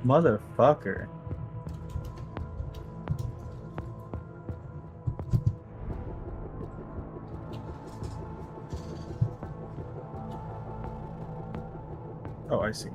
Motherfucker. Oh, I see.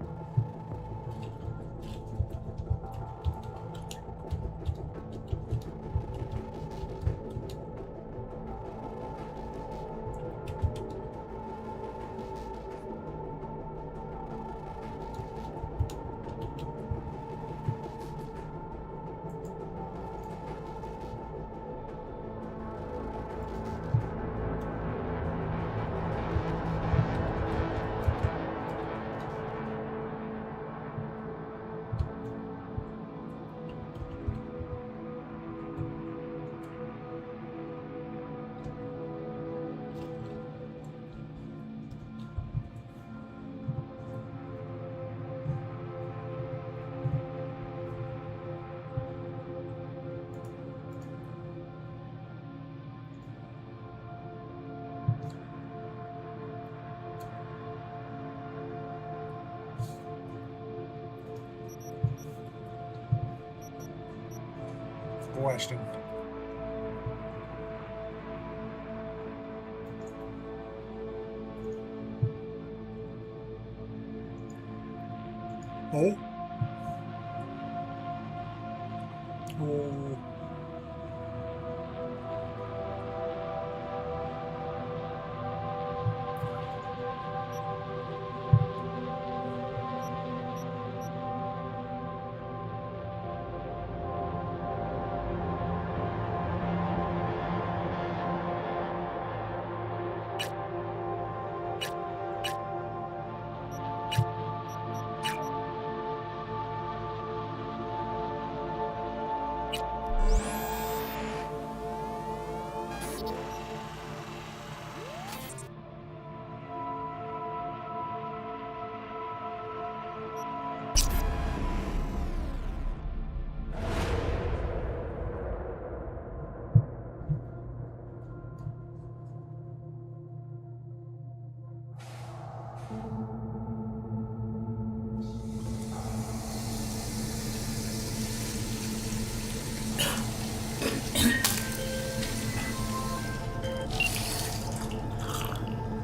Question. Oh. Oh.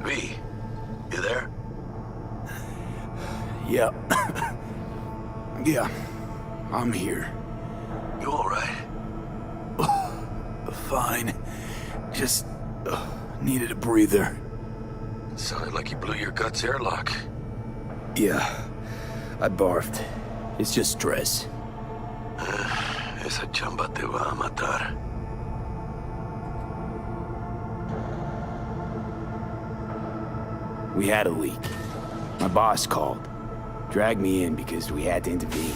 V, you there? Yeah. Yeah, I'm here. You all right? Fine. Just needed a breather. It sounded like you blew your guts airlock. Yeah, I barfed. It's just stress. Esa chamba te va a matar. We had a leak. My boss called. Dragged me in because we had to intervene.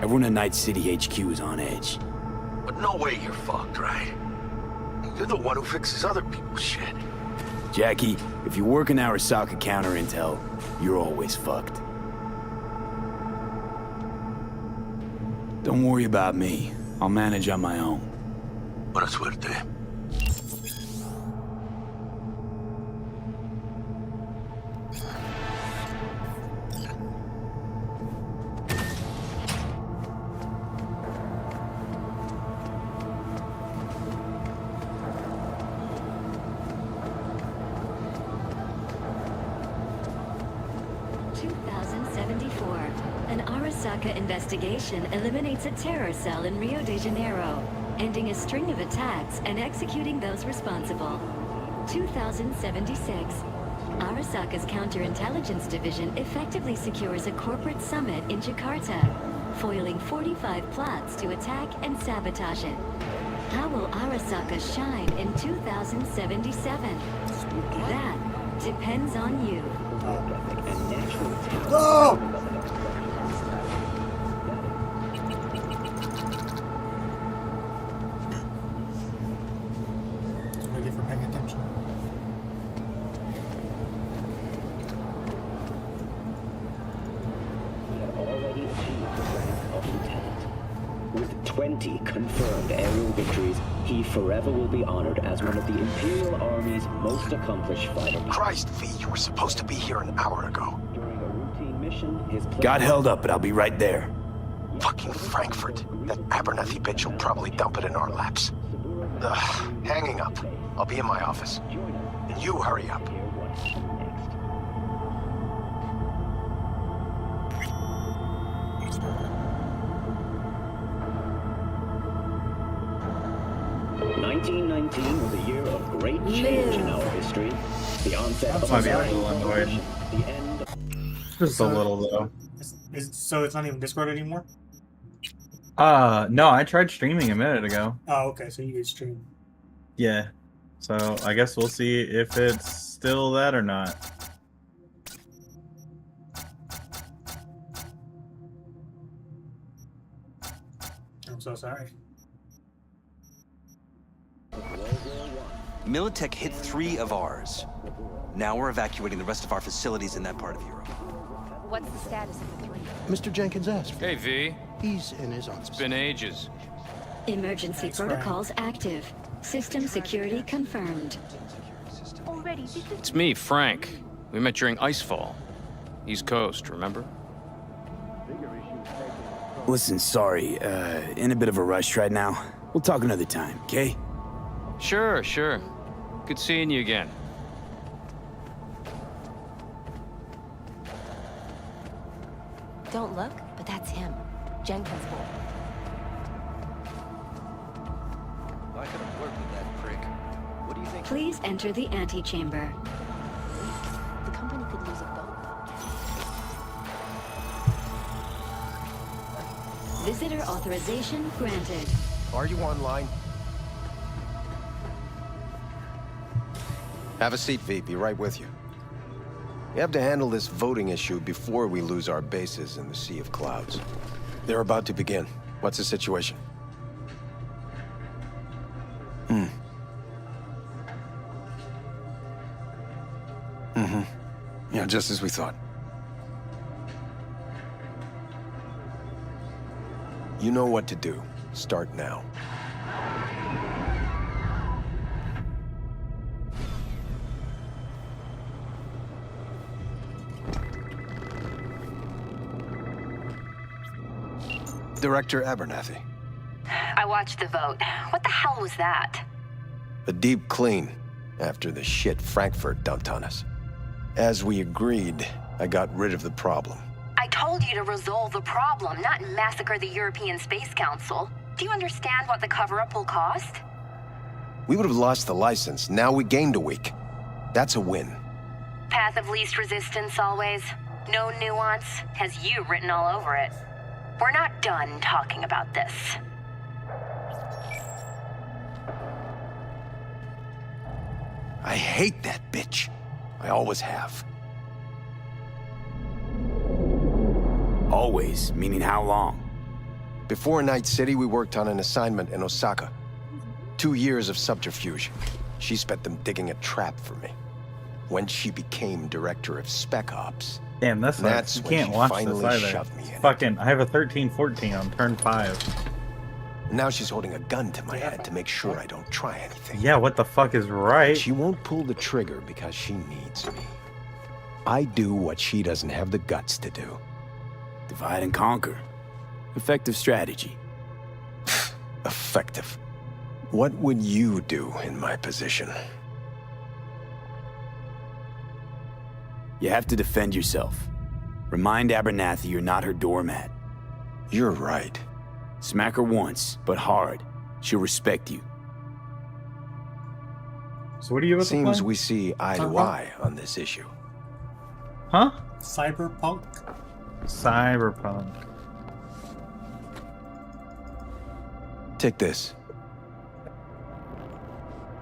Everyone at Night City HQ was on edge. But no way you're fucked, right? You're the one who fixes other people's shit. Jackie, if you work in Arasaka counter intel, you're always fucked. Don't worry about me. I'll manage on my own. Buena suerte. 2074. An Arasaka investigation eliminates a terror cell in Rio de Janeiro, ending a string of attacks and executing those responsible. 2076. Arasaka's counterintelligence division effectively secures a corporate summit in Jakarta, foiling 45 plots to attack and sabotage it. How will Arasaka shine in 2077? That depends on you. No! Ready for paying attention. He had already achieved the rank of lieutenant. With 20 confirmed aerial victories, he forever will be honored as one of the Imperial Army's most accomplished fighters. Christ, V, you were supposed to be here an hour ago. During a routine mission Got held up, but I'll be right there. Fucking Frankfurt. That Abernathy bitch will probably dump it in our laps. Ugh, hanging up. I'll be in my office. And you hurry up. (1919) was a year of great change in our history. The onset of Might be a society, little annoying. the end of Just a little though. So it's not even Discord anymore? No, I tried streaming a minute ago. Oh, okay, so you can stream. Yeah. So I guess we'll see if it's still that or not. I'm so sorry. Militech hit 3 of ours. Now we're evacuating the rest of our facilities in that part of Europe. What's the status of the 3? Mr. Jenkins asked for Hey, V. He's in his office. It's been ages. Emergency protocols active. System security confirmed. Already, this is... It's me, Frank. We met during Icefall. East Coast, remember? Listen, sorry, in a bit of a rush right now. We'll talk another time, okay? Sure, sure. Good seeing you again. Don't look, but that's him. Jenkins' boy. I could have worked with that prick. What do you think? Please enter the antechamber. The company could lose a boat. Visitor authorization granted. Are you online? Have a seat, V. Be right with you. We have to handle this voting issue before we lose our bases in the Sea of Clouds. They're about to begin. What's the situation? Yeah, just as we thought. You know what to do. Start now. Director Abernathy. I watched the vote. What the hell was that? A deep clean after the shit Frankfurt dumped on us. As we agreed, I got rid of the problem. I told you to resolve the problem, not massacre the European Space Council. Do you understand what the cover-up will cost? We would have lost the license. Now we gained a week. That's a win. Path of least resistance always. No nuance. Has you written all over it. We're not done talking about this. I hate that bitch. I always have. Always, meaning how long? Before Night City, we worked on an assignment in Osaka. 2 years of subterfuge. She spent them digging a trap for me. When she became director of Spec Ops, Damn, that's you when can't she watch this finally either. shoved me in. Fucking, I have a 13-14 on turn 5. Now she's holding a gun to my head to make sure I don't try anything. Yeah, what the fuck is right? She won't pull the trigger because she needs me. I do what she doesn't have the guts to do. Divide and conquer. Effective strategy. Effective. What would you do in my position? You have to defend yourself. Remind Abernathy you're not her doormat. You're right. Smack her once, but hard. She'll respect you. So what do you have? Seems we see eye to eye on this issue. Huh? Cyberpunk? Cyberpunk. Take this.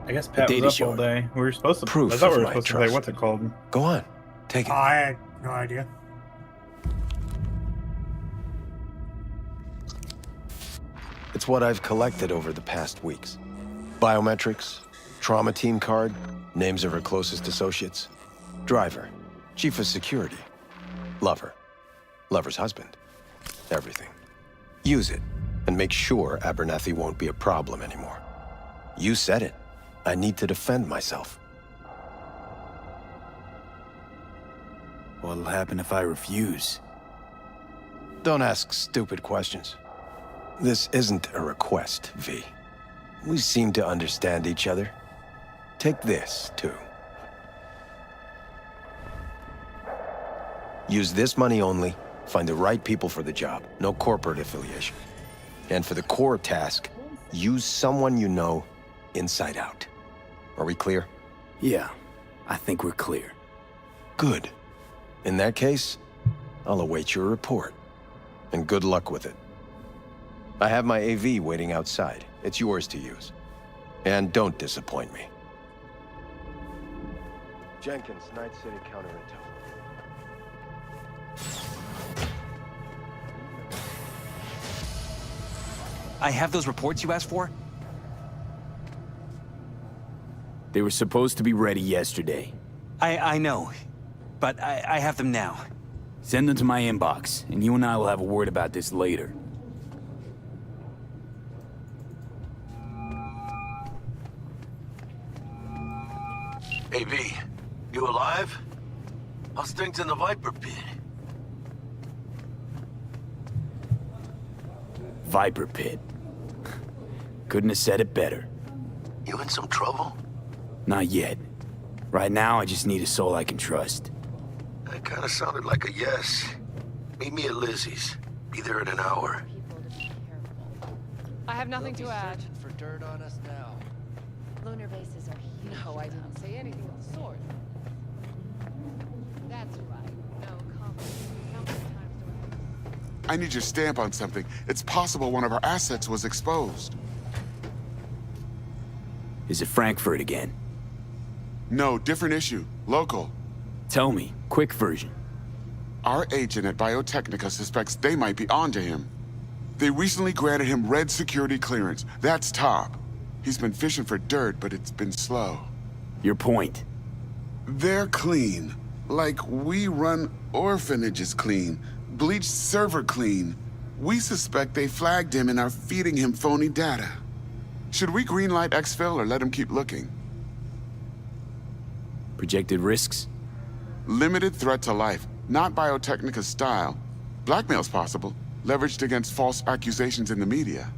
I guess Pat data was up all showed. day. We were supposed to. Proof I thought we of were my supposed to play. trust. What's it called? Go on. Take it. I had no idea. It's what I've collected over the past weeks. Biometrics, trauma team card, names of her closest associates. Driver, chief of security, lover, lover's husband. Everything. Use it, and make sure Abernathy won't be a problem anymore. You said it. I need to defend myself. What'll happen if I refuse? Don't ask stupid questions. This isn't a request, V. We seem to understand each other. Take this, too. Use this money only. Find the right people for the job. No corporate affiliation. And for the core task, use someone you know inside out. Are we clear? Yeah, I think we're clear. Good. In that case, I'll await your report. And good luck with it. I have my AV waiting outside. It's yours to use. And don't disappoint me. Jenkins, Night City Counterintel. I have those reports you asked for? They were supposed to be ready yesterday. I know, but I have them now. Send them to my inbox, and you and I will have a word about this later. Hey, V, you alive? How's things in the Viper pit? Viper Pit. Couldn't have said it better. You in some trouble? Not yet. Right now, I just need a soul I can trust. That kind of sounded like a yes. Meet me at Lizzie's. Be there in an hour. I have nothing to add. For dirt on us now. Lunar bases are huge. No, I didn't say anything of the sort. That's right. No comment. How many times do I need your stamp on something. It's possible one of our assets was exposed. Is it Frankfurt again? No, different issue. Local. Tell me, quick version. Our agent at Biotechnica suspects they might be onto him. They recently granted him red security clearance. That's top. He's been fishing for dirt, but it's been slow. Your point? They're clean. Like we run orphanages clean. Bleached server clean. We suspect they flagged him and are feeding him phony data. Should we greenlight exfil or let him keep looking? Projected risks? Limited threat to life. Not Biotechnica's style. Blackmail's possible. Leveraged against false accusations in the media.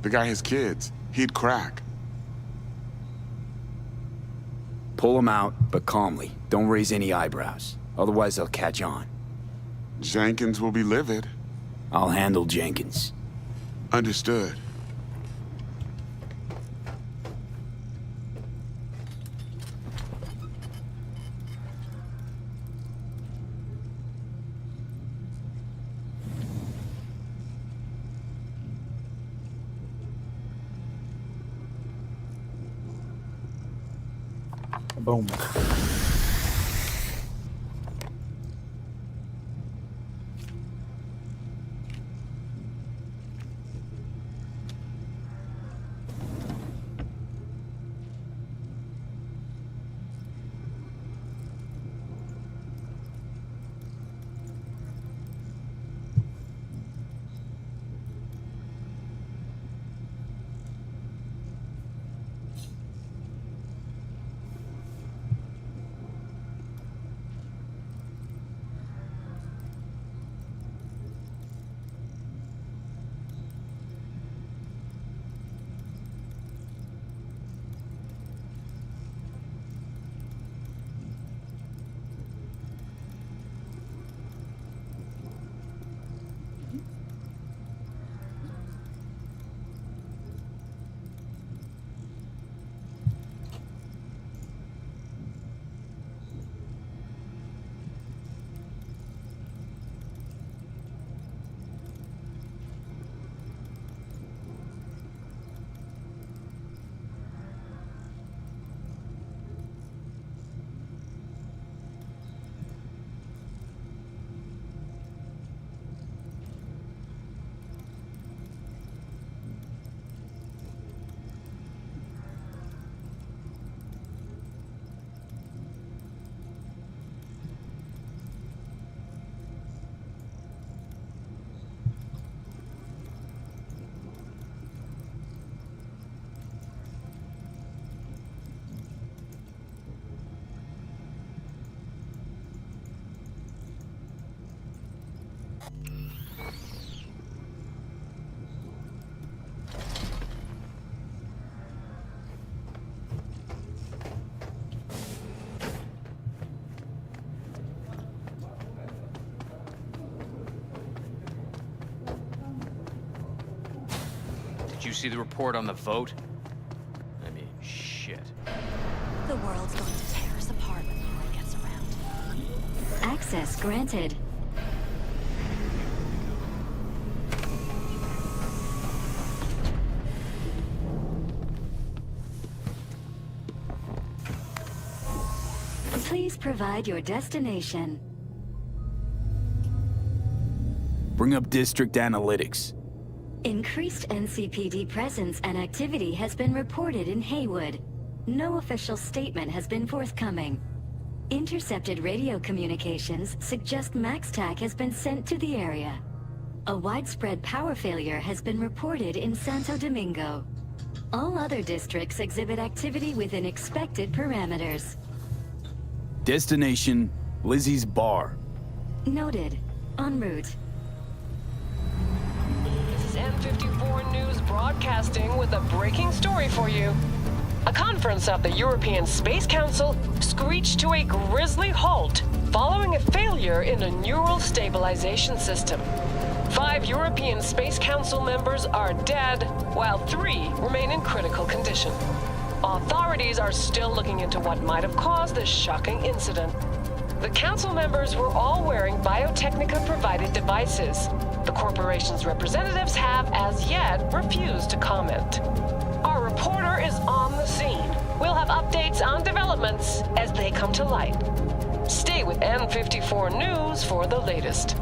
The guy has kids. He'd crack. Pull him out, but calmly. Don't raise any eyebrows. Otherwise, they'll catch on. Jenkins will be livid. I'll handle Jenkins. Understood. Boom. see the report on the vote? I mean, shit. The world's going to tear us apart when the word gets around. Access granted. Please provide your destination. Bring up district analytics. Increased NCPD presence and activity has been reported in Haywood. No official statement has been forthcoming. Intercepted radio communications suggest MaxTac has been sent to the area. A widespread power failure has been reported in Santo Domingo. All other districts exhibit activity within expected parameters. Destination, Lizzie's bar. Noted. En route. This is N54 News broadcasting with a breaking story for you. A conference of the European Space Council screeched to a grisly halt following a failure in a neural stabilization system. 5 European Space Council members are dead, while 3 remain in critical condition. Authorities are still looking into what might have caused this shocking incident. The council members were all wearing Biotechnica-provided devices. The corporation's representatives have, as yet, refused to comment. Our reporter is on the scene. We'll have updates on developments as they come to light. Stay with N54 News for the latest.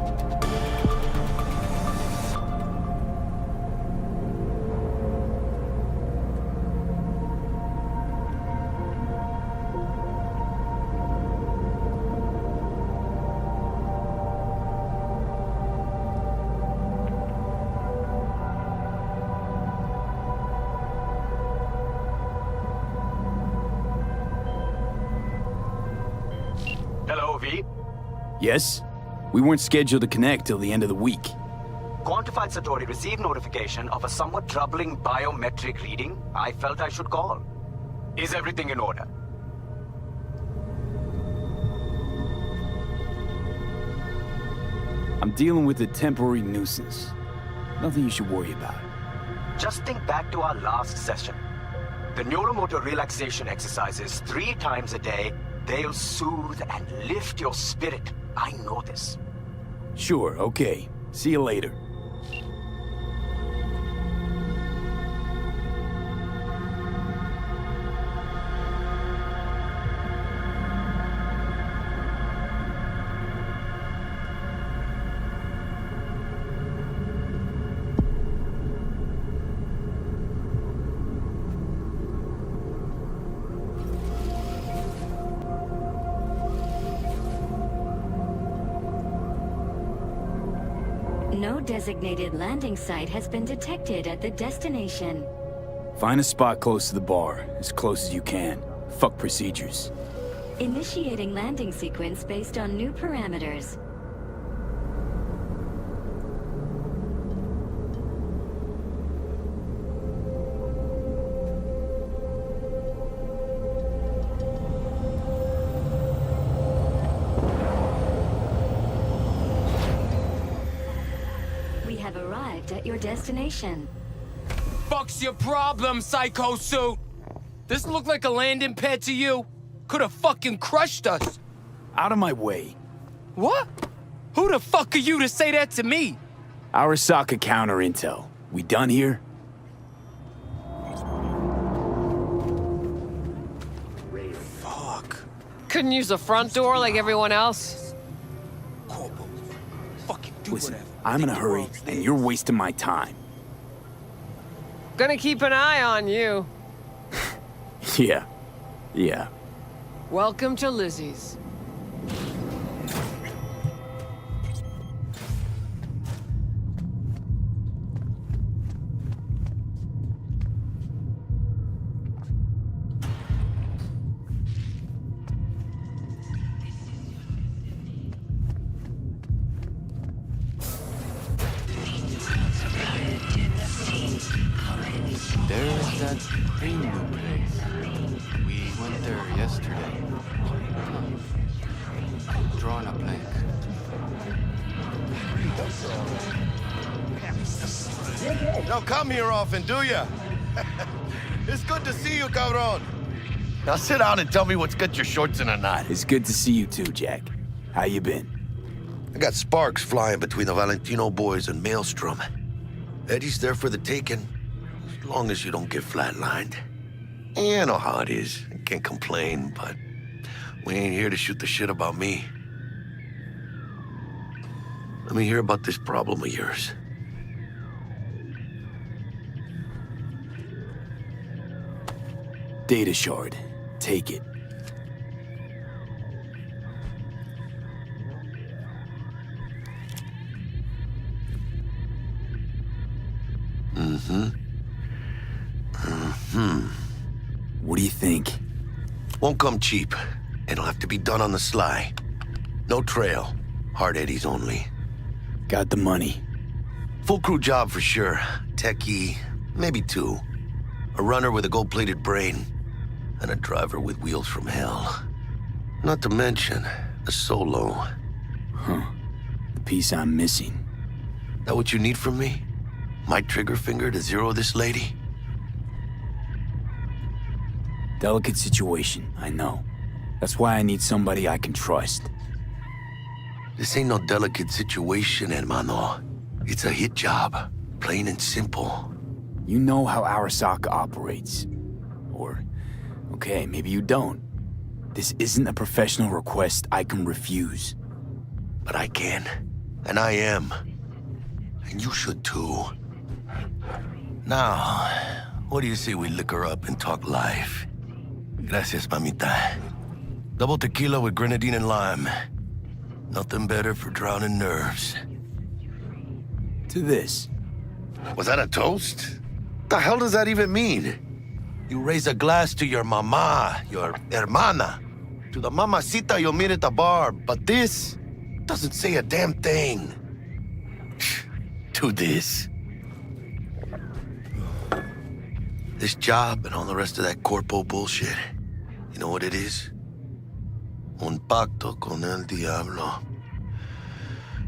Hello, V. Yes? We weren't scheduled to connect till the end of the week. Quantified Satori received notification of a somewhat troubling biometric reading. I felt I should call. Is everything in order? I'm dealing with a temporary nuisance. Nothing you should worry about. Just think back to our last session. The neuromotor relaxation exercises 3 times a day. They'll soothe and lift your spirit. I know this. Sure, okay. See you later. No designated landing site has been detected at the destination. Find a spot close to the bar, as close as you can. Fuck procedures. Initiating landing sequence based on new parameters. We have arrived at your destination. Fuck's your problem, Psycho Suit? This look like a landing pad to you? Could have fucking crushed us. Out of my way. What? Who the fuck are you to say that to me? Arasaka counter intel. We done here? Fuck. Couldn't use the front door like everyone else? Corporal, fucking do Listen, whatever. I'm in a hurry, and you're wasting my time. Gonna keep an eye on you. Yeah. Welcome to Lizzie's. There's that premium place. We went there yesterday. Drawing a blank. Don't come here often, do ya? It's good to see you, cabron. Now sit down and tell me what's got your shorts in a knot. It's good to see you too, Jack. How you been? I got sparks flying between the Valentino boys and Maelstrom. Eddie's there for the taking, as long as you don't get flatlined. You know how it is. I can't complain, but we ain't here to shoot the shit about me. Let me hear about this problem of yours. Data shard. Take it. What do you think? Won't come cheap. It'll have to be done on the sly. No trail. Hard eddies only. Got the money. Full crew job for sure. Techie, maybe two. A runner with a gold-plated brain. And a driver with wheels from hell. Not to mention, a solo. Huh. The piece I'm missing. That what you need from me? My trigger finger to zero this lady? Delicate situation, I know. That's why I need somebody I can trust. This ain't no delicate situation, hermano. It's a hit job. Plain and simple. You know how Arasaka operates. Or, okay, maybe you don't. This isn't a professional request I can refuse. But I can. And I am. And you should too. Now, what do you say we liquor up and talk life? Gracias, mamita. Double tequila with grenadine and lime. Nothing better for drowning nerves. To this. Was that a toast? What the hell does that even mean? You raise a glass to your mama, your hermana. To the mamacita you'll meet at the bar, but this doesn't say a damn thing. To this. This job and all the rest of that corpo bullshit, you know what it is? Un pacto con el diablo.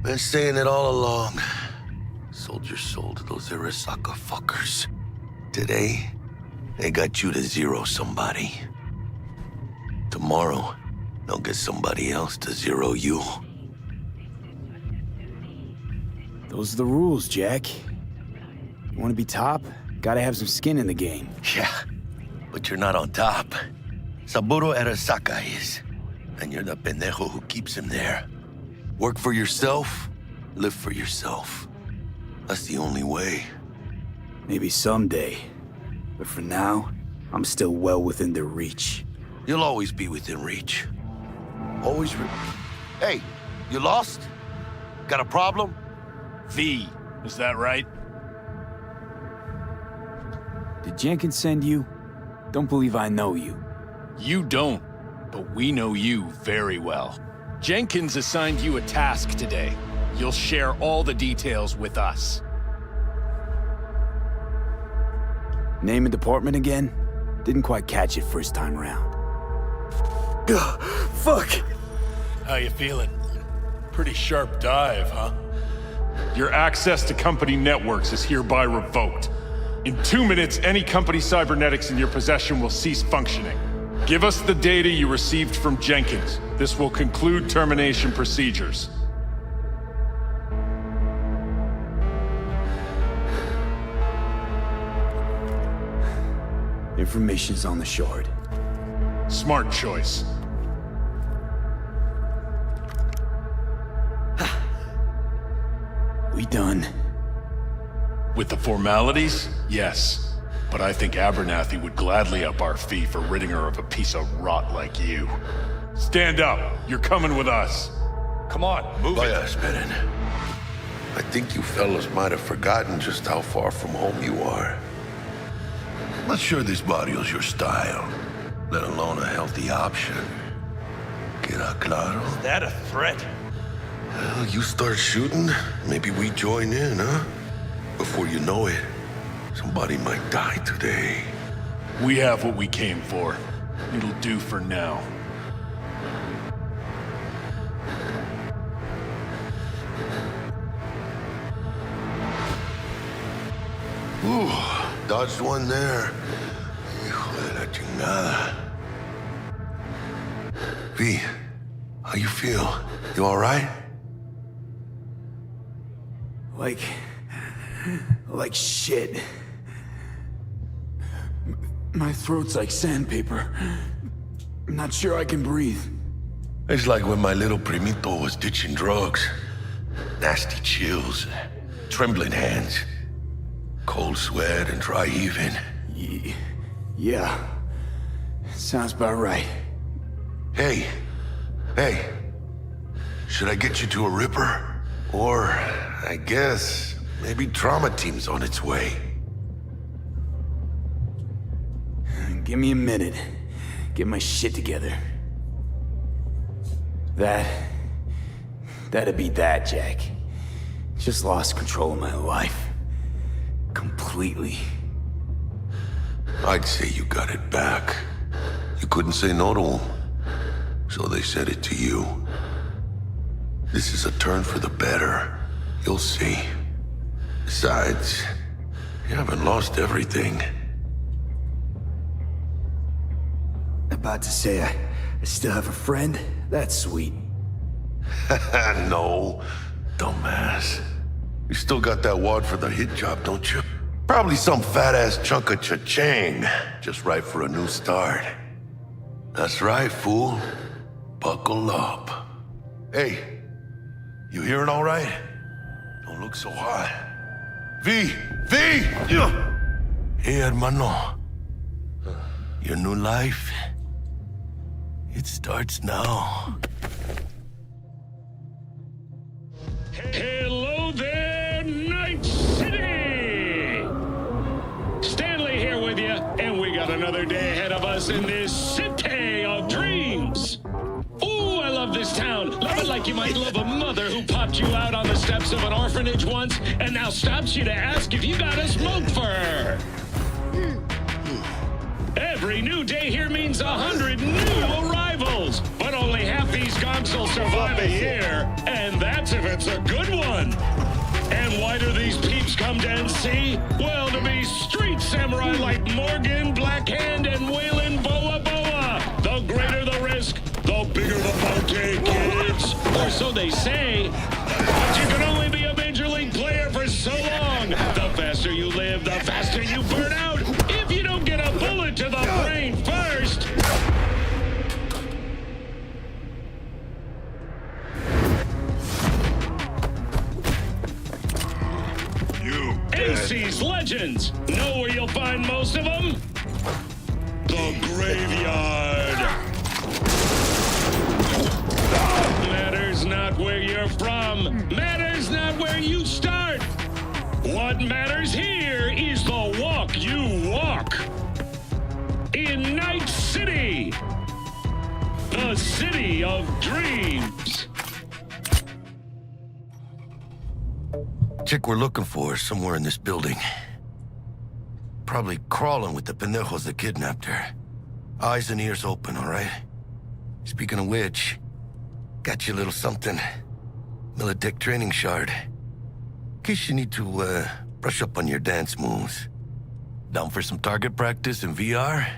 Been saying it all along. Sold your soul to those Arasaka fuckers. Today, they got you to zero somebody. Tomorrow, they'll get somebody else to zero you. Those are the rules, Jack. You want to be top? Gotta have some skin in the game. Yeah, but you're not on top. Saburo Arasaka is. And you're the pendejo who keeps him there. Work for yourself, live for yourself. That's the only way. Maybe someday. But for now, I'm still well within their reach. You'll always be within reach. Always Hey, you lost? Got a problem? V, is that right? Did Jenkins send you? Don't believe I know you. You don't, but we know you very well. Jenkins assigned you a task today. You'll share all the details with us. Name and department again? Didn't quite catch it first time round. Ugh, fuck! How you feeling? Pretty sharp dive, huh? Your access to company networks is hereby revoked. In 2 minutes, any company cybernetics in your possession will cease functioning. Give us the data you received from Jenkins. This will conclude termination procedures. Information's on the shard. Smart choice. We done? With the formalities, yes. But I think Abernathy would gladly up our fee for ridding her of a piece of rot like you. Stand up. You're coming with us. Come on, move Vaya, esperen. I think you fellas might have forgotten just how far from home you are. Not sure this barrio's your style, let alone a healthy option. Queda claro? Is that a threat? Well, you start shooting, maybe we join in, huh? Before you know it, somebody might die today. We have what we came for. It'll do for now. Ooh, dodged one there. Hijo de la chingada. V, how you feel? You all right? Like shit. My throat's like sandpaper. I'm not sure I can breathe. It's like when my little primito was ditching drugs. Nasty chills, trembling hands, cold sweat and dry heaving. Yeah. Sounds about right. Hey. Should I get you to a Ripper? Or, I guess, maybe trauma team's on its way. Give me a minute. Get my shit together. That'd be that, Jack. Just lost control of my life. Completely. I'd say you got it back. You couldn't say no to them. So they said it to you. This is a turn for the better. You'll see. Besides, you haven't lost everything. About to say I still have a friend? That's sweet. No, dumbass. You still got that wad for the hit job, don't you? Probably some fat-ass chunk of cha-ching, just right for a new start. That's right, fool. Buckle up. Hey, you hearing all right? Don't look so hot. V! Hey, hermano. Your new life, it starts now. Hello there, Night City! Stanley here with you, and we got another day ahead of us in this city of dreams. Ooh, I love this town. Love it like you might love a mother who popped you out on the steps of an orphanage once and now stops you to ask if you got a smoke for her. Every new day here means 100 new arrivals, but only half these gonks will survive a year, and that's if it's a good one. And why do these peeps come to NC? Well, to be street samurai like Morgan, Blackhand, and Waylon Boa Boa. The greater the risk, the bigger the bounty, kids. Or so they say. But you can only be a major league player for so long. The faster you live, the faster you burn out. If you don't get a bullet to the brain first. NC's legends. Know where you'll find most of them? The graveyard. Matters not where you're from. Matters not where you start. What matters here is the walk you walk. In Night City. The city of dreams. Chick we're looking for is somewhere in this building. Probably crawling with the pendejos that kidnapped her. Eyes and ears open, all right? Speaking of which, got you a little something. Militech training shard. In case you need to, brush up on your dance moves. Down for some target practice in VR?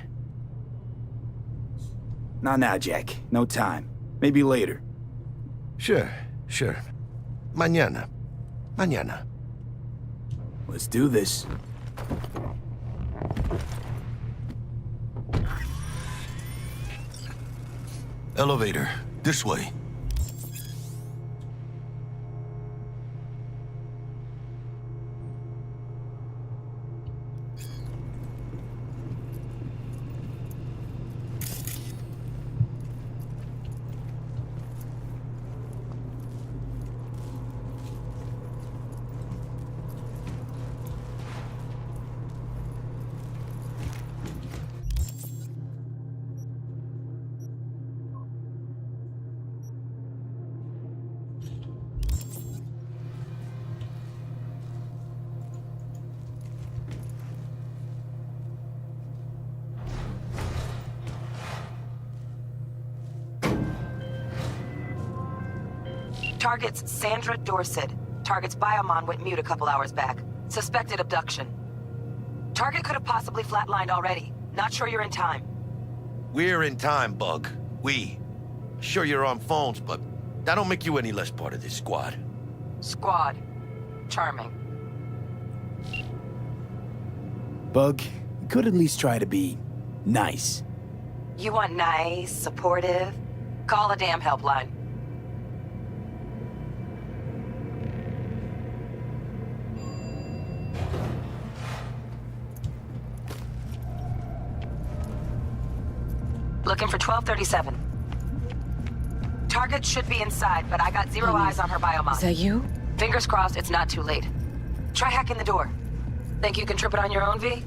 Not now, Jack. No time. Maybe later. Sure. Mañana. Let's do this. Elevator. This way. Target's Sandra Dorset. Target's biomon went mute a couple hours back. Suspected abduction. Target could have possibly flatlined already. Not sure you're in time. We're in time, Bug. We. Sure you're on phones, but that don't make you any less part of this squad. Squad. Charming. Bug, you could at least try to be nice. You want nice, supportive? Call a damn helpline. Looking for 1237. Target should be inside, but I got zero eyes on her biomod. Is that you? Fingers crossed it's not too late. Try hacking the door. Think you can trip it on your own, V?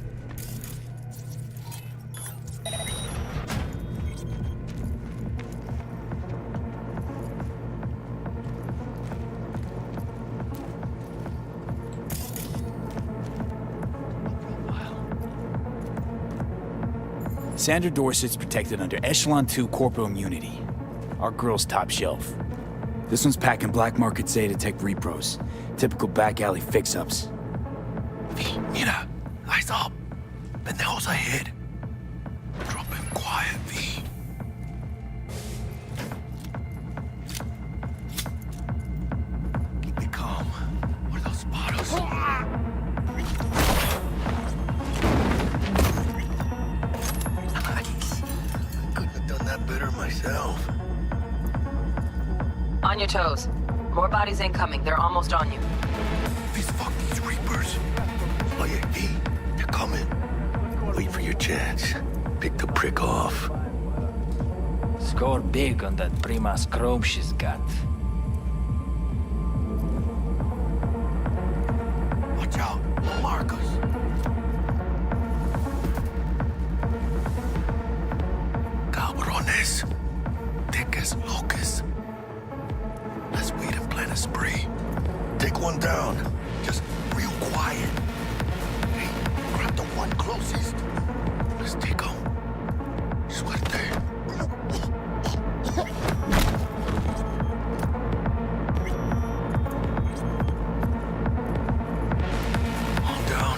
Sandra Dorset's protected under Echelon 2 corporal immunity. Our girl's top shelf. This one's packing black market Zeta Tech repros. Typical back alley fix-ups. Mira, eyes up. Pendejos ahead. Drop him quiet, V. Keep it calm. Or they'll spot us. Nice. Couldn't have done that better myself. On your toes. More bodies incoming. They're almost on you. These fucking reapers. Oh yeah, V, they're coming. Wait for your chance. Pick the prick off. Score big on that Primas chrome she's got. Watch out, Marcus. Cabrones. Thick as locusts. Let's wait and plan a spree. Take one down. Just real quiet. Hey, grab the one closest. Let's take him. Suerte. All down.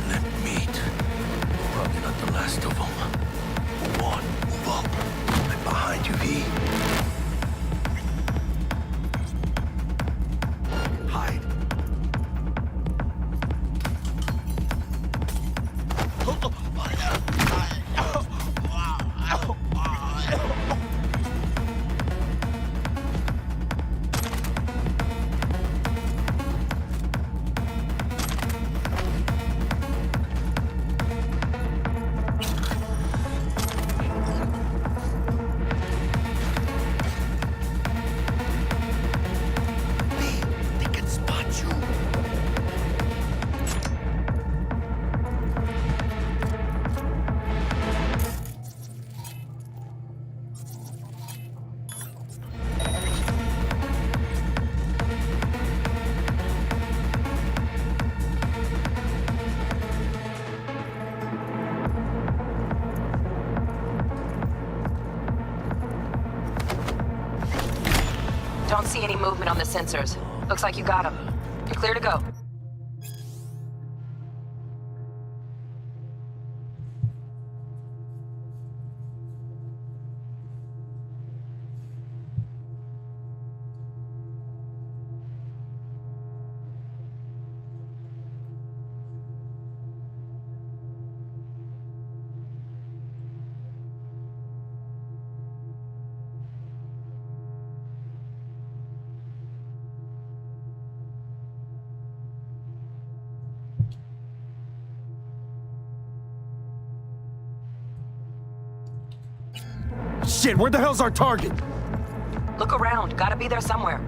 Let meet. Probably not the last of them. Move on. Move up. I'm behind you, V. Hide. They can spot you. Don't see any movement on the sensors. Looks like you got them. You're clear to go. Shit, where the hell's our target? Look around. Gotta be there somewhere.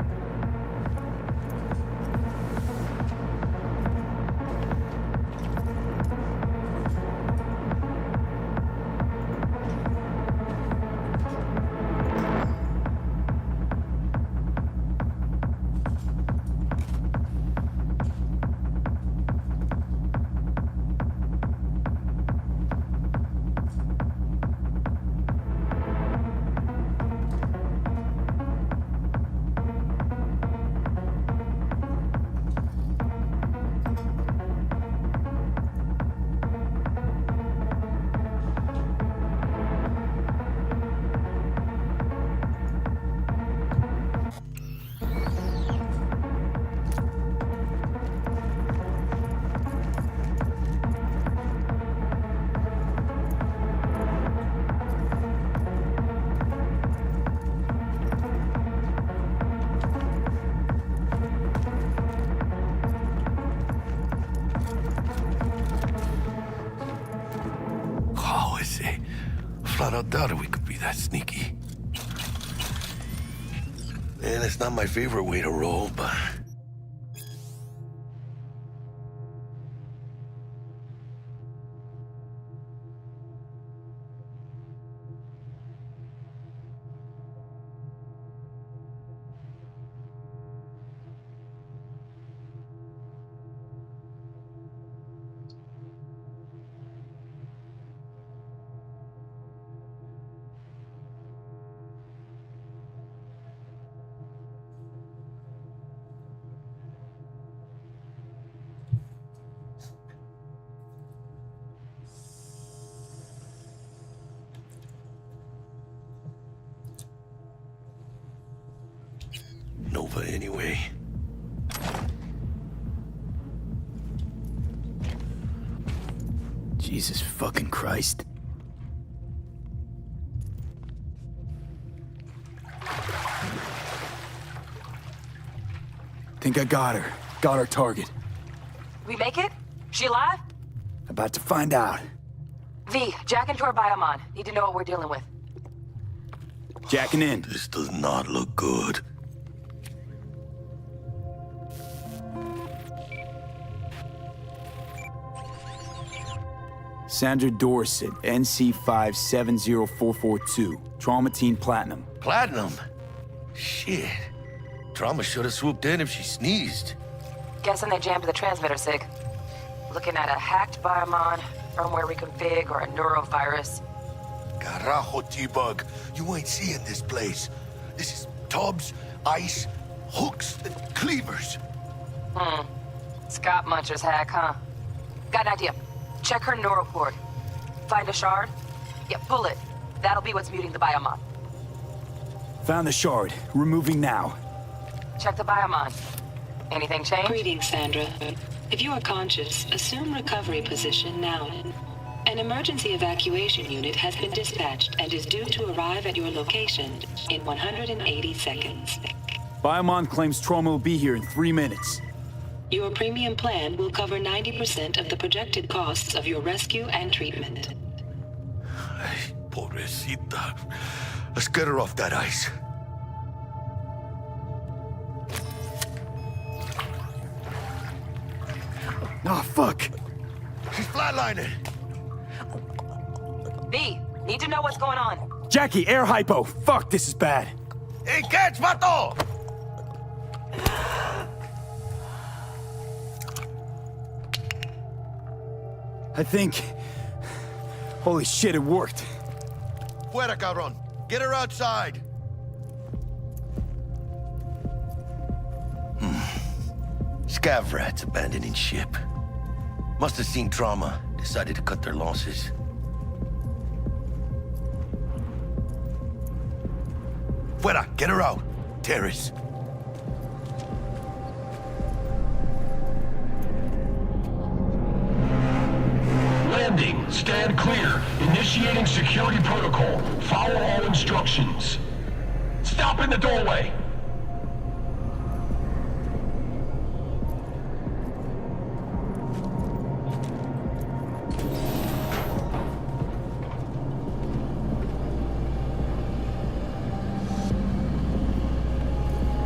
I say. Flat out doubted we could be that sneaky. And it's not my favorite way to roll, but... Nova anyway. Jesus fucking Christ. Think I got her. Got our target. We make it? She alive? About to find out. V, jack into her biomon. Need to know what we're dealing with. Jacking in. This does not look good. Sandra Dorset, NC570442. Trauma Team Platinum. Platinum? Shit. Trauma should have swooped in if she sneezed. Guessing they jammed the transmitter, Sig. Looking at a hacked biomon, firmware reconfig, or a neurovirus. Carajo, T-Bug. You ain't seeing this place. This is tubs, ice, hooks, and cleavers. Scott Muncher's hack, huh? Got an idea. Check her neural port. Find a shard? Yeah, pull it. That'll be what's muting the biomon. Found the shard. Removing now. Check the biomon. Anything change? Greetings, Sandra. If you are conscious, assume recovery position now. An emergency evacuation unit has been dispatched and is due to arrive at your location in 180 seconds. Biomon claims trauma will be here in 3 minutes. Your premium plan will cover 90% of the projected costs of your rescue and treatment. Ay, pobrecita. Let's get her off that ice. Ah, fuck. She's flatlining. V, need to know what's going on. Jackie, air hypo. Fuck, this is bad. Hey, catch, vato! I think... Holy shit, it worked. Fuera, cabrón. Get her outside. Scav rats abandoning ship. Must have seen trauma. Decided to cut their losses. Fuera, get her out. Terrace. Landing. Stand clear. Initiating security protocol. Follow all instructions. Stop in the doorway.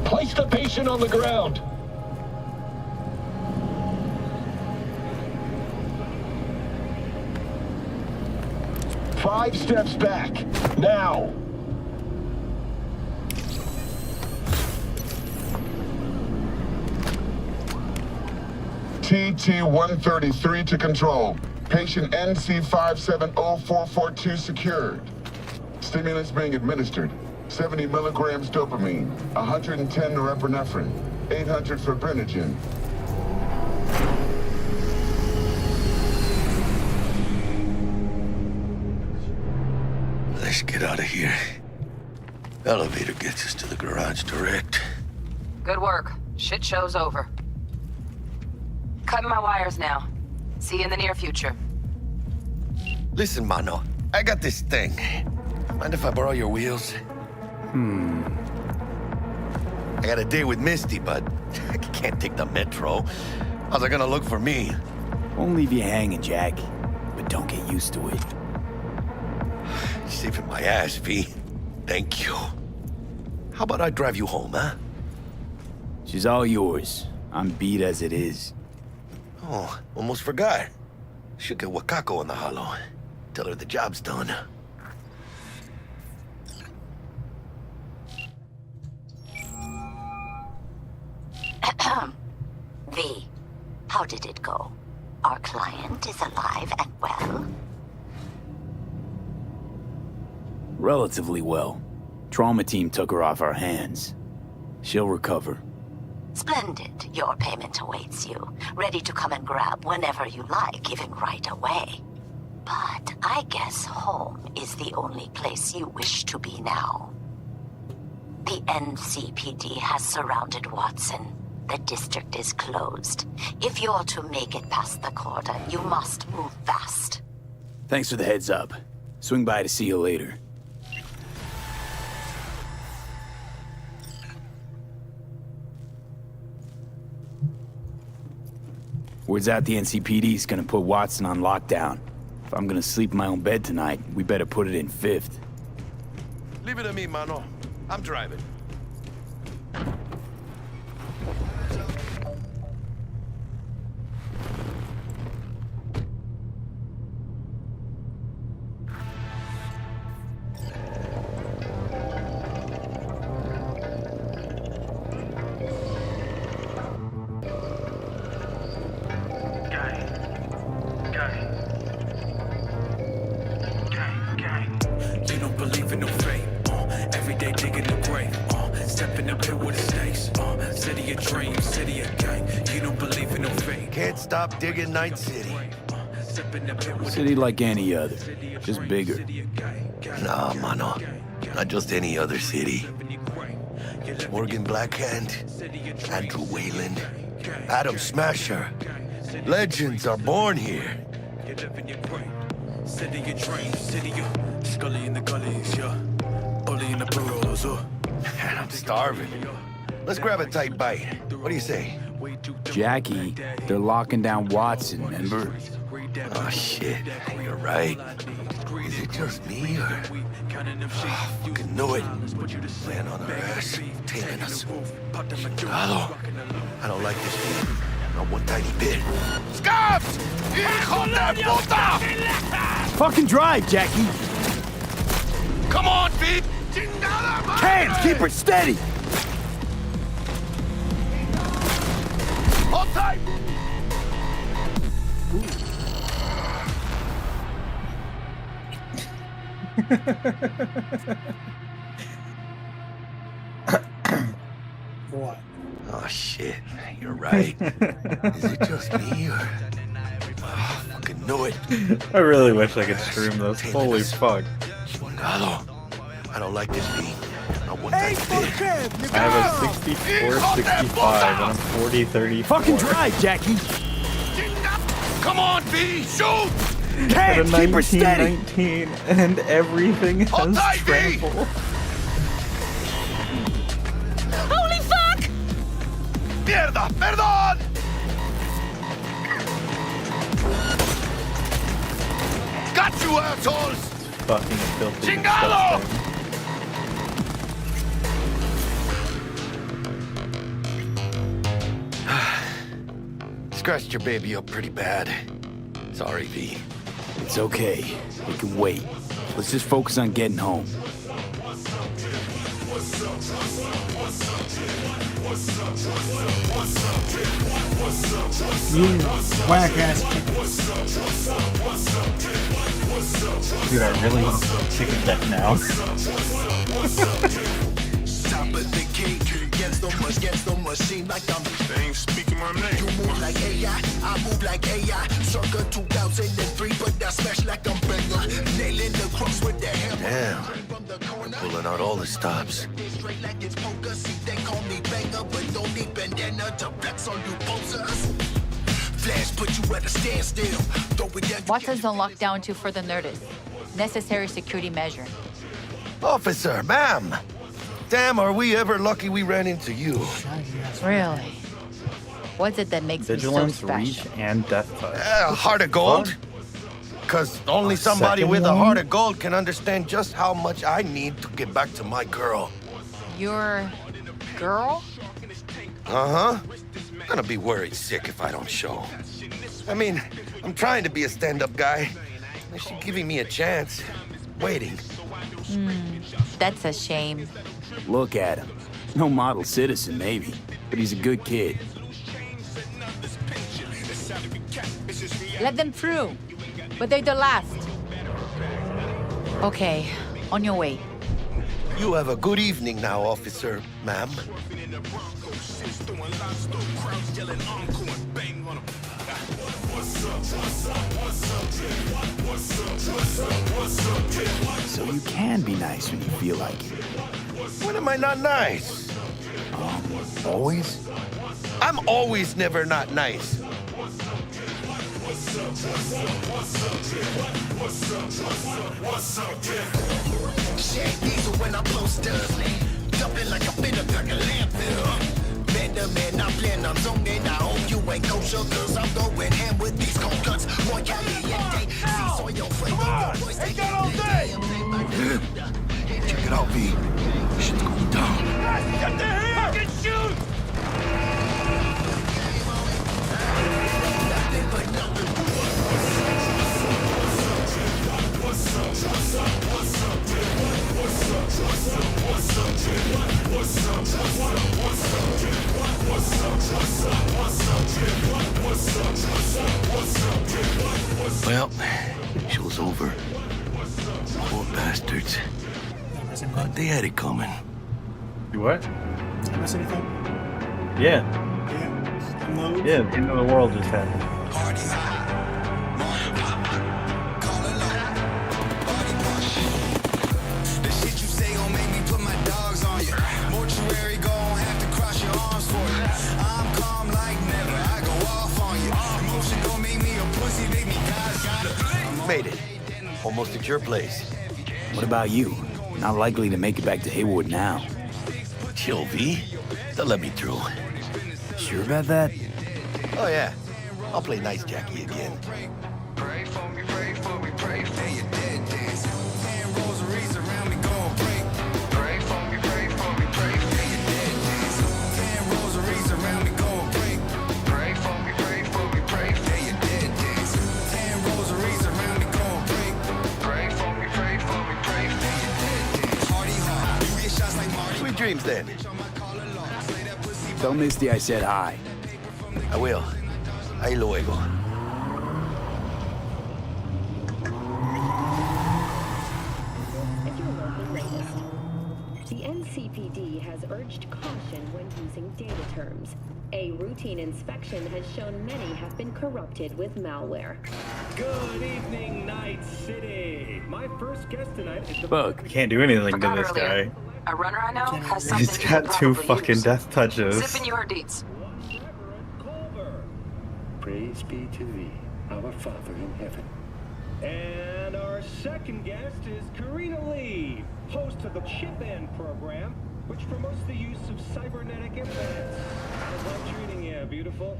Place the patient on the ground. Five steps back. Now. TT-133 to control. Patient NC570442 secured. Stimulants being administered. 70 milligrams dopamine, 110 norepinephrine, 800 fibrinogen. Let's get out of here. Elevator gets us to the garage direct. Good work. Shit show's over. Cutting my wires now. See you in the near future. Listen, mano. I got this thing. Mind if I borrow your wheels? I got a date with Misty, but I can't take the metro. How's it gonna look for me? Won't leave you hanging, Jack. But don't get used to it. Saving my ass, V. Thank you. How about I drive you home, huh? She's all yours. I'm beat as it is. Oh, almost forgot. Should get Wakako on the holo. Tell her the job's done. V, how did it go? Our client is alive and well? Relatively well. Trauma team took her off our hands. She'll recover. Splendid. Your payment awaits you. Ready to come and grab whenever you like, even right away. But I guess home is the only place you wish to be now. The NCPD has surrounded Watson. The district is closed. If you're to make it past the cordon, you must move fast. Thanks for the heads up. Swing by to see you later. Word's out the NCPD's gonna put Watson on lockdown. If I'm gonna sleep in my own bed tonight, we better put it in 5th. Leave it to me, mano. I'm driving. You don't believe in no fate. Every day digging the grave. Step in the pit with the snakes. City of dreams, city of gang. You don't believe in no fate. Can't stop digging Night City. City like any other, just bigger. Nah, mano. Not just any other city. Morgan Blackhand, Andrew Wayland, Adam Smasher. Legends are born here. City of dreams, city of Scully in the gullies, yeah. Bully in the burrows, Man, I'm starving. Let's grab a tight bite. What do you say? Jackie, they're locking down Watson, remember? Oh, shit. You're right. Is it just me, or... Oh, fucking knew it. Laying on our ass, tailing us. Chingado. I don't like this game. Not one tiny bit. Scabs! Hijo de puta! Fucking drive, Jackie! Come on, V! Cam, keep her steady! Hold tight! What? Oh, shit. You're right. Is it just me, or... Oh, fucking knew it. I really wish I could stream this. Holy fuck. Chingado. I don't like this V. Not one tiny bit. I have a 64, 65, and I'm 40, 34. Fucking drive, Jackie! Come on, V! Shoot! Cam, keep her steady! 19, and everything has trampled. Holy fuck! Mierda! Perdón! Got you, assholes! Fucking filthy. Chingado! Scratched your baby up pretty bad. Sorry, V. It's okay. We can wait. Let's just focus on getting home. You whack ass. Dude, I really want to take a deck now. Speaking my name. You move like AI, I move like AI. Circa 2003, but I smash like I'm banger. Nailing the cross with the hammer. Damn. Pulling out all the stops. Straight like it's poker. See, they call me banger, but don't need bandana to flex on you posers. Flash put you at a standstill. Throw it down. Watson's on lockdown to further notice. Necessary security measure. Officer, ma'am. Damn, are we ever lucky we ran into you. Really? What's it that makes Vigilance, me so reach, special? and death touch. Heart of gold? Because only somebody with a heart of gold can understand just how much I need to get back to my girl. Your girl? Uh-huh. I'm gonna be worried sick if I don't show. I mean, I'm trying to be a stand-up guy. She's giving me a chance. Waiting. That's a shame. Look at him. No model citizen, maybe, but he's a good kid. Let them through. But they're the last. Okay, on your way. You have a good evening now, officer, ma'am. So you can be nice when you feel like it. When am I not nice? Always? I'm always never not nice. Shake diesel when I'm close to jumping like a bit of like a landfill. Man, I'm playing, I'm zoning. I hope you ain't kosher, cause I'm going in with these cold cuts. One caliente, see soil flavor. Ain't got all day. Check it out, V. Shit's going down. Get the here! Fucking shoot! Well, show's over. Poor bastards. They had it coming. You what? Did I miss anything? Yeah. Yeah. Yeah, the end of the world just happened. The shit you say gon' make me put my dogs on you. Mortuary gon' have to cross your arms for you. I'm calm like never, I go off on you. Emotion gon' make me a pussy, make me God's Made it. Almost at your place. What about you? Not likely to make it back to Haywood now. Chill, V. They'll let me through. Sure about that? Oh, yeah. I'll play nice Jackie again. Pray for me, pray for me, pray for you dead dance. 10 rosaries around me gon' break. Pray for me, pray for me, pray for you dead dance. 10 rosaries around me gon' break. Pray for me, pray for me, pray for you dead dance. 10 rosaries around me gon' break. Pray for me, pray for me, pray for you dead dance. Party hard, you get shots like Marty. Sweet dreams, then. Tell Misty I said hi. I will. Ahí luego. The NCPD has urged caution when using data terms. A routine inspection has shown many have been corrupted with malware. Good evening, Night City. My first guest tonight is the Fuck, I can't do anything to Forgot this earlier. guy. A runner I know has something He's you got could two probably fucking use. death touches. Zip in your deeds. Praise be to thee, our Father in heaven. And our second guest is Karina Lee, host of the Chillin program, which promotes the use of cybernetic implants. How's that treating you, beautiful?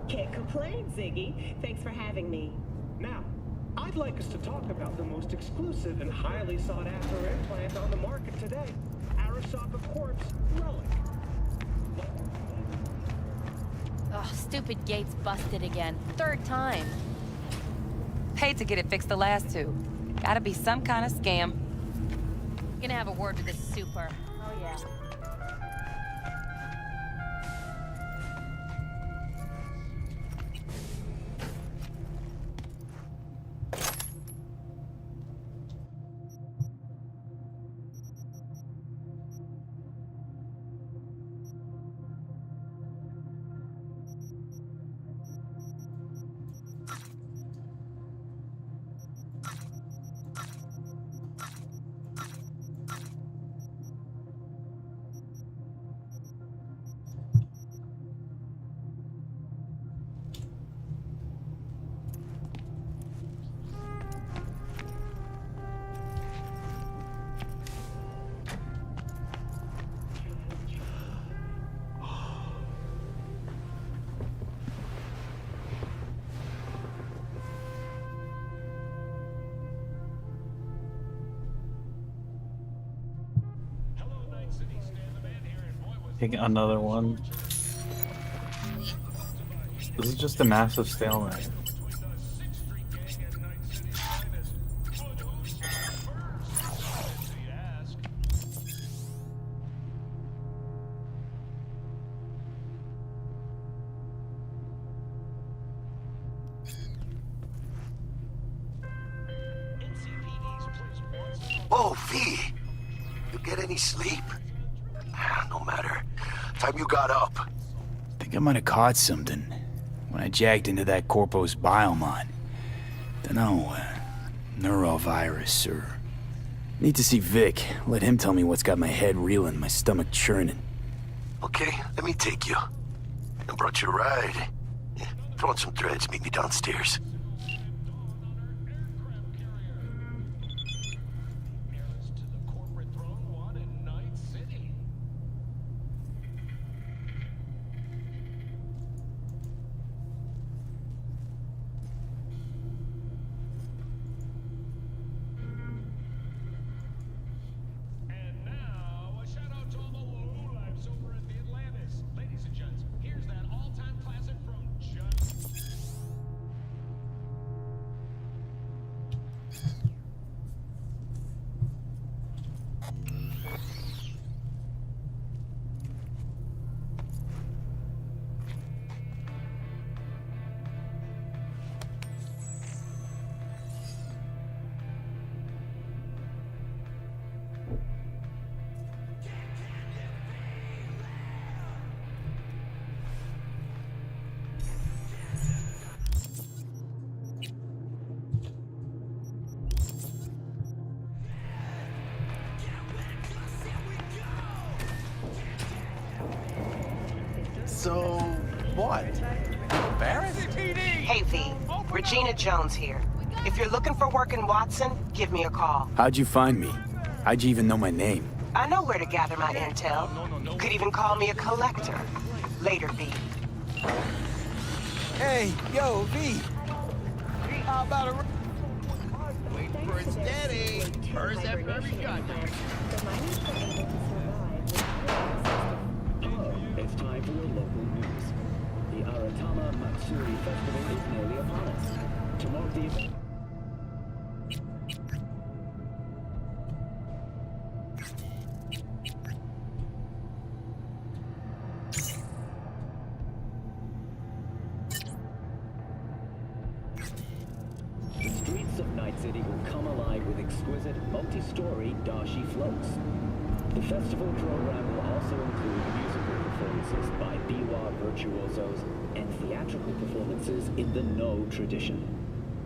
Can't complain, Ziggy. Thanks for having me. Now, I'd like us to talk about the most exclusive and highly sought-after implant on the market today, Arasaka Corp's Relic. Ugh, stupid gate's busted again. Third time. Paid to get it fixed the last two. Gotta be some kind of scam. Gonna have a word with this super. Oh yeah. Take another one. This is just a massive stalemate. Oh, V! You get any sleep? No matter. Time you got up. Think I might have caught something when I jacked into that Corpo's biomon. Dunno, neurovirus or... Need to see Vic. Let him tell me what's got my head reeling, my stomach churning. Okay, let me take you. I brought you a ride. Yeah, throw on some threads, meet me downstairs. So, what? Embarrassed? Hey, V. Regina Jones here. If you're looking for work in Watson, give me a call. How'd you find me? How'd you even know my name? I know where to gather my intel. Could even call me a collector. Later, V. Hey, yo, V. How about a... Wait for it steady. Where's that very gun? It's time for your local news. The Aratama Matsuri Festival is nearly upon us. To mark the event... The streets of Night City will come alive with exquisite, multi-story dashi floats. The festival program will also include musical performances by biwa virtuosos and theatrical performances in the No tradition.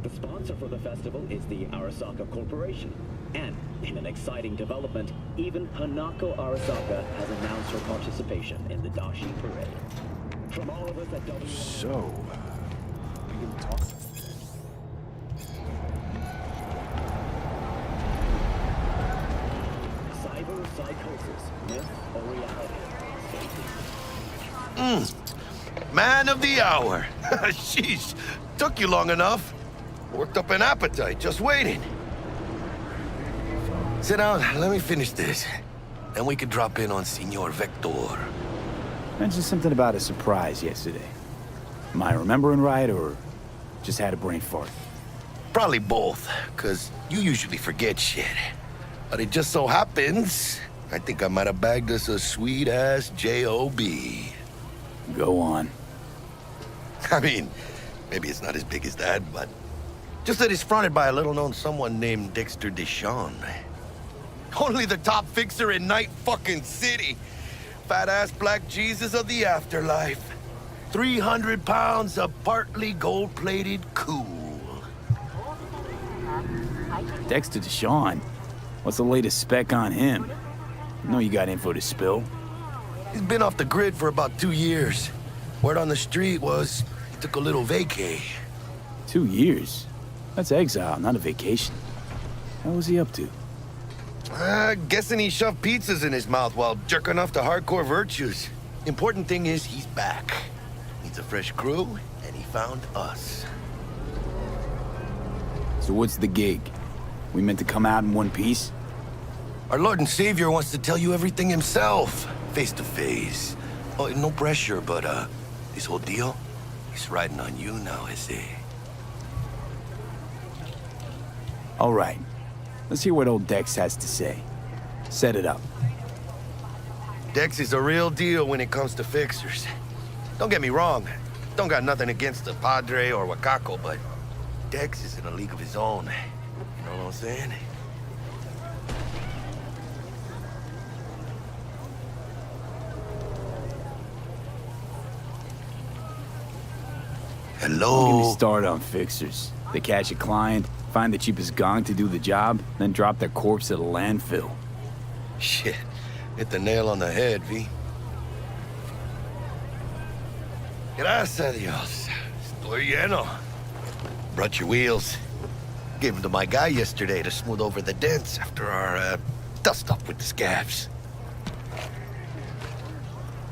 The sponsor for the festival is the Arasaka Corporation. And, in an exciting development, even Hanako Arasaka has announced her participation in the Dashi Parade. From all of us at W... So, we can talk... Psychosis, myth or reality? Man of the hour. Sheesh, took you long enough. Worked up an appetite, just waiting. Sit down, let me finish this. Then we could drop in on Senor Vector. Mentioned something about a surprise yesterday. Am I remembering right, or just had a brain fart? Probably both, because you usually forget shit. But it just so happens, I think I might have bagged us a sweet-ass J.O.B. Go on. I mean, maybe it's not as big as that, but... just that it's fronted by a little-known someone named Dexter Deshawn. Only the top fixer in Night fucking City. Fat-ass black Jesus of the afterlife. 300 pounds of partly gold-plated cool. Dexter Deshawn? What's the latest spec on him? I know you got info to spill. He's been off the grid for about 2 years. Word on the street was he took a little vacay. 2 years? That's exile, not a vacation. What was he up to? Guessing he shoved pizzas in his mouth while jerking off to hardcore virtues. Important thing is he's back. Needs a fresh crew, and he found us. So what's the gig? We meant to come out in one piece? Our Lord and Savior wants to tell you everything himself, face to face. Oh, no pressure, but this whole deal is riding on you now, ese. All right. Let's hear what old Dex has to say. Set it up. Dex is a real deal when it comes to fixers. Don't get me wrong. Don't got nothing against the Padre or Wakako, but Dex is in a league of his own. You know what I'm saying? Hello? Don't get me started on fixers. They catch a client, find the cheapest gong to do the job, then drop their corpse at a landfill. Shit. Hit the nail on the head, V. Gracias a Dios. Estoy lleno. Brought your wheels. Gave them to my guy yesterday to smooth over the dents after our, dust-up with the scabs.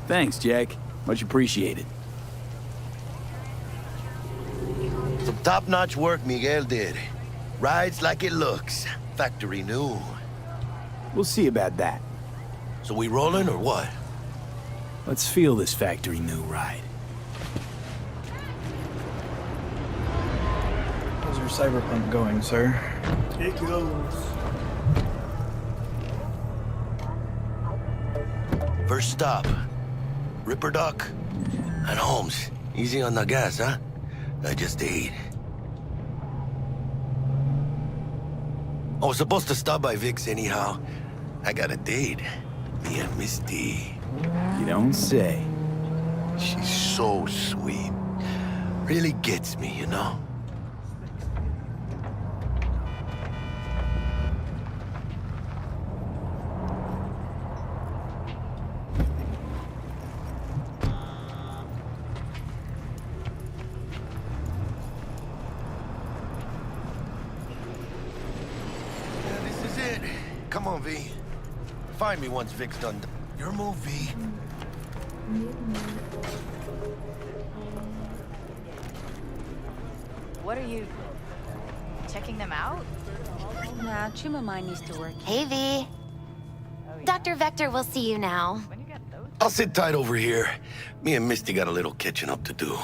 Thanks, Jack. Much appreciated. Some top-notch work Miguel did. Rides like it looks. Factory new. We'll see about that. So we rolling or what? Let's feel this factory new ride. How's your cyberpunk going, sir? It goes. First stop. Ripper Dock and Holmes. Easy on the gas, huh? I just ate. I was supposed to stop by Vic's anyhow. I got a date. Me and Misty. You don't say. She's so sweet. Really gets me, you know? This is it. Come on, V. Find me once Vic's done. Your move, V. What are you... checking them out? Nah, Chumamai needs to work. Hey, V. Dr. Vector will see you now. I'll sit tight over here. Me and Misty got a little catching up to do.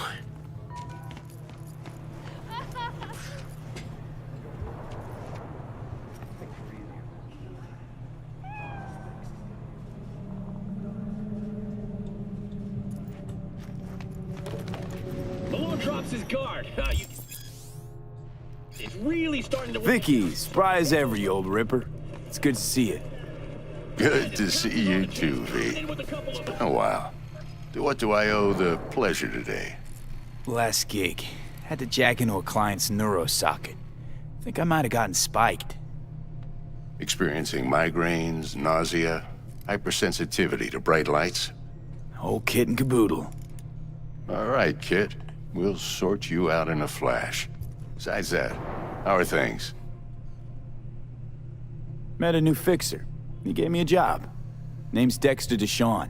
Malone drops his guard. It's really starting to... Vicky, spry as ever, you old ripper. It's good to see you. Good to see you too, V. It's been a while. To what do I owe the pleasure today? Last gig. Had to jack into a client's neuro socket. Think I might have gotten spiked. Experiencing migraines, nausea, hypersensitivity to bright lights? Whole kit and caboodle. All right, kid. We'll sort you out in a flash. Besides that, how are things? Met a new fixer. He gave me a job. Name's Dexter Deshawn.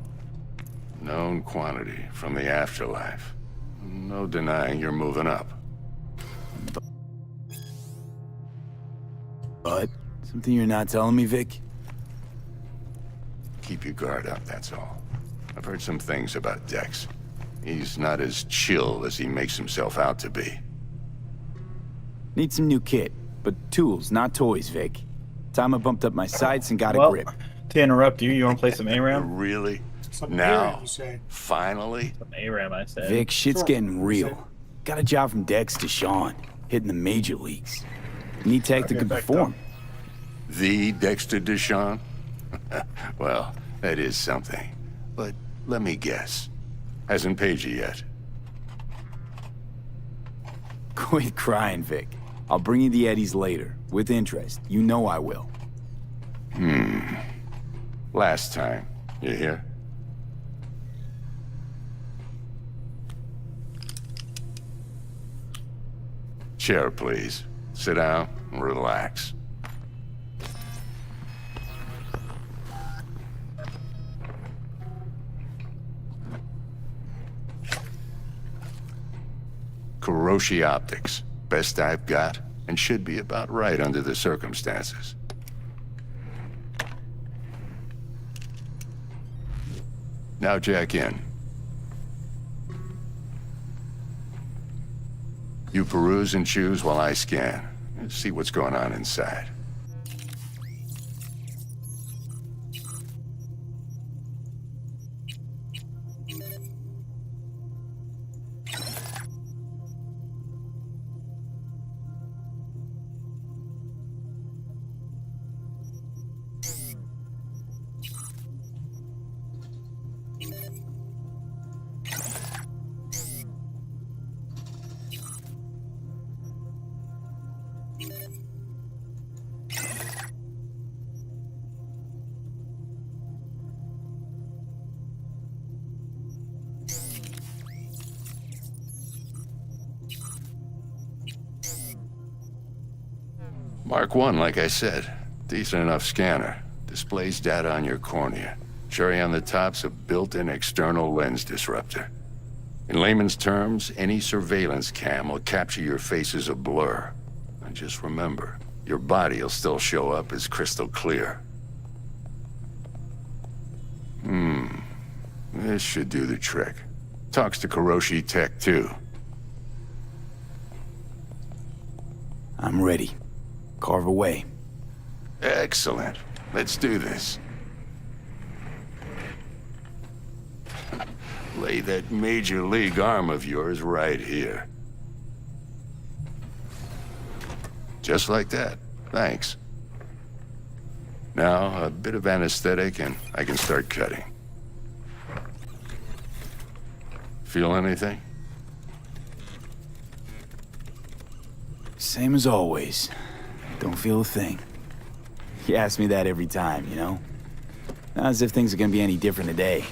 Known quantity from the afterlife. No denying you're moving up. But something you're not telling me, Vic? Keep your guard up, that's all. I've heard some things about Dex. He's not as chill as he makes himself out to be. Need some new kit, but tools, not toys, Vic. Time I bumped up my sights and got a Well, grip. to interrupt you, you want to play some ARAM? Really? Some Now? ARAM, you say. Finally? Some ARAM, I said. Vic, shit's Sure. getting real. Got a job from Dex Deshawn, hitting the major leagues. Need tech that Okay, can back perform. The Dexter Deshawn? Well, that is something. But let me guess. Hasn't paid you yet. Quit crying, Vic. I'll bring you the eddies later, with interest. You know I will. Last time. You hear? Chair, please. Sit down and relax. Kuroshi Optics. Best I've got, and should be about right under the circumstances. Now jack in. You peruse and choose while I scan. Let's see what's going on inside. Mark 1, like I said. Decent enough scanner. Displays data on your cornea. Cherry on the top's a built-in external lens disruptor. In layman's terms, any surveillance cam will capture your face as a blur. And just remember, your body will still show up as crystal clear. This should do the trick. Talks to Kuroshi Tech, too. I'm ready. Carve away. Excellent. Let's do this. Lay that major league arm of yours right here. Just like that. Thanks. Now, a bit of anesthetic and I can start cutting. Feel anything? Same as always. Don't feel a thing. You ask me that every time, you know? Not as if things are gonna be any different today.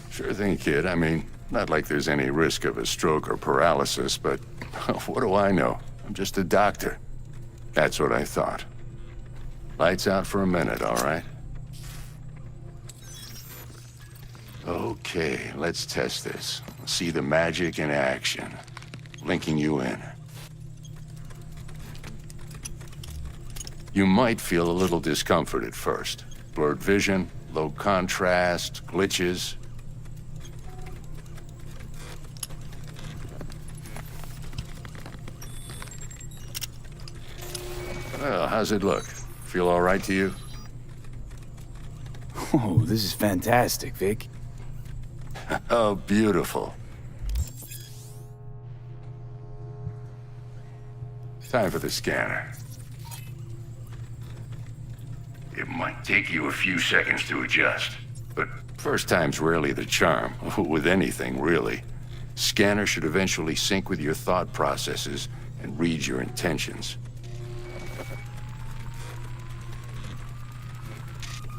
Sure thing, kid. I mean, not like there's any risk of a stroke or paralysis, but what do I know? I'm just a doctor. That's what I thought. Lights out for a minute, all right? Okay, let's test this. See the magic in action. Linking you in. You might feel a little discomfort at first. Blurred vision, low contrast, glitches. Well, how's it look? Feel all right to you? Oh, this is fantastic, Vic. Oh, beautiful. Time for the scanner. It might take you a few seconds to adjust, but first time's rarely the charm, with anything, really. Scanner should eventually sync with your thought processes and read your intentions.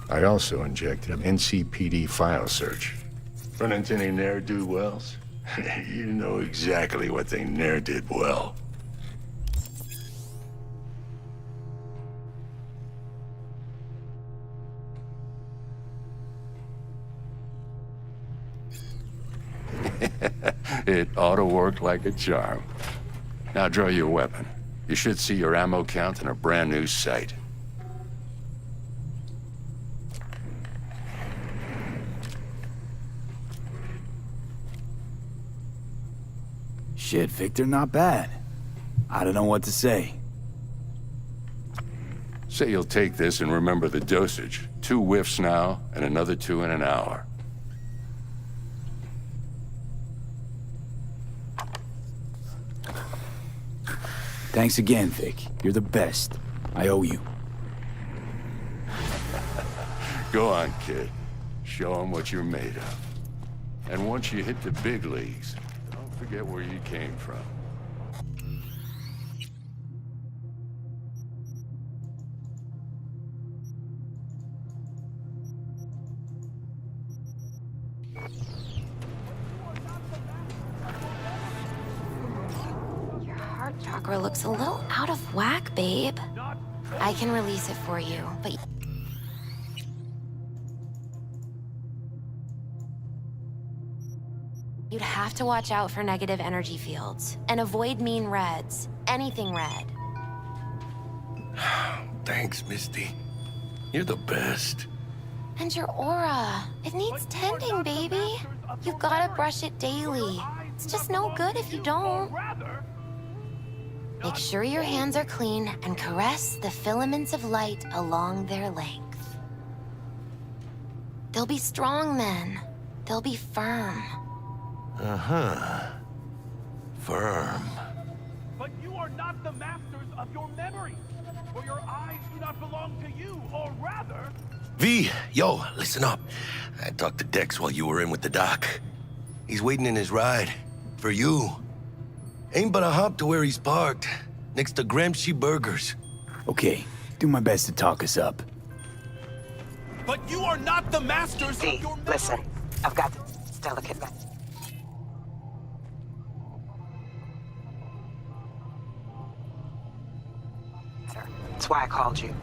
I also injected an NCPD file search. Run into any ne'er-do-wells? You know exactly what they ne'er did well. It ought to work like a charm. Now draw your weapon. You should see your ammo count in a brand new sight. Shit, Victor, not bad. I don't know what to say. Say you'll take this and remember the dosage. 2 whiffs now, and another 2 in an hour. Thanks again, Vic. You're the best. I owe you. Go on, kid. Show them what you're made of. And once you hit the big leagues, don't forget where you came from. Your heart chakra looks a little out of whack, babe. I can release it for you, but... You'd have to watch out for negative energy fields, and avoid mean reds. Anything red. Thanks, Misty. You're the best. And your aura. It needs tending, baby. You gotta brush it daily. It's just no good if you don't. Make sure your hands are clean and caress the filaments of light along their length. They'll be strong then. They'll be firm. Uh-huh. Firm. But you are not the masters of your memory, for your eyes do not belong to you, or rather... V, yo, listen up. I talked to Dex while you were in with the doc. He's waiting in his ride. For you. Ain't but a hop to where he's parked. Next to Gramsci Burgers. Okay, do my best to talk us up. But you are not the masters of your memory. Listen, I've got this delicate message. That's why I called you.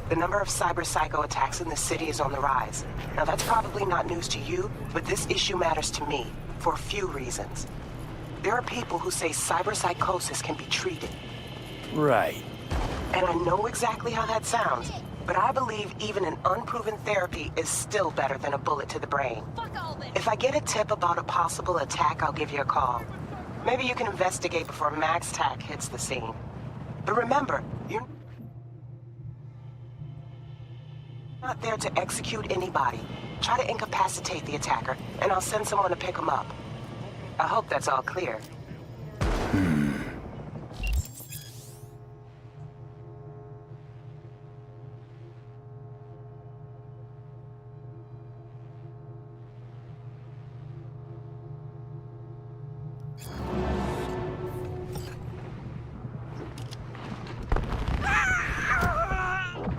The number of cyber psycho attacks in the city is on the rise. Now that's probably not news to you, but this issue matters to me for a few reasons. There are people who say cyber psychosis can be treated. Right. And I know exactly how that sounds, but I believe even an unproven therapy is still better than a bullet to the brain. If I get a tip about a possible attack, I'll give you a call. Maybe you can investigate before Max Tac hits the scene. But remember, you're not there to execute anybody. Try to incapacitate the attacker, and I'll send someone to pick him up. I hope that's all clear.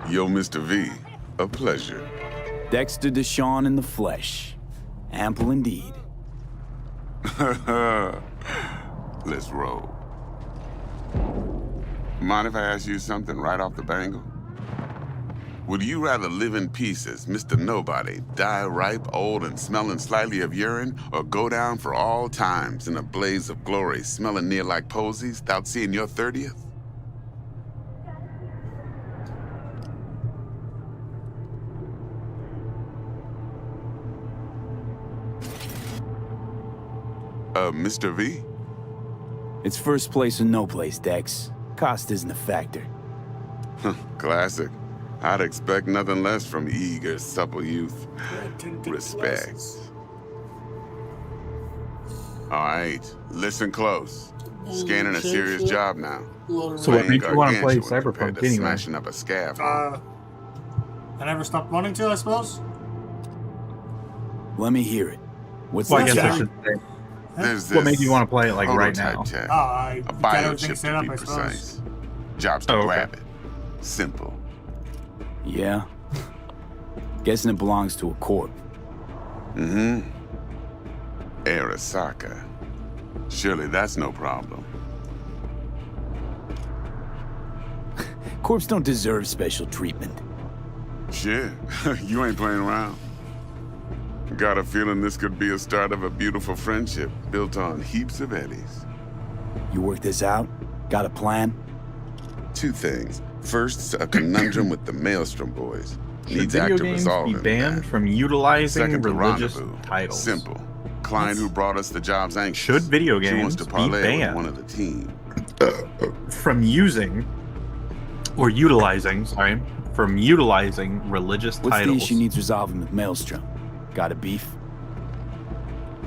Yo, Mr. V, a pleasure. Dexter Deshawn in the flesh. Ample indeed. Let's roll. Mind if I ask you something right off the bangle? Would you rather live in peace as Mr. Nobody, die ripe, old, and smelling slightly of urine, or go down for all times in a blaze of glory, smelling near like posies, without seeing your 30th? Mr. V? It's first place or no place, Dex. Cost isn't a factor. Classic. I'd expect nothing less from eager, supple youth. Respect. All right, listen close. Scanning a serious job now. So what made you want to play Gargantuan Cyberpunk compared to anyway? Smashing up a scav. Huh? I never stopped wanting to, I suppose. Let me hear it. What's Well, I the guess I job? should say. There's What made this you want to play it like right prototype now? tech. I A got everything biochip set to up, be I suppose. precise. Job's to Oh, okay. grab it. Simple. Yeah. Guessing it belongs to a corp. Mm-hmm. Arasaka. Surely that's no problem. Corps don't deserve special treatment. Shit, you ain't playing around. Got a feeling this could be a start of a beautiful friendship built on heaps of eddies. You work this out? Got a plan? Two things. First, a conundrum with the Maelstrom boys. Should Needs video active games be resolving. banned from utilizing Second, the religious rendezvous. titles? Simple. Client who brought us the job's anxious. Should video She wants games to be parlay with banned one of the team. from using or utilizing, from utilizing religious What's titles? the issue needs resolving with Maelstrom? Got a beef?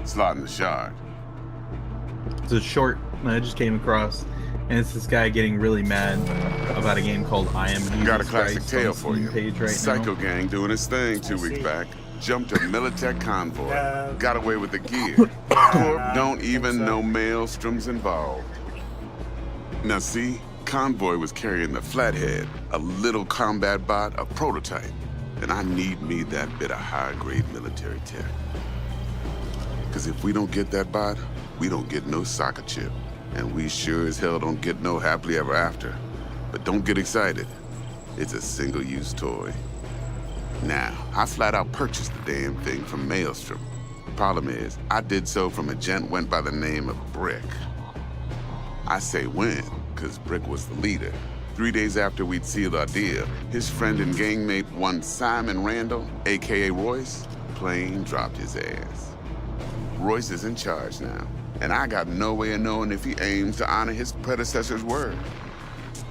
Slotting the shard. It's a short I just came across, and it's this guy getting really mad about a game called I Am Jesus Got a classic Christ tale on the for Steam you. page right Psycho now. gang doing its thing 2 weeks back. Jumped a Militech convoy. Got away with the gear. Corp don't even know Maelstrom's involved. Now see, convoy was carrying the Flathead, a little combat bot, a prototype. And I need me that bit of high-grade military tech. Because if we don't get that bot, we don't get no soccer chip. And we sure as hell don't get no happily ever after. But don't get excited. It's a single-use toy. Now, I flat out purchased the damn thing from Maelstrom. Problem is, I did so from a gent went by the name of Brick. I say when, because Brick was the leader. 3 days after we'd sealed our deal, his friend and gangmate, one Simon Randall, aka Royce, plain dropped his ass. Royce is in charge now, and I got no way of knowing if he aims to honor his predecessor's word.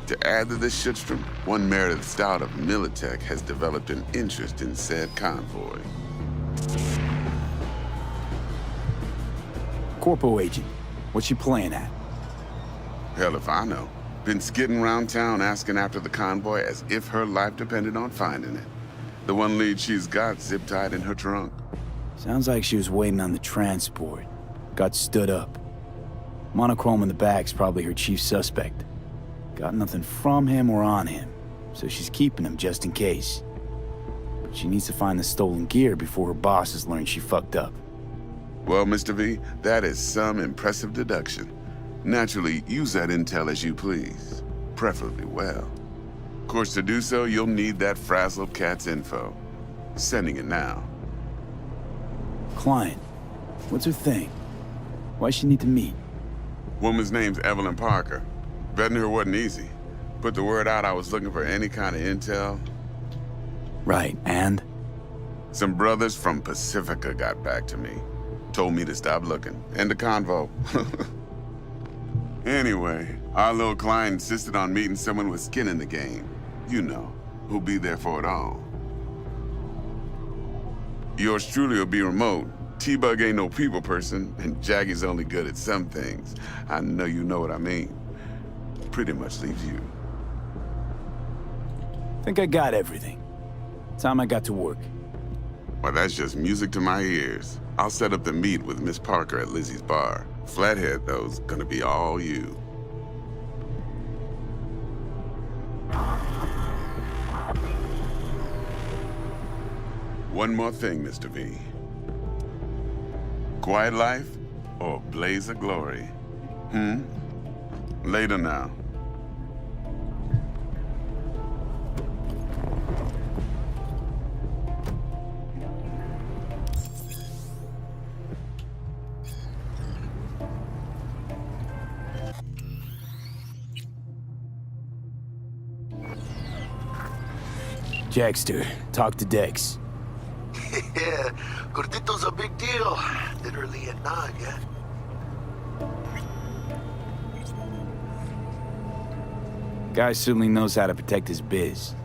To add to this shitstorm, one Meredith Stout of Militech has developed an interest in said convoy. Corpo agent, what's she playing at? Hell if I know. Been skidding around town asking after the convoy as if her life depended on finding it. The one lead she's got zip-tied in her trunk. Sounds like she was waiting on the transport. Got stood up. Monochrome in the back's probably her chief suspect. Got nothing from him or on him, so she's keeping him just in case. But she needs to find the stolen gear before her bosses learn she fucked up. Well, Mr. V, that is some impressive deduction. Naturally, use that intel as you please. Preferably well. Of course, to do so, you'll need that frazzled cat's info. Sending it now. Client, what's her thing? Why she need to meet? Woman's name's Evelyn Parker. Vetting her wasn't easy. Put the word out I was looking for any kind of intel. Right, and? Some brothers from Pacifica got back to me. Told me to stop looking. End the convo. Anyway, our little client insisted on meeting someone with skin in the game. You know, who'll be there for it all. Yours truly will be remote. T-Bug ain't no people person, and Jaggy's only good at some things. I know you know what I mean. Pretty much leaves you. Think I got everything. Time I got to work. Well, that's just music to my ears. I'll set up the meet with Miss Parker at Lizzie's bar. Flathead, though's gonna be all you. One more thing, Mr. V. Quiet life or blaze of glory? Later now. Jackster, talk to Dex. Yeah, Gordito's a big deal. Literally at 9, yeah? Guy certainly knows how to protect his biz.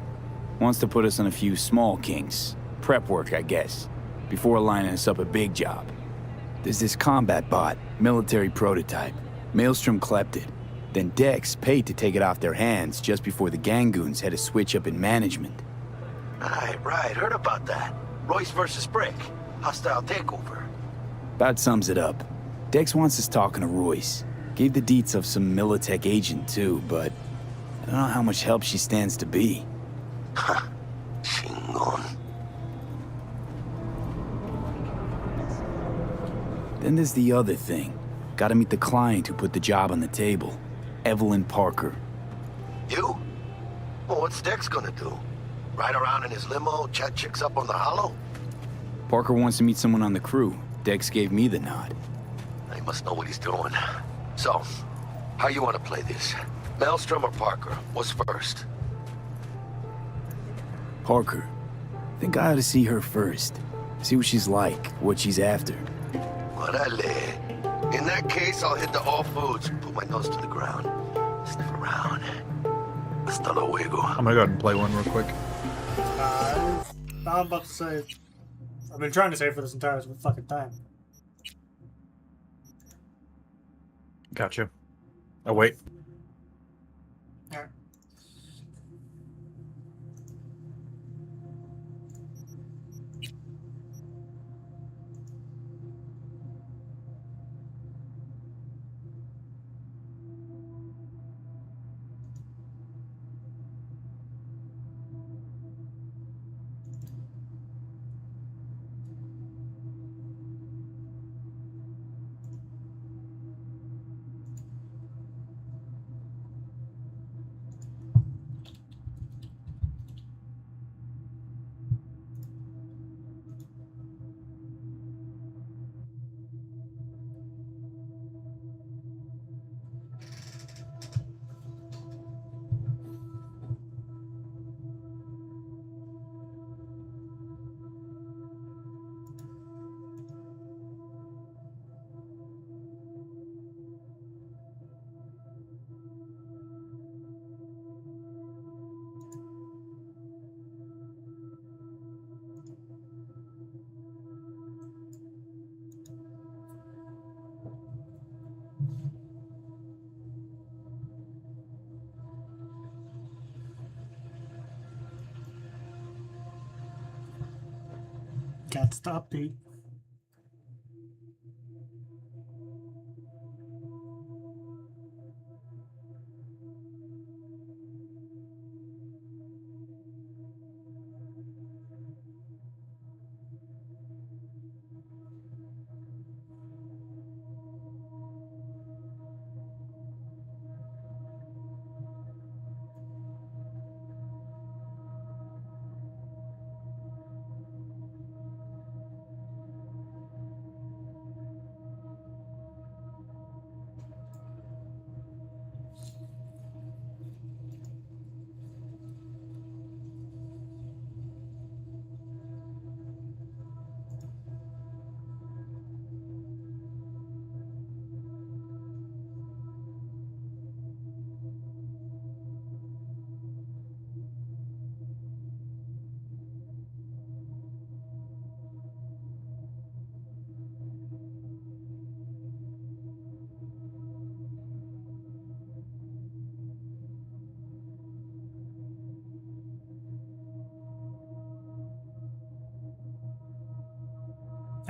Wants to put us on a few small kinks. Prep work, I guess. Before lining us up a big job. There's this combat bot, military prototype. Maelstrom clept it. Then Dex paid to take it off their hands just before the Gangoons had a switch up in management. Right. Heard about that. Royce versus Brick. Hostile takeover. About sums it up. Dex wants us talking to Royce. Gave the deets of some Militech agent too, but I don't know how much help she stands to be. Chingon. Then there's the other thing. Gotta meet the client who put the job on the table. Evelyn Parker. You? Well, what's Dex gonna do? Ride around in his limo, chat chicks up on the hollow? Parker wants to meet someone on the crew. Dex gave me the nod. He must know what he's doing. So, how you want to play this? Maelstrom or Parker? What's first? Parker. Think I ought to see her first. See what she's like, what she's after. Orale. In that case, I'll hit the all foods, put my nose to the ground, sniff around. Hasta luego. I'm gonna go ahead and play one real quick. I'm about to say. I've been trying to save for this entire fucking time. Gotcha. Oh, wait. Alright. That's the update.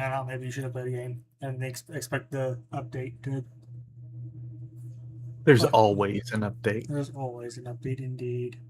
I don't know, maybe you should have played the game and expect the update to. There's always an update. There's always an update, indeed.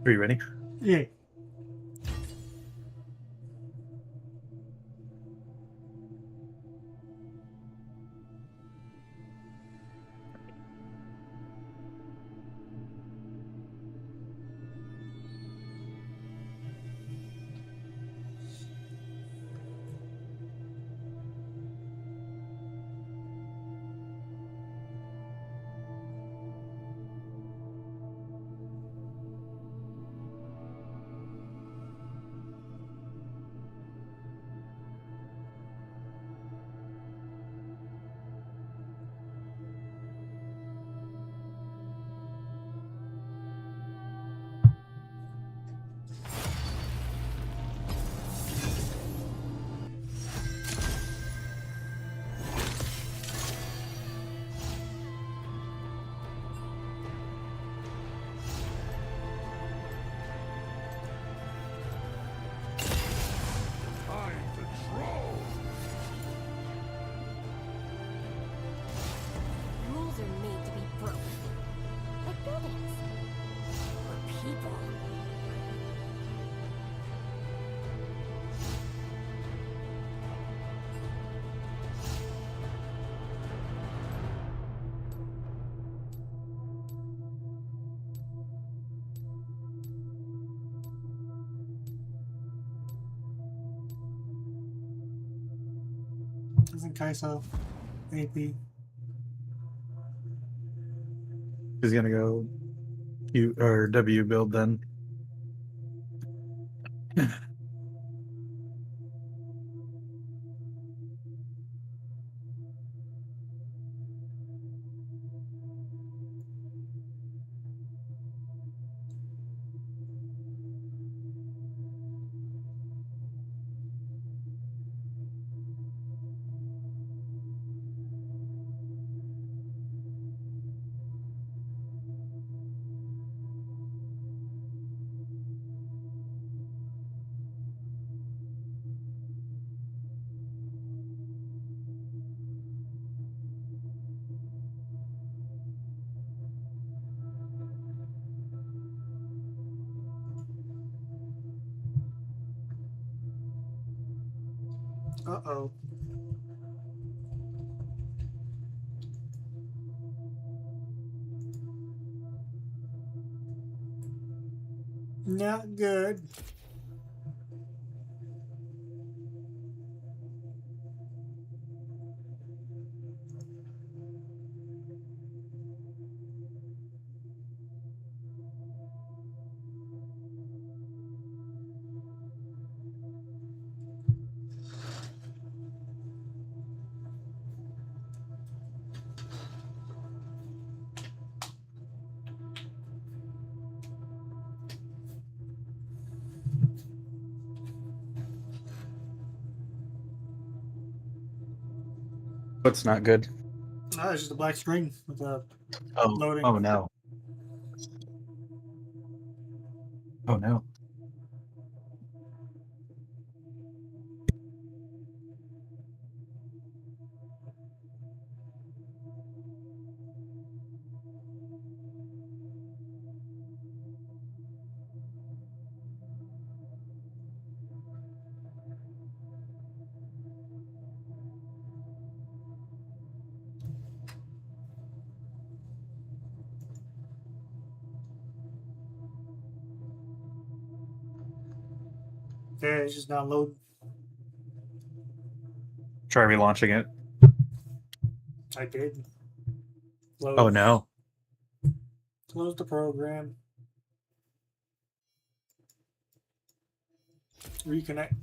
Are you ready? Yeah. Isn't Kaiso AP? He's gonna go U or W build then. Uh-oh. Not good. What's not good? No, it's just a black screen with the loading. Oh no. Oh no. Okay, it's just not loading. Try relaunching it. I did. Close. Oh no. Close the program. Reconnect.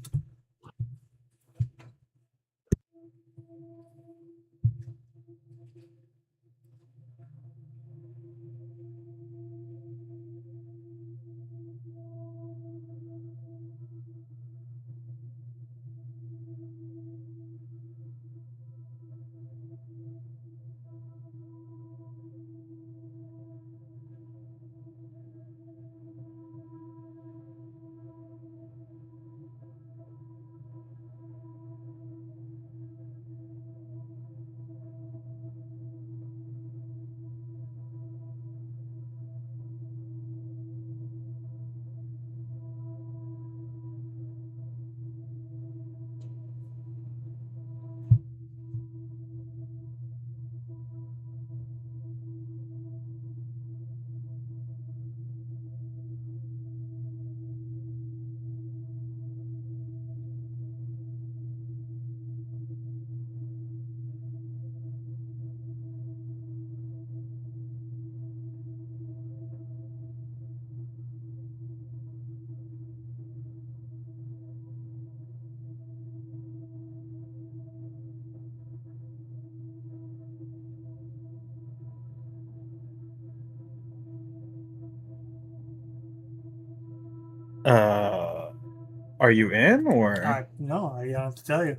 Are you in or? No, I don't have to tell you.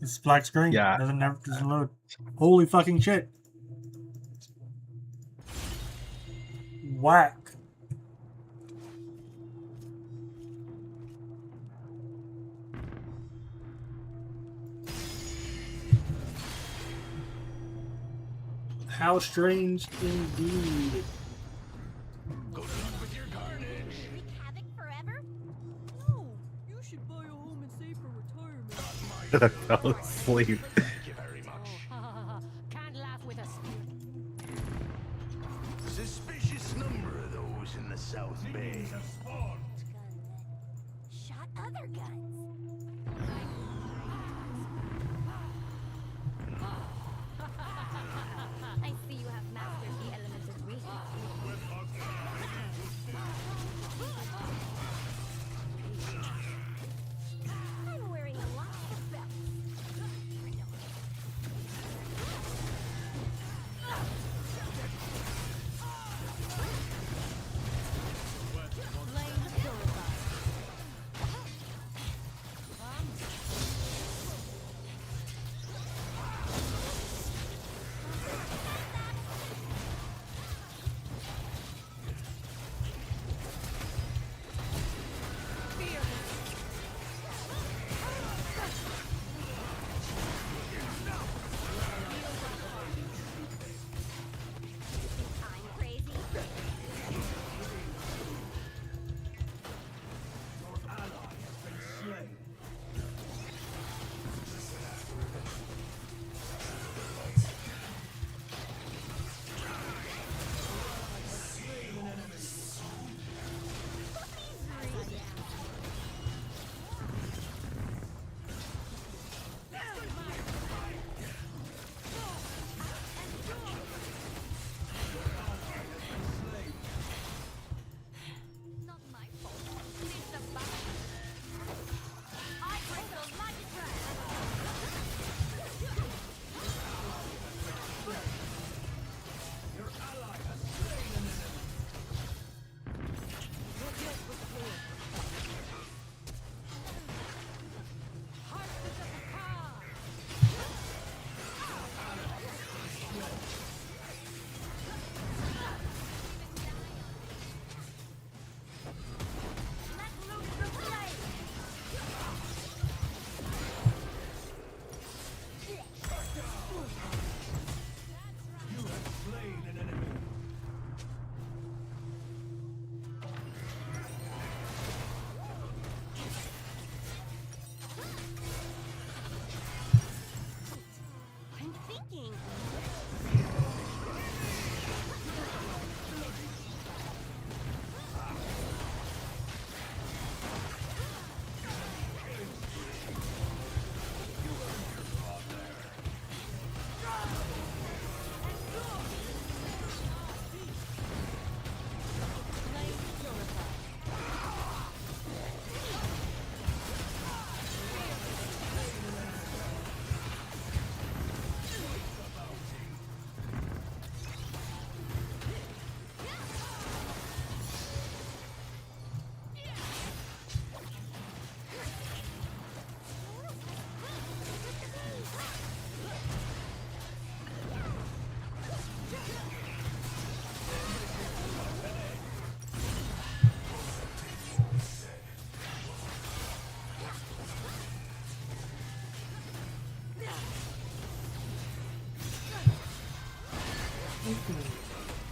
It's black screen. Yeah. Doesn't load. Holy fucking shit. Whack. How strange indeed. Good luck with your carnage. Wreak havoc forever? No, you should buy a home and save for retirement. I fell asleep. Thank you very much. Can't laugh with a spear. Suspicious number of those in the South Bay. Shot other guns.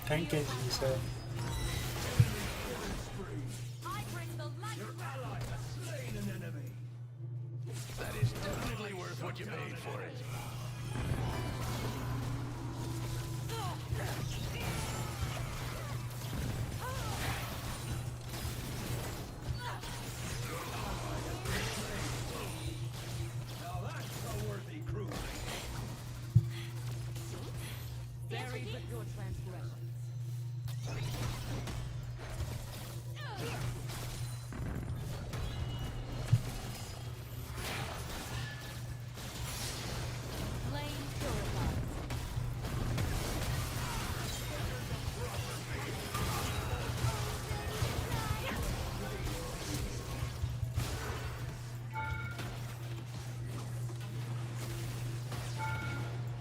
Tank engine, so. That is definitely worth what you paid for it. Now that's a worthy crew. Very good your transgressions. Flame purified.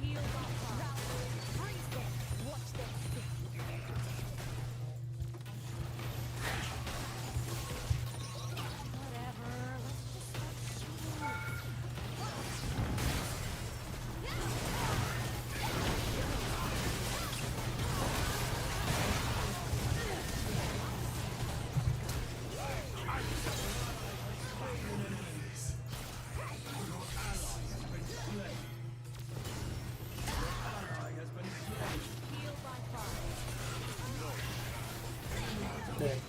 Heal by fire. Freeze them. Watch them sink. Whatever. Let's just start shooting. Heal by fire. There.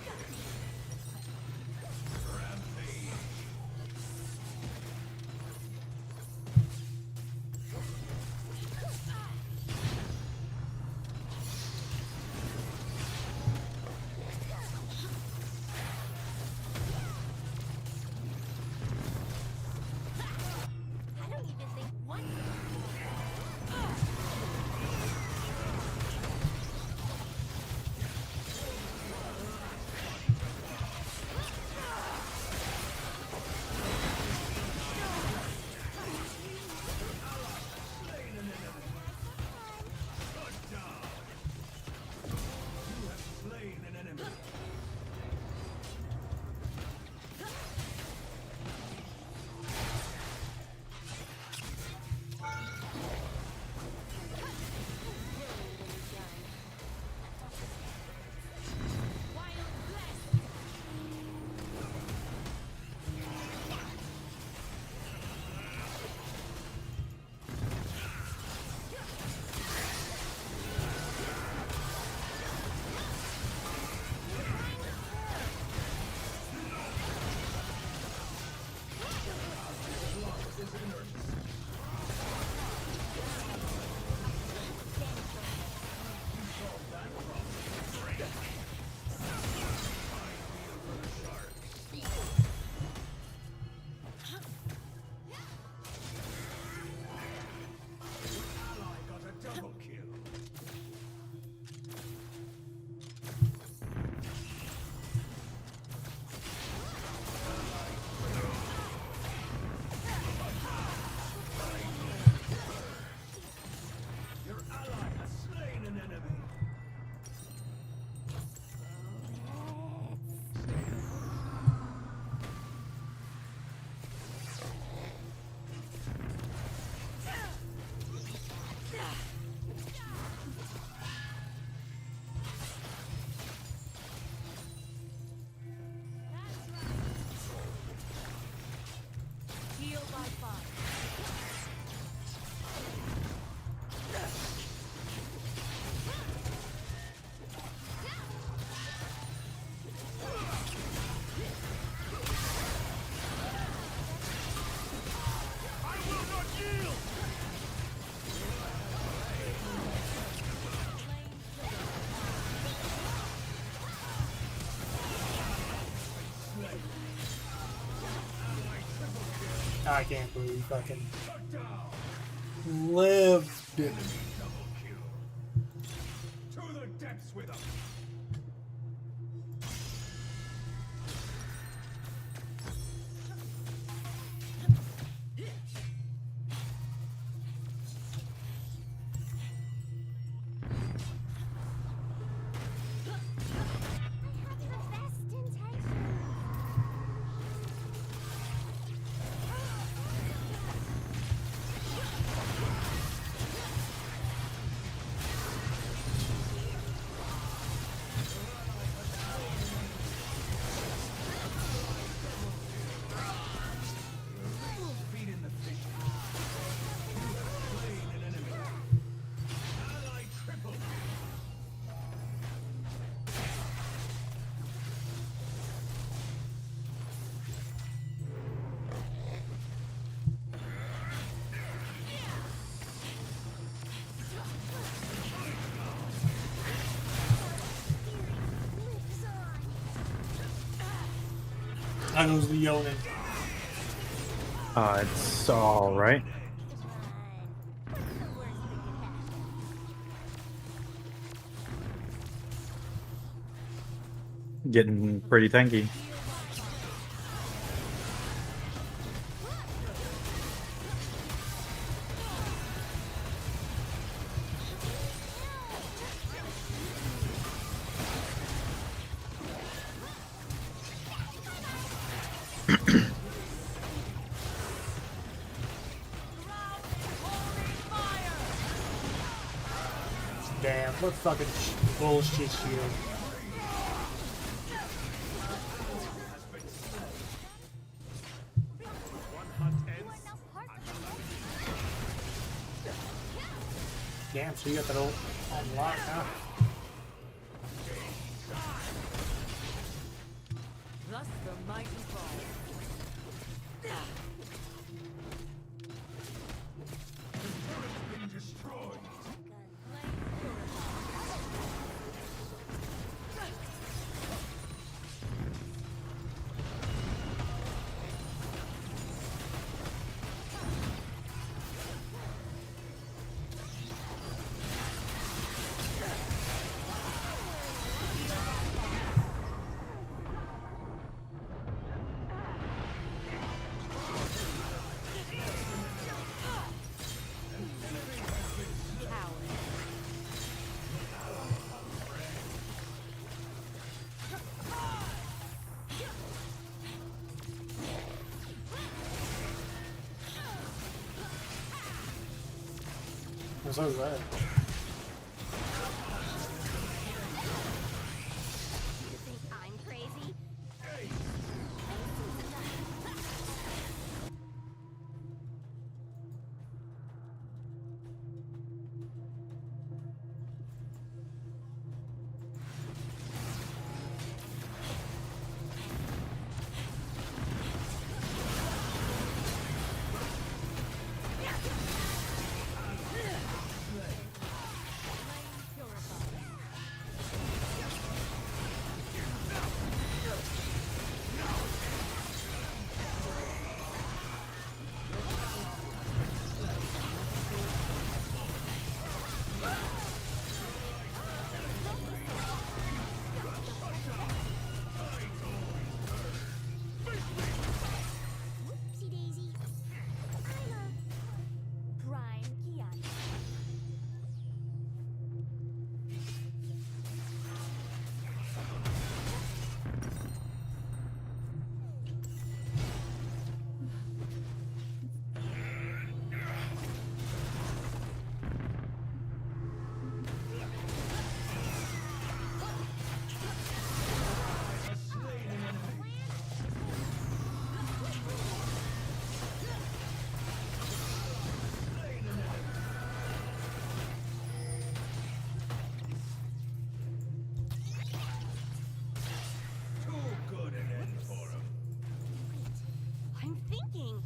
I don't even think one. Slain an enemy. Ally got a double kill. Your ally has slain an enemy. Heal by fire. I can't believe he fucking lived. To the depths with them. How goes the Yonin? It's all right. Getting pretty tanky. Damn, what fucking bullshit shield. Damn, so you got that old on lock, huh? Thus the mighty fall. What's up with that? You think I'm crazy? I'm thinking.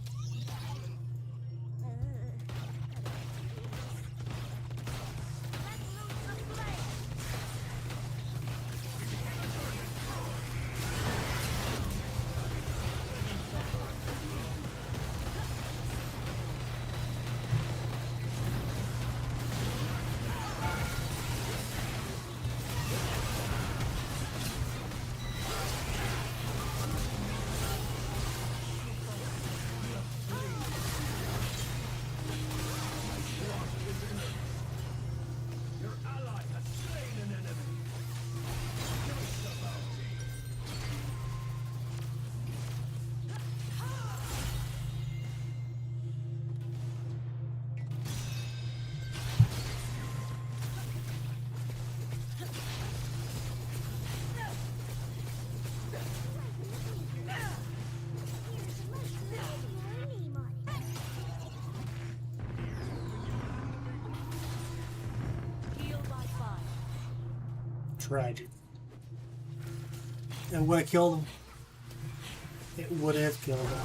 Tragic. It would have killed him. It would have killed him.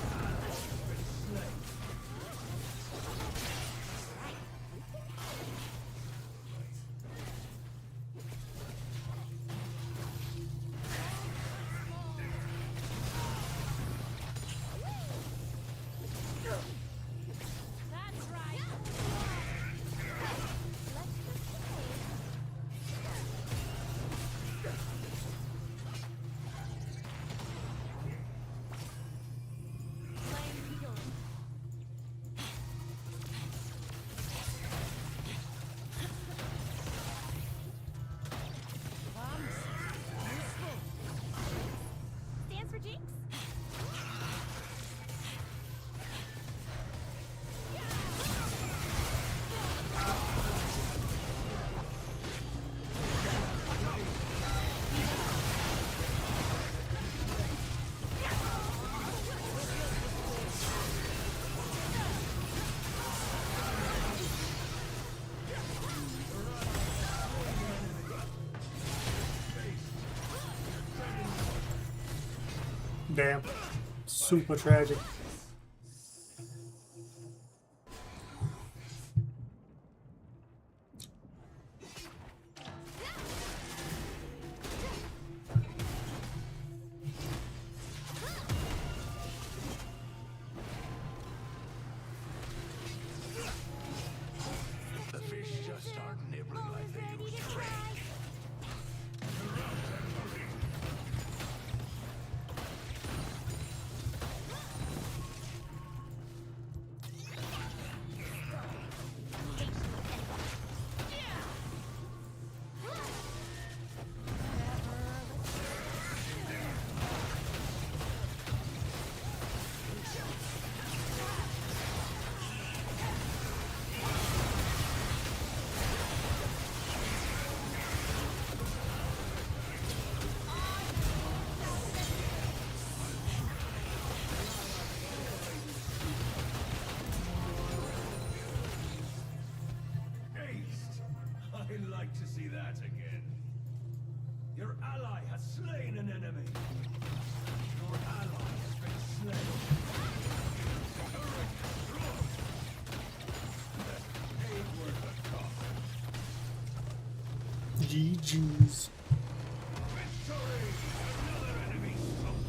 Damn. Super tragic. The fish just start nibbling like they used to. I'd like to see that again. Your ally has slain an enemy. Your ally has been slain. Turret destroyed. Ain't worth the cost. GG's. Victory! Another enemy sunk.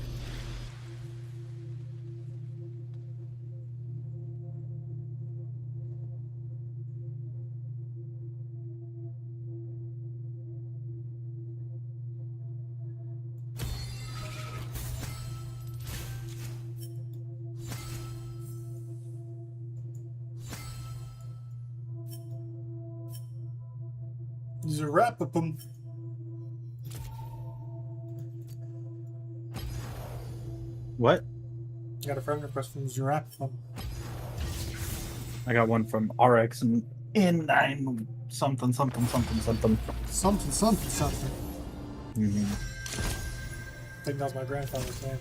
Zerapapum. What? Got a friend request from Zerapapum. I got one from RX and in9 something something something something. Something, something, something. Mm-hmm. I think that was my grandfather's name.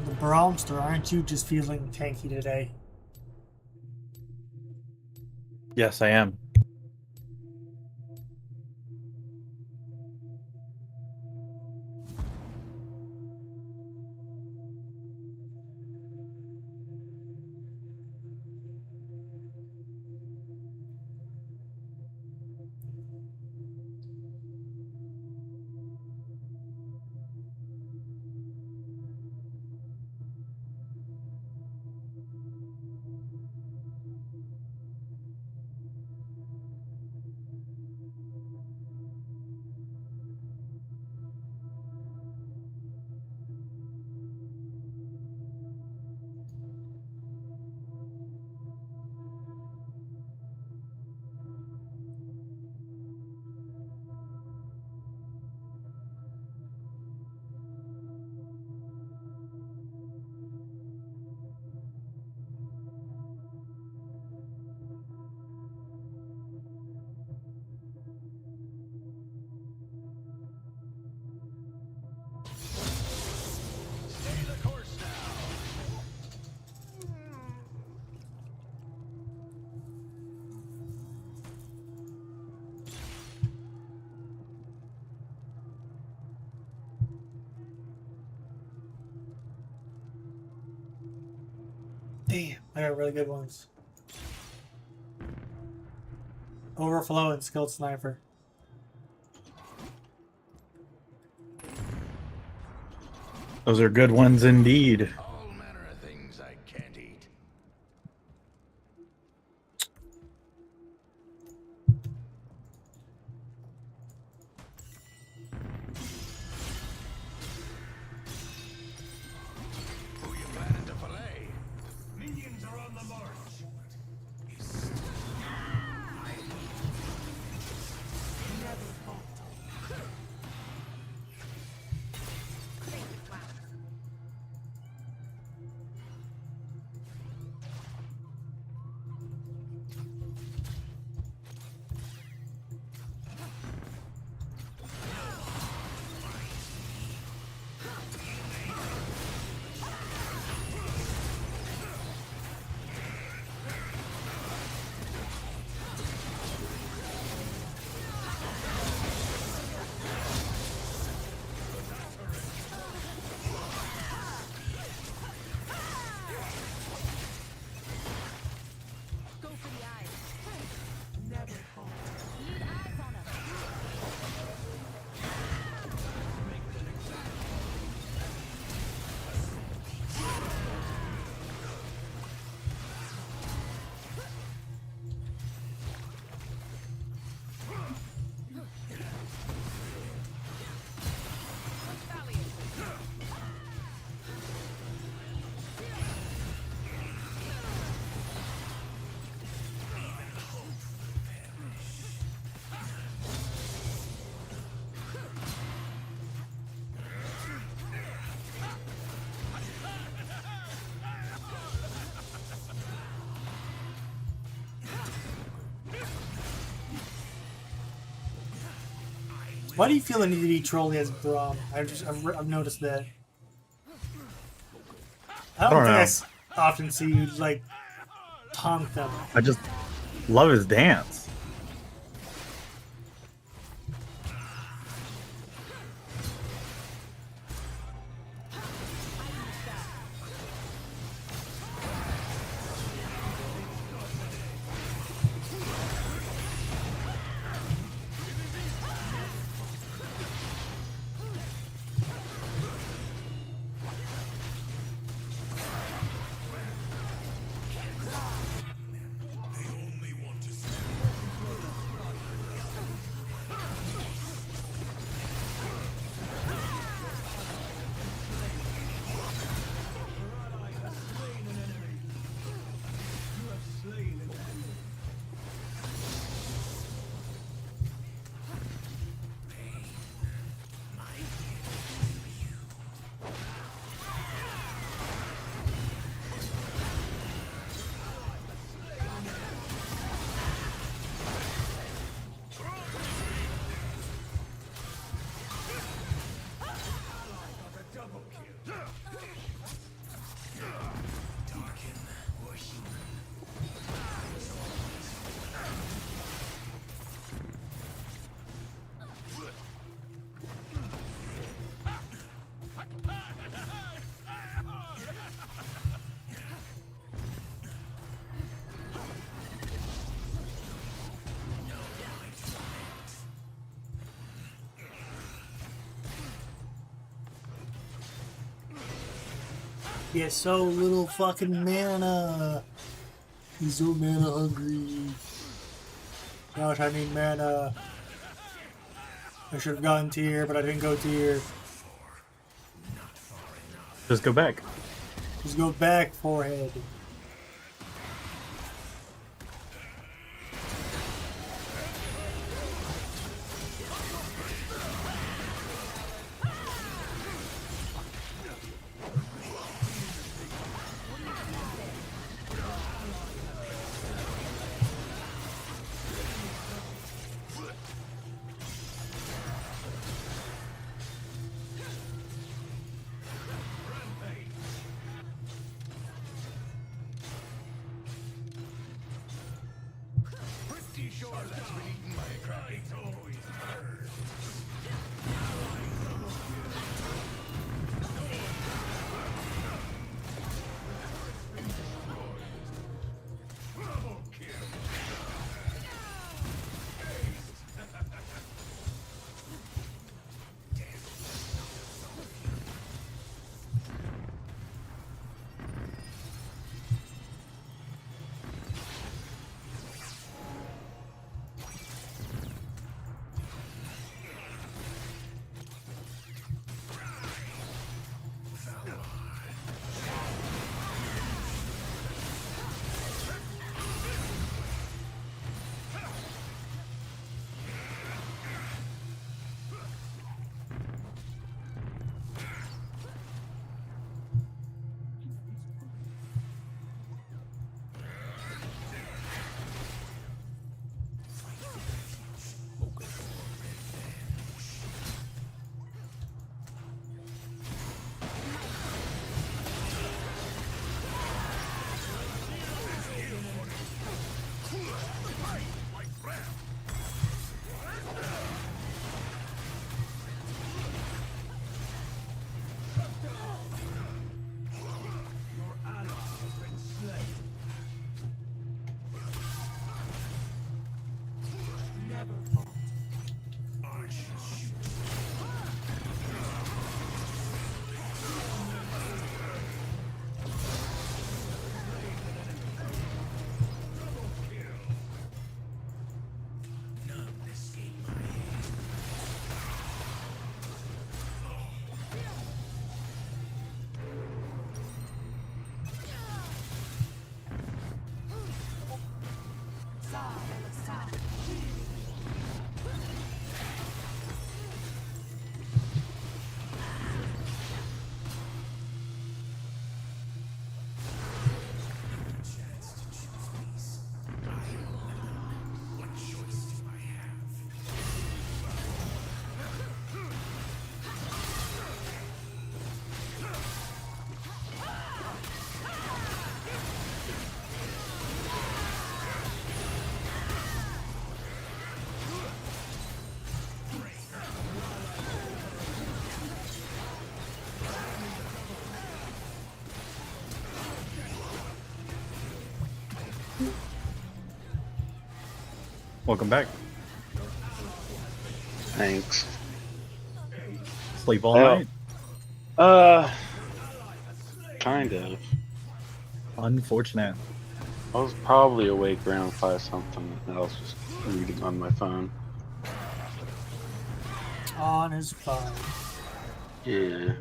The Bromster, aren't you just feeling tanky today? Yes, I am. Damn, I got really good ones. Overflow and Skilled Sniper. Those are good ones indeed. All manner of things I can't eat. Who you planning to fillet? Minions are on the march. Why do you feel the need to be trolly as Braum? I've noticed that. I don't think I often see you like taunt them. I just love his dance. He has so little fucking mana. He's so mana hungry. Gosh, I need mana. I should have gotten tier, but I didn't go tier. Just go back. Just go back, forehead. Welcome back. Thanks. Sleep all night? Kind of. Unfortunate. I was probably awake around 5 something, and I was just reading on my phone. On his phone. Yeah.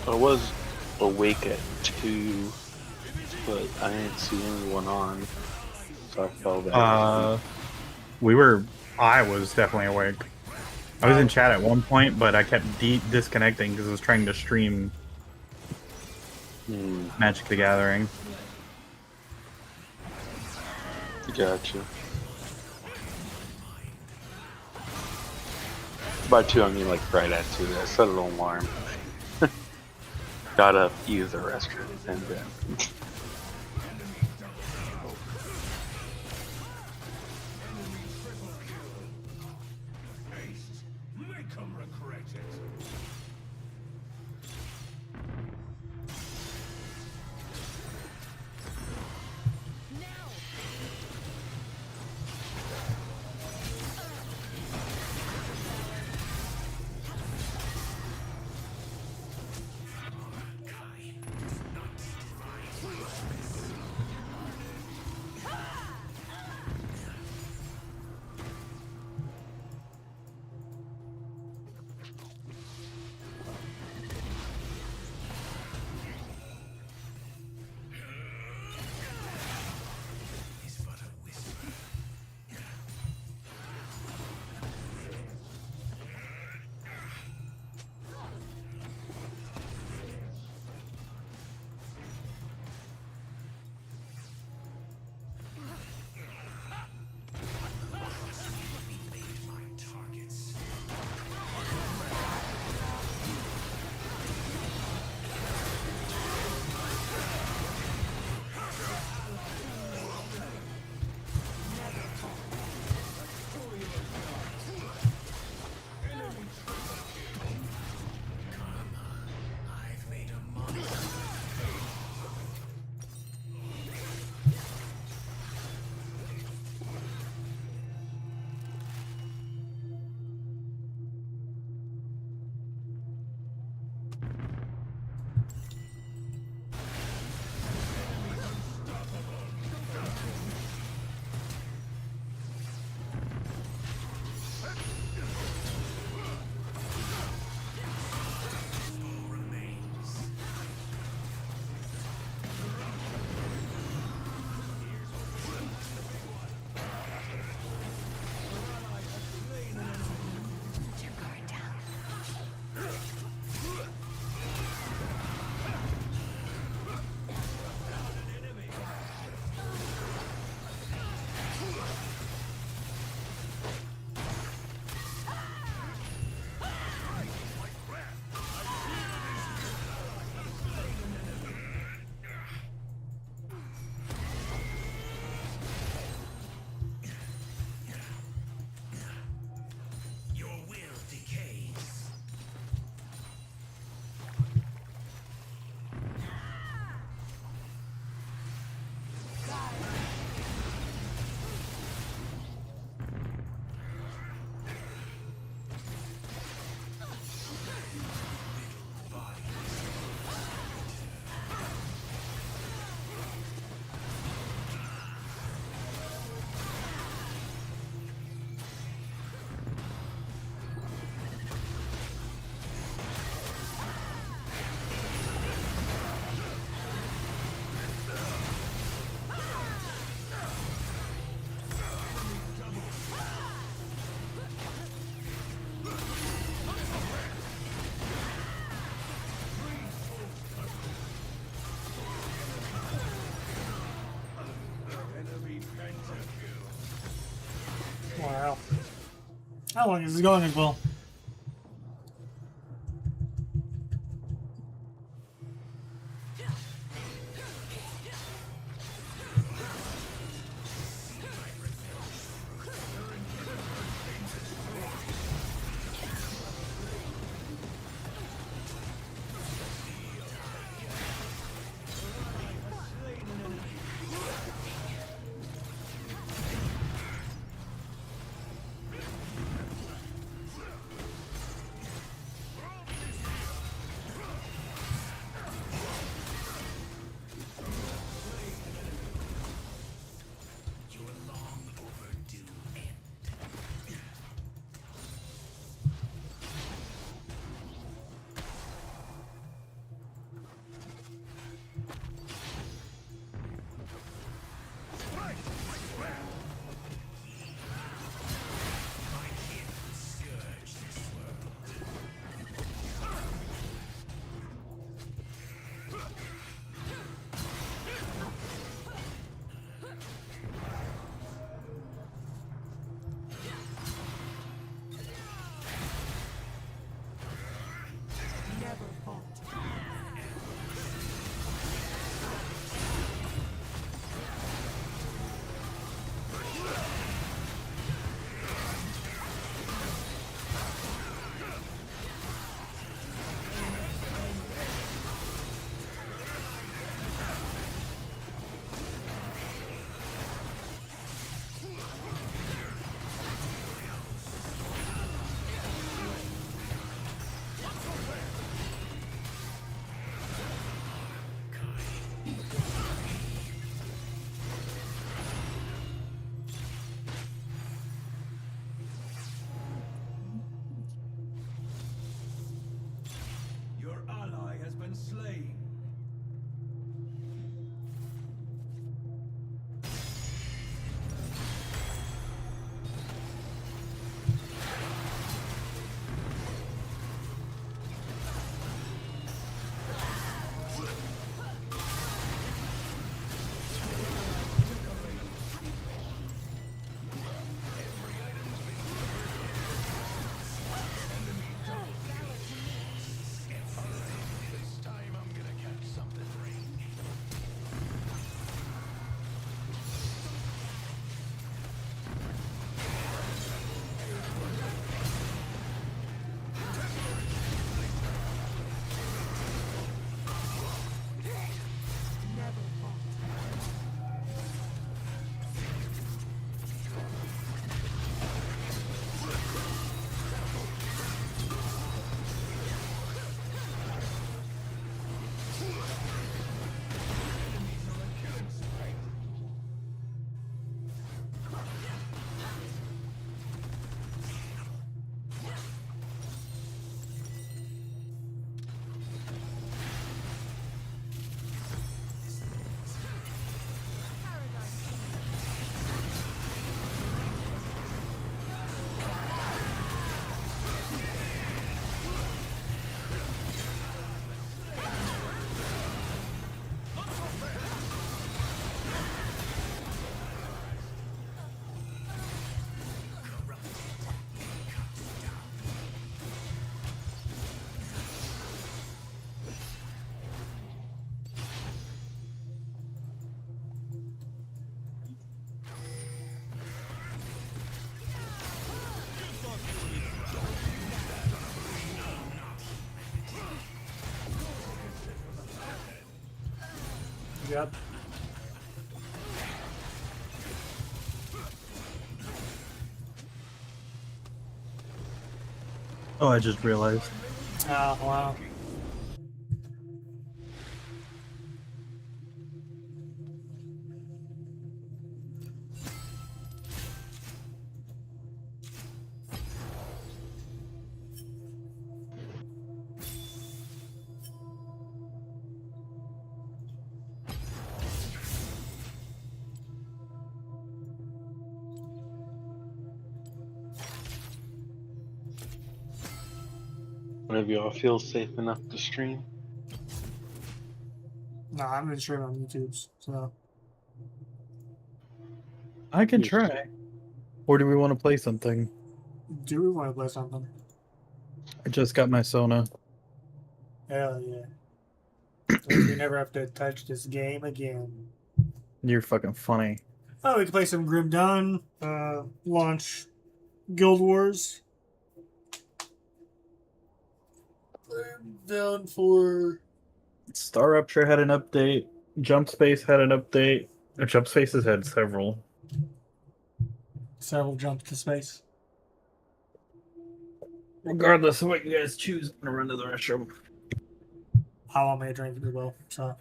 I was awake at 2, but I didn't see anyone on, so I fell back. I was definitely awake. I was in chat at one point, but I kept disconnecting because I was trying to stream Magic the Gathering. Gotcha. By 2, I mean like right at 2. I set an alarm. Got up, used the restroom, and then. Wow. How long is this going as well? Yep. Oh, I just realized. Oh, wow. Whenever y'all feel safe enough to stream. No, I'm gonna stream on YouTube, so. I can try. Or do we want to play something? Do we want to play something? I just got my Sona. Hell yeah. So we never have to touch this game again. You're fucking funny. Oh, we can play some Grim Dawn, launch Guild Wars. I'm down for... Star Rupture had an update. Jump Space had an update. Jump Space has had several. Several jumps to space. Regardless of what you guys choose, I'm gonna run to the restroom. I want me a drink as well, so.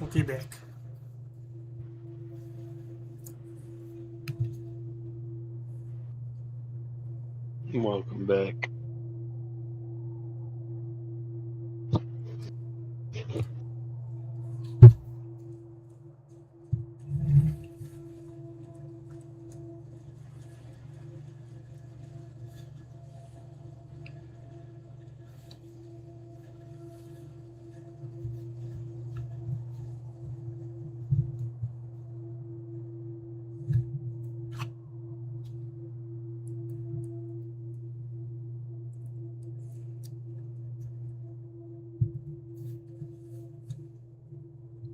Okay, back. Welcome back.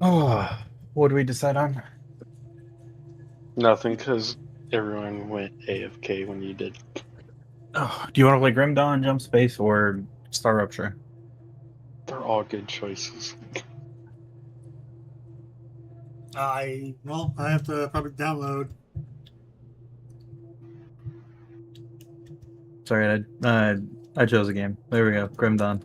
Oh, what do we decide on? Nothing, because everyone went AFK when you did. Oh, do you want to play Grim Dawn, Jump Space, or Star Rupture? They're all good choices. I have to probably download. Sorry, I chose a game. There we go, Grim Dawn.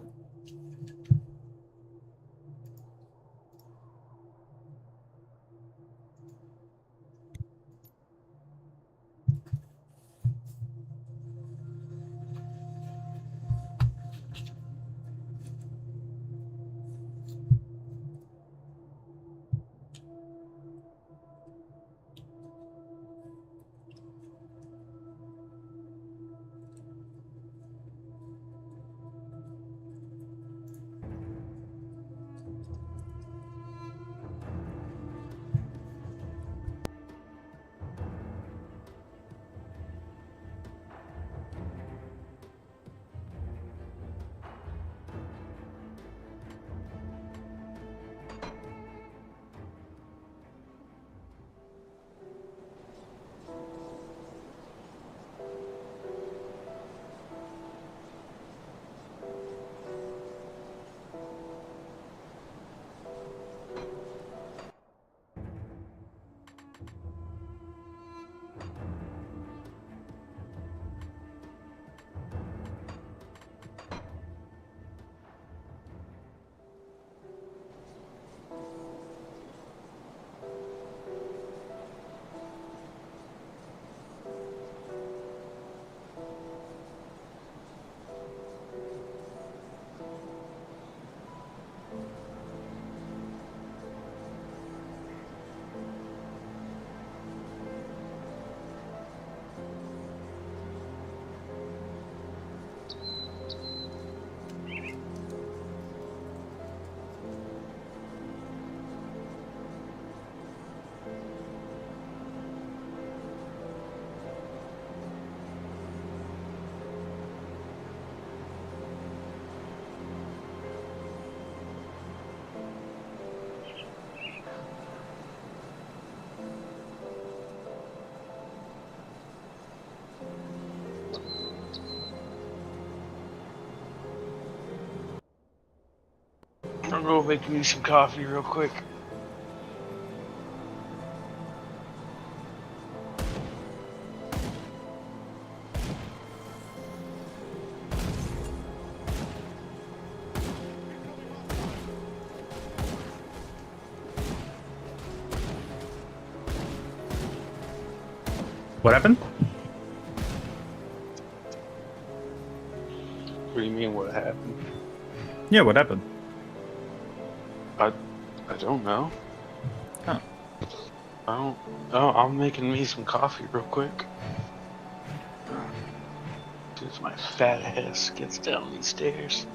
I'm gonna make me some coffee real quick. What happened? What do you mean? What happened? Yeah, what happened? I don't know. Huh. I don't. Oh, I'm making me some coffee real quick. As my fat ass gets down these stairs.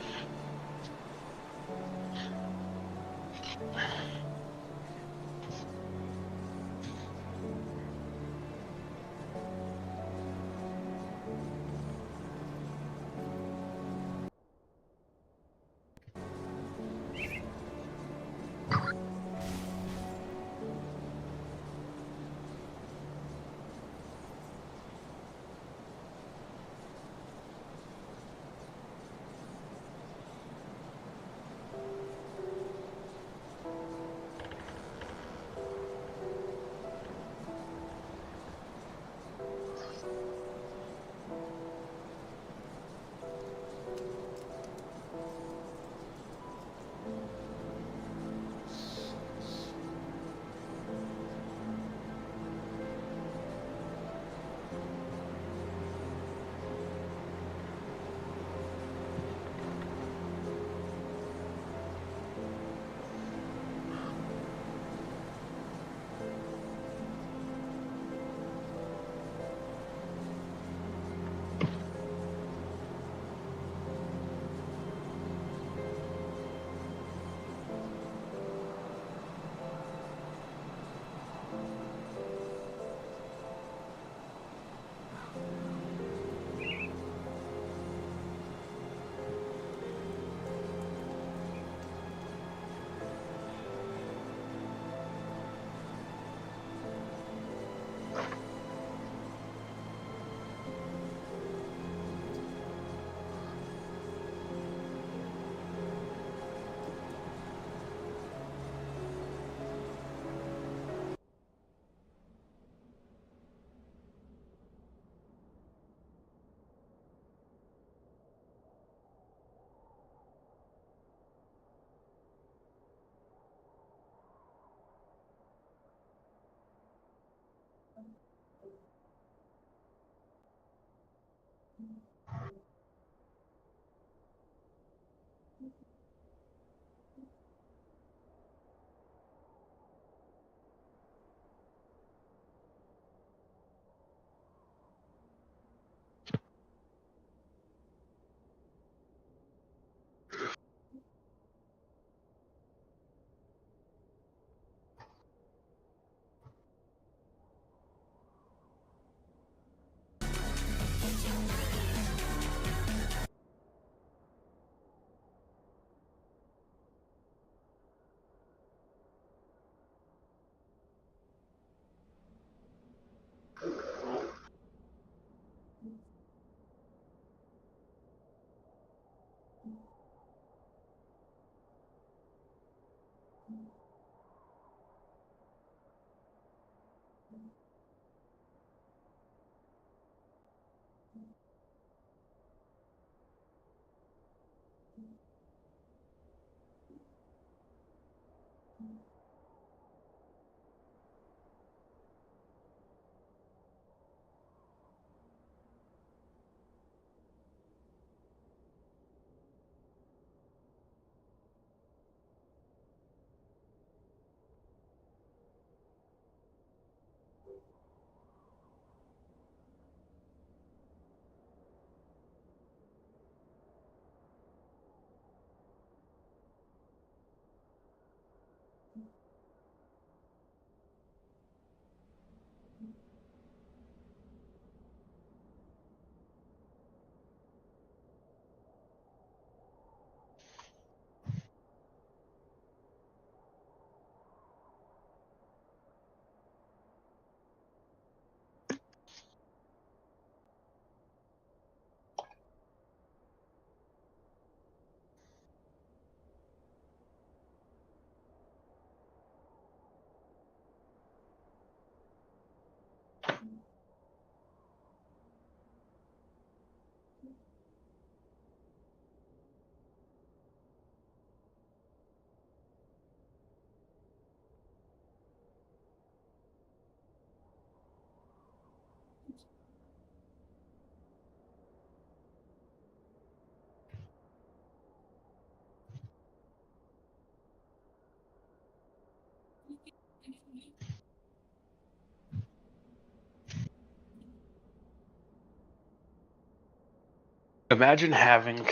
Imagine having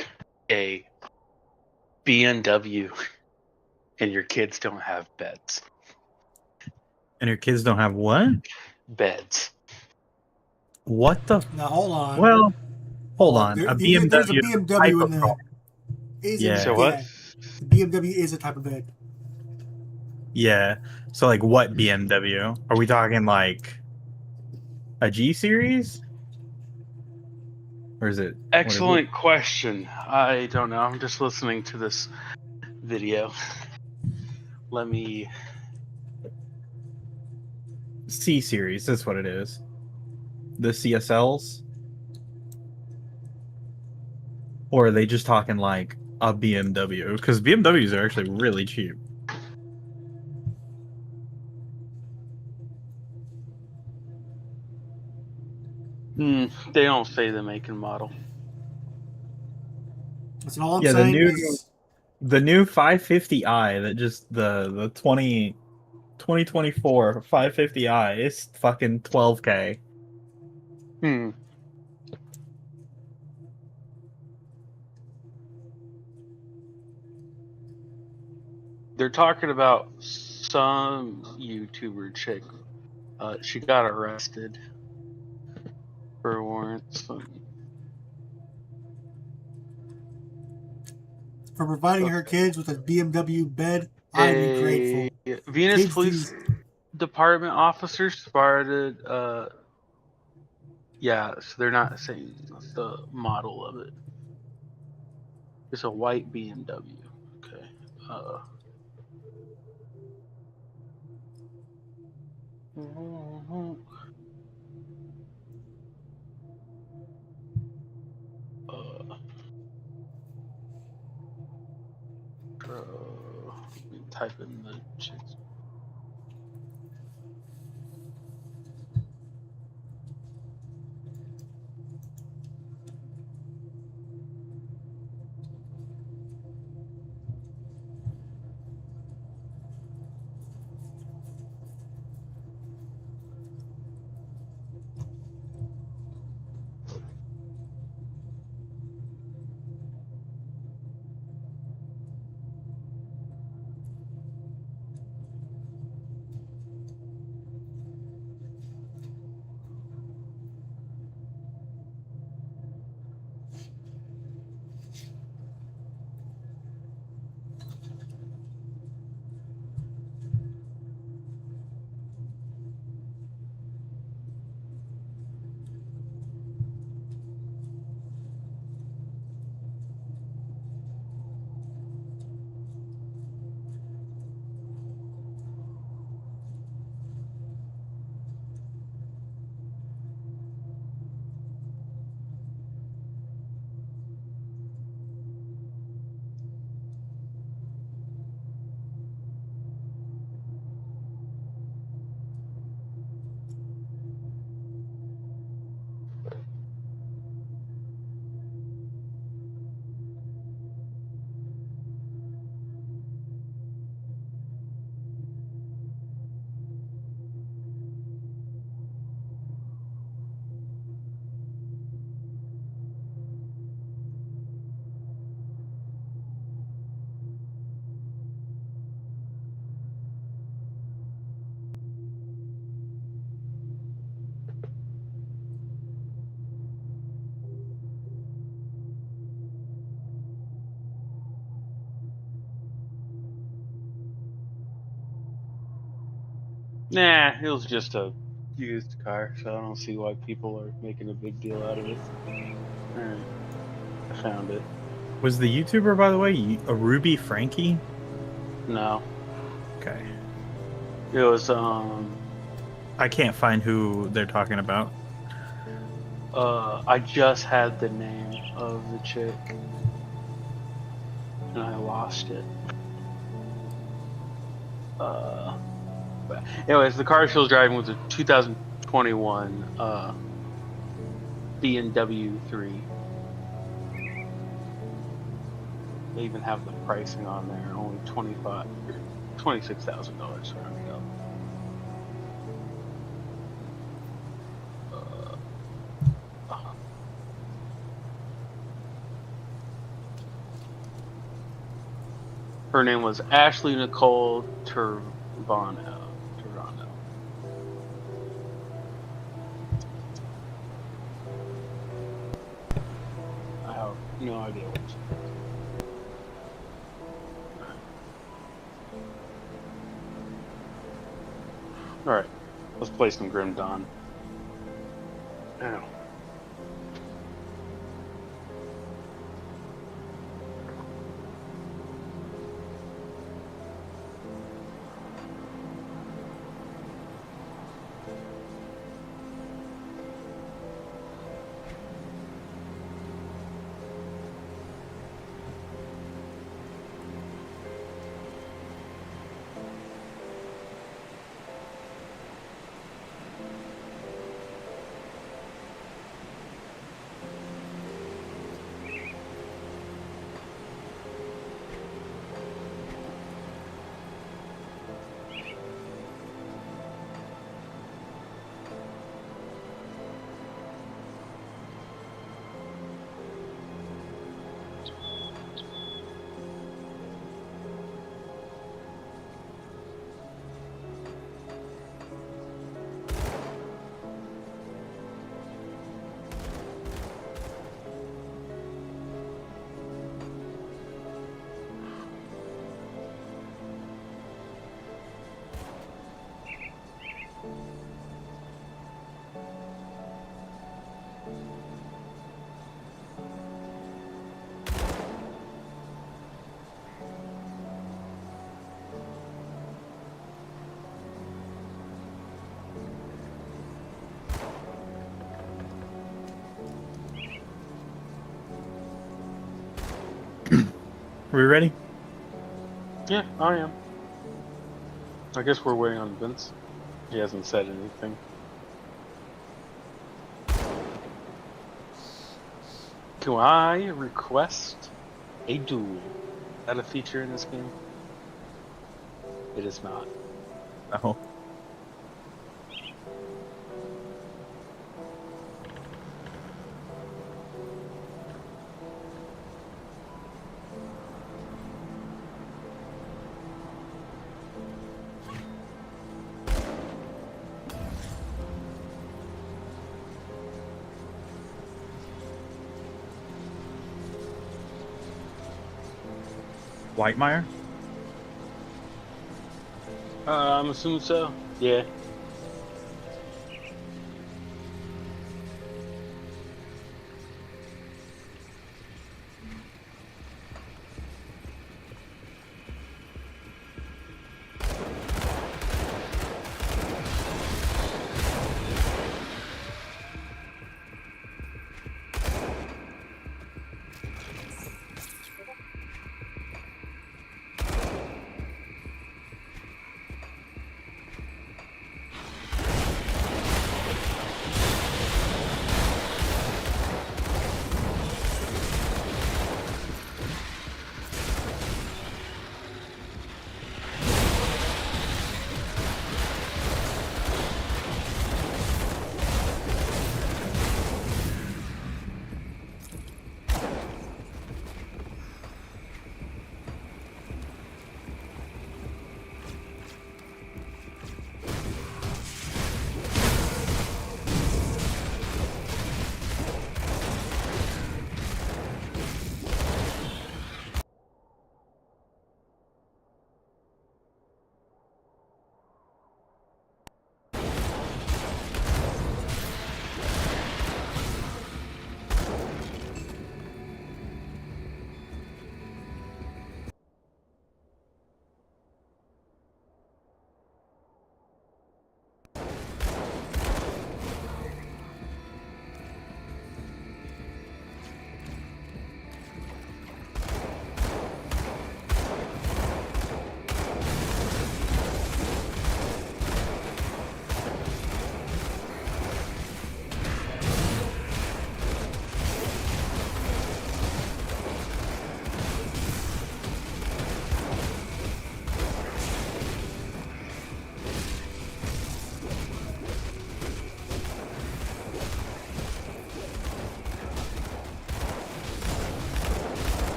a BMW and your kids don't have beds. And your kids don't have what? Beds. What the? Now hold on. Well, hold on. There's A a BMW BMW in the. hypercar. Yeah. So what? The BMW is a type of bed. Yeah. So like, what BMW? Are we talking like a G series, or is it? Excellent question. I don't know. I'm just listening to this video. Let me. C series. That's what it is. The CSLs, or are they just talking like a BMW? Because BMWs are actually really cheap. They don't say the make and model. That's all I'm Yeah, saying is the new 550i that just the 2024 550i is fucking 12K. They're talking about some YouTuber chick. She got arrested for warrants. for providing her kids with a BMW bed. I'd be grateful. Venus Kids Police Department officer spotted. Yeah, so they're not saying the model of it. It's a white BMW. Okay. Let me type in the chicks. Nah, it was just a used car, so I don't see why people are making a big deal out of it. Alright. I found it. Was the YouTuber, by the way, a Ruby Frankie? No. Okay. It was I can't find who they're talking about. I just had the name of the chick, and I lost it. But anyways, the car she was driving was a 2021 BMW 3. They even have the pricing on there, only $26,000 rounding up. Her name was Ashley Nicole Turano. I have no idea what she is. Alright, let's play some Grim Dawn. Ow. Are we ready? Yeah, I am. I guess we're waiting on Vince. He hasn't said anything. Can I request a duel? Is that a feature in this game? It is not. No. Whitemeyer? I'm assuming so. Yeah.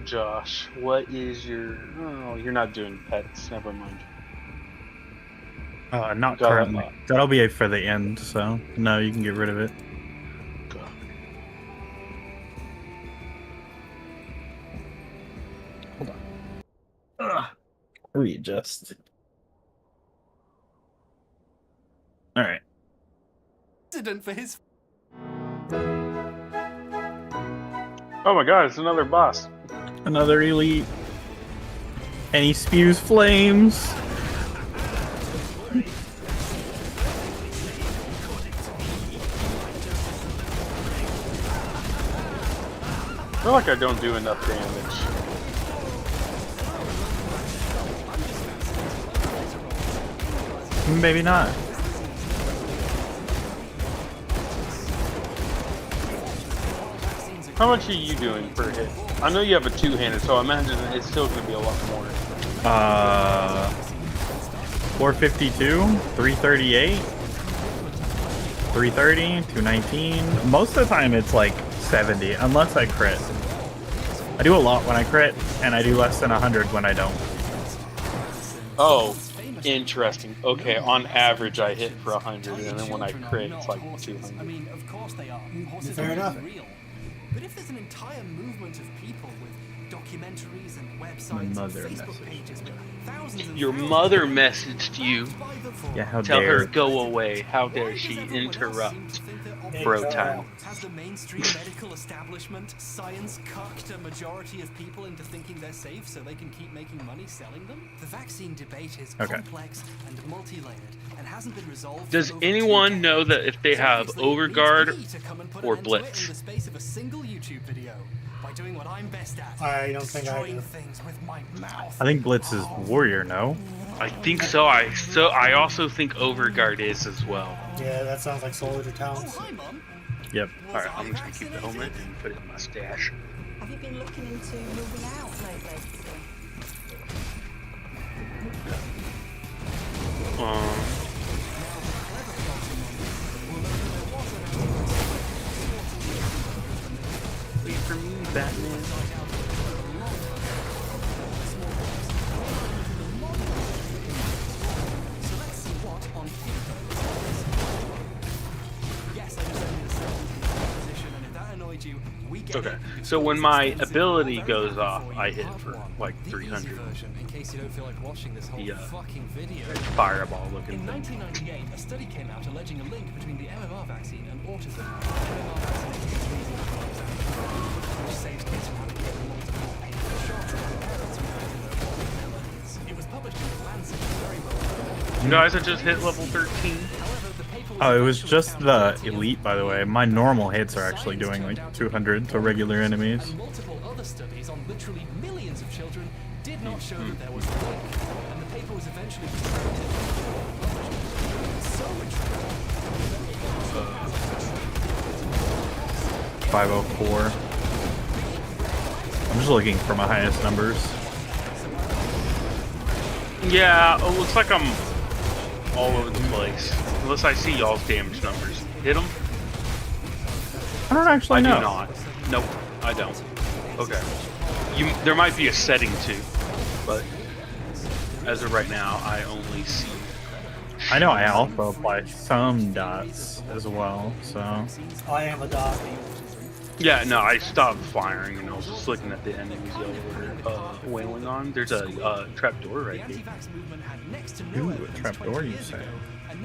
Josh, what is your... Oh, you're not doing pets. Never mind. Not Got currently. That'll be for the end, so no, you can get rid of it. Hold on. Readjust. All right. Incident for his. Oh my god, it's another boss. Another elite. And he spews flames. I feel like I don't do enough damage. Maybe not. How much are you doing per hit? I know you have a two-handed, so I imagine it's still going to be a lot more. 452, 338, 330, 219. Most of the time it's like 70, unless I crit. I do a lot when I crit, and I do less than 100 when I don't. Oh, interesting. Okay, on average I hit for 100, and then when I crit it's like 200. I mean, of course they are. Horses Fair are enough. real. But if there's an entire movement of people with documentaries and websites and mother Facebook messaged. pages with thousands and Your thousands mother of messaged you. Yeah, how Tell dare. her go away. How dare she interrupt bro time. Has the mainstream medical establishment science cucked a majority of people into thinking they're safe so they can keep making money selling them? The vaccine debate is complex and multi-layered and hasn't been resolved. Does for over anyone know that if they have Obviously, it needs Overguard me to come and put or an end to it Blitz? in the space of a single YouTube video by doing what I'm best at. I don't think I destroying do. things with my mouth. I think Blitz is Warrior, no? I think so. I also think Overguard is as well. Yeah, that sounds like Soldier Towns. Yep. Alright, I'm just gonna keep the helmet and put it in my stash. Have you been looking into moving out lately? Wait for me, Batman. So let's see what on Yes, I just ended a certain position, and if that annoyed you, we get Okay, it. so when my ability goes off, I hit for like 300. Version, in case you don't feel like watching this whole The fucking video. fireball looking In thing. 1998, a study came out alleging a link between the MMR vaccine and autism. MMR vaccination is reasonable for example, which saves kids from having to get multiple painful shots and parents who don't know what melons. It was published in The Lancet, very well. You guys have just hit level 13. Oh, it was just the elite, by the way. My normal hits are actually doing like 200 to regular enemies. And multiple other studies on literally millions of children did not show that there was a link, and the paper was eventually retracted. So retracted. 504. I'm just looking for my highest numbers. Yeah, it looks like I'm all over the place. Unless I see y'all's damage numbers. Hit them? I don't actually know. I do not. Nope, I don't. Okay. There might be a setting too, but as of right now, I only see. I know I also apply some dots as well, so. I am a dot. Yeah, no, I stopped firing and I was just looking at the enemies y'all were wailing on. There's a trapdoor right here. Ooh, a trapdoor, you say?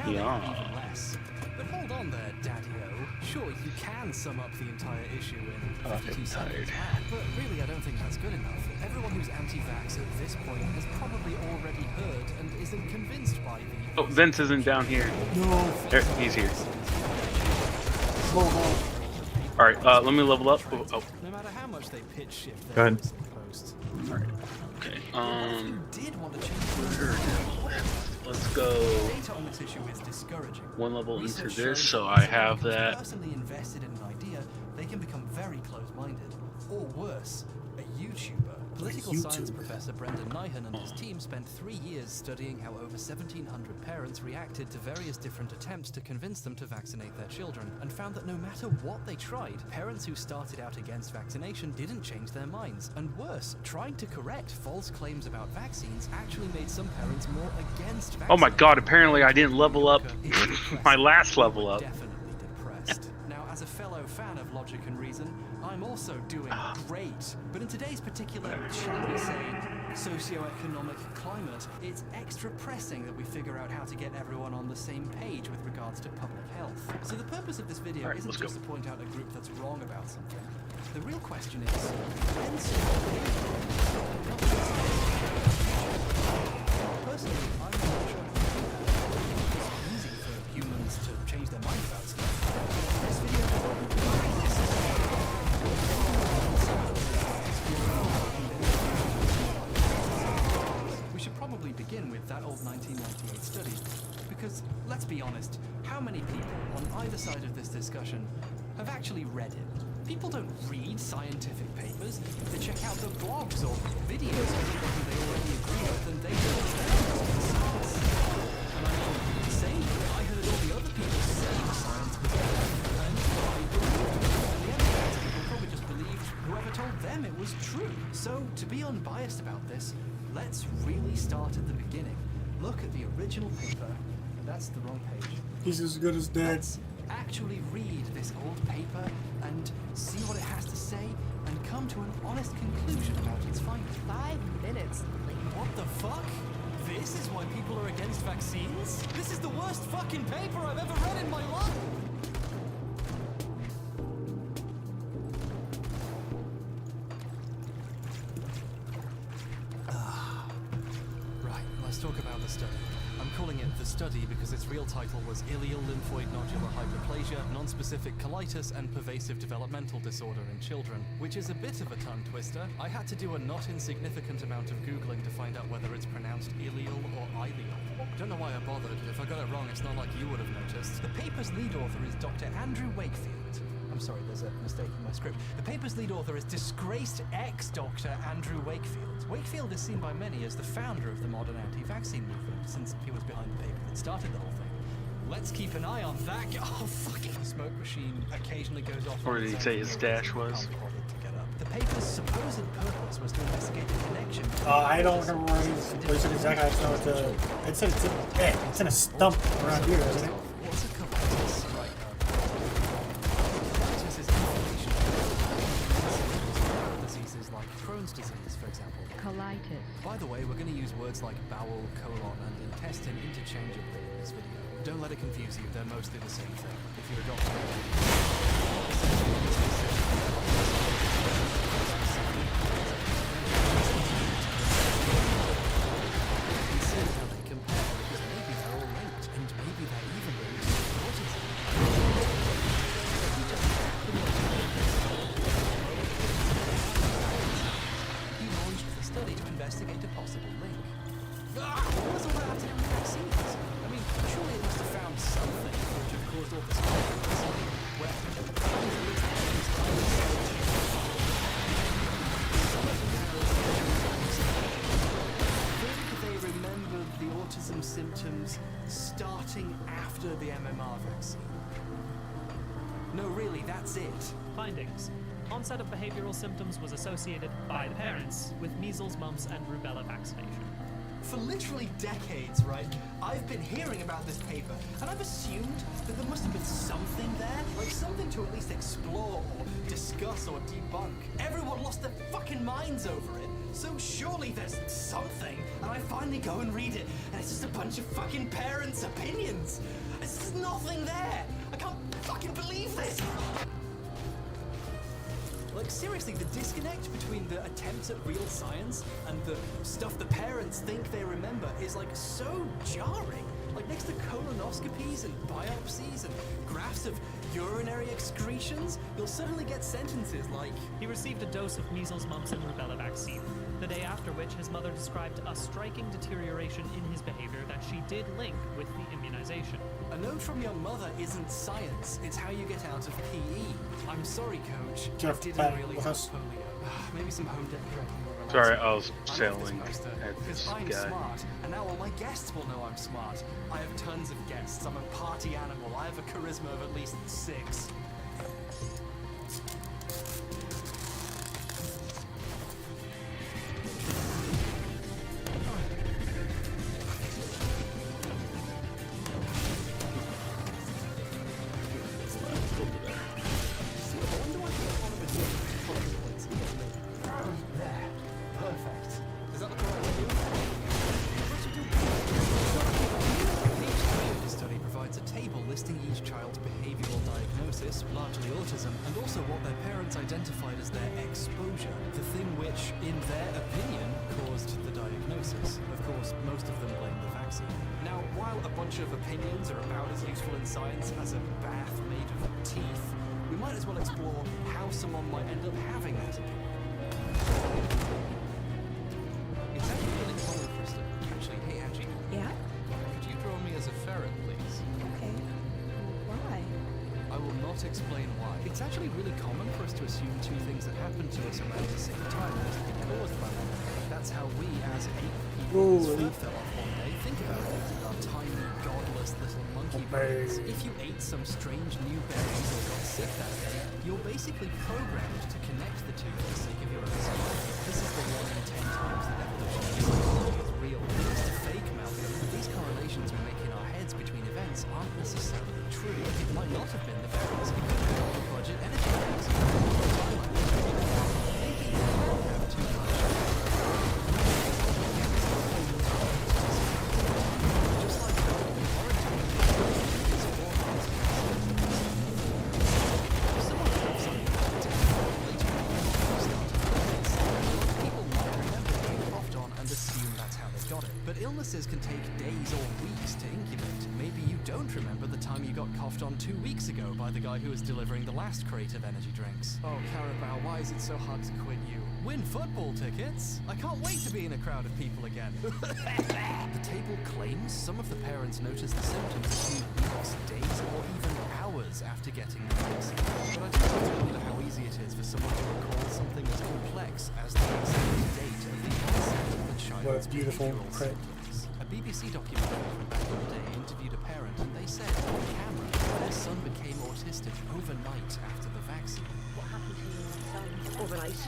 Yeah. But hold on there, Daddy-O. Sure, you can sum up the entire issue in 52 seconds, but really I don't think that's good enough. Everyone who's anti-vax at this point has probably already heard and isn't convinced by the... Oh, Vince isn't down here. No. There, he's here. Alright, let me level up. Oh. No matter how much they pitch shift Go ahead. Alright. Okay. Let's go one level into this, so I have that. Personally invested in an idea, they can become very close-minded, or worse, a YouTuber. Political YouTube. science professor Brendan Nyhan and his team spent 3 years studying how over 1,700 parents reacted to various different attempts to convince them to vaccinate their children, and found that no matter what they tried, parents who started out against vaccination didn't change their minds. And worse, trying to correct false claims about vaccines actually made some parents more against vaccines. Oh my god, apparently I didn't level up my last level up. Definitely depressed. Now, as a fellow fan of Logic and Reason, I'm also doing great. But in today's particular, shall we say, socioeconomic climate, it's extra pressing that we figure out how to get everyone on the same page with regards to public health. So the purpose of this video isn't just to point out a group that's wrong about something. The real question is, when personally, I'm not sure it's easy for humans to change their mind about stuff. This video we should probably begin with that old 1998 study, because let's be honest, how many people on either side of this discussion have actually read it? People don't read scientific papers, they check out the blogs or videos of people who they already agree with, and they don't understand science. And I mean, same, I heard all the other people say science was bad, and I believed it. And the end of that, people probably just believed whoever told them it was true. So, to be unbiased about this, let's really start at the beginning. Look at the original paper, and that's the wrong page. He's as good as dead. Let's actually read this old paper and see what it has to say and come to an honest conclusion about its findings. 5 minutes. What the fuck? This is why people are against vaccines? This is the worst fucking paper I've ever read in my life! Right, let's talk about the study. I'm calling it The Study because its real title was Ileal Lymphoid Nodular Hyperplasia, Nonspecific Colitis, and Pervasive Developmental Disorder in Children, which is a bit of a tongue twister. I had to do a not insignificant amount of Googling to find out whether it's pronounced ileal or ileal. Don't know why I bothered. If I got it wrong, it's not like you would have noticed. The paper's lead author is Dr. Andrew Wakefield. I'm sorry, there's a mistake in my script. The paper's lead author is disgraced ex-Dr. Andrew Wakefield. Wakefield is seen by many as the founder of the modern anti-vaccine movement, since he was behind the paper that started the whole thing. Let's keep an eye on that guy. Oh, fucking smoke machine occasionally goes off. Or did he say his stash was? The paper's supposed purpose was to investigate the connection. I don't remember where he's placed it exactly. I just know it's in a stump around here, isn't it? What's a colitis? Right. Colitis is inflammation of diseases like Crohn's disease, for example. Colitis. By the way, we're going to use words like bowel, colon, and intestine interchangeably in this video. Don't let it confuse you, they're mostly the same thing. If you're a doctor, consider how they compare, because maybe they're all linked, and maybe they're even linked to autism. He launched the study to investigate a possible link. What does all that have to do with vaccines? I mean, surely it must have found something which have caused all this problems. Think they remember the autism symptoms starting after the MMR vaccine? No, really, that's it. Findings. Onset of behavioral symptoms was associated by the parents with measles, mumps, and rubella vaccination. For literally decades, right, I've been hearing about this paper, and I've assumed that there must have been something there, like something to at least explore or discuss or debunk. Everyone lost their fucking minds over it, so surely there's something. And I finally go and read it, and it's just a bunch of fucking parents' opinions. There's just nothing there. I can't fucking believe this. Like, seriously, the disconnect between the attempts at real science and the stuff the parents think they remember is, like, so jarring. Like, next to colonoscopies and biopsies and graphs of urinary excretions? You'll certainly get sentences like... He received a dose of measles, mumps, and rubella vaccine, the day after which his mother described a striking deterioration in his behavior that she did link with the immunization. A note from your mother isn't science, it's how you get out of PE. I'm sorry, Coach. I didn't really have polio. Maybe some home decorating. Sorry, I was sailing at this I'm guy. smart, and now all my guests will know I'm smart. I have tons of guests. I'm a party animal. I have a charisma of at least 6. Largely autism, and also what their parents identified as their exposure, the thing which, in their opinion, caused the diagnosis. Of course, most of them blame the vaccine. Now, while a bunch of opinions are about as useful in science as a bath made of teeth, we might as well explore how someone might end up having that opinion. It's actually really common for us to... Actually, hey Angie. Yeah? Could you draw me as a ferret, please? Okay. Why? I will not explain why. It's actually really common for us to assume 2 things that happen to us around the same time must be caused by one another. That's how we, as ape people, whose food fell off one day, think about things with our tiny, godless little monkey brains. If you ate some strange new berries or got sick that day, you're basically programmed to connect the 2 for the sake of your own survival. This is the 1 in 10 times that evolution is real. It's a fake, Malcolm. These correlations we make in our heads between events aren't necessarily true. It might not have been the berries. It could have been the budget energy drinks. Maybe you don't have too much. Just like but illnesses can take days or weeks to incubate. Maybe you don't remember the time you got coughed on 2 weeks ago by the guy who was delivering the last crate of energy drinks. Oh, Carabao, why is it so hard to quit you? Win football tickets? I can't wait to be in a crowd of people again. The table claims some of the parents noticed the symptoms a few weeks, days, or even hours after getting the vaccine. But I just wonder how easy it is for someone to recall something as complex as the exact date of the onset of the child's behavioral symptoms. A BBC documentary from back in the day interviewed a parent, and they said on camera their son became autistic overnight after the vaccine. What happened to your son overnight?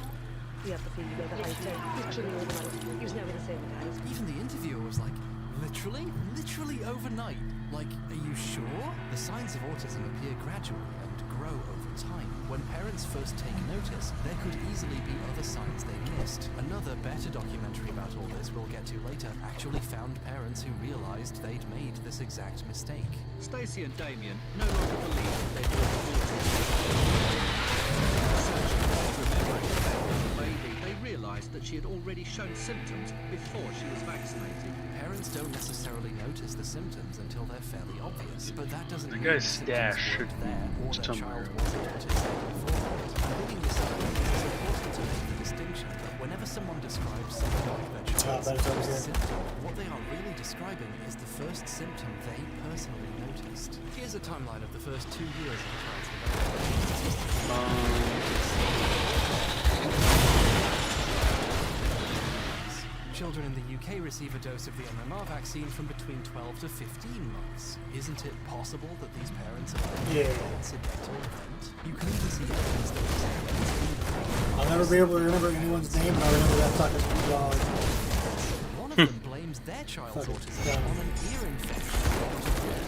We have the feeling that I said literally overnight. He was never the same guy. Even the interviewer was like, literally? Literally overnight? Like, are you sure? The signs of autism appear gradually and grow over time. When parents first take notice, there could easily be other signs they missed. Another better documentary about all this we'll get to later actually found parents who realized they'd made this exact mistake. Stacy and Damien no longer believed that they'd been autistic. Remembering the fact that the baby, they realized that she had already shown symptoms before she was vaccinated. Parents don't necessarily notice the symptoms until they're fairly obvious, but that doesn't The mean guy's the symptoms stash weren't there or their somewhere. child wasn't autistic beforehand. Reading this up, it's important to make the distinction that whenever someone describes something like their child's first symptom, what they are really describing is the first symptom they personally noticed. Here's a timeline of the first 2 years of the child's development. Children in the UK receive a dose of the MMR vaccine from between 12 to 15 months. Isn't it possible that these parents are an incidental event? You can even see evidence that this happens. I'll never be able to remember anyone's name, and I remember that fucking dog. One of them blames their child's autism on an ear infection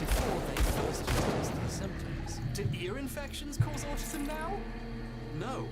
before they first noticed the symptoms. Do ear infections cause autism now? No.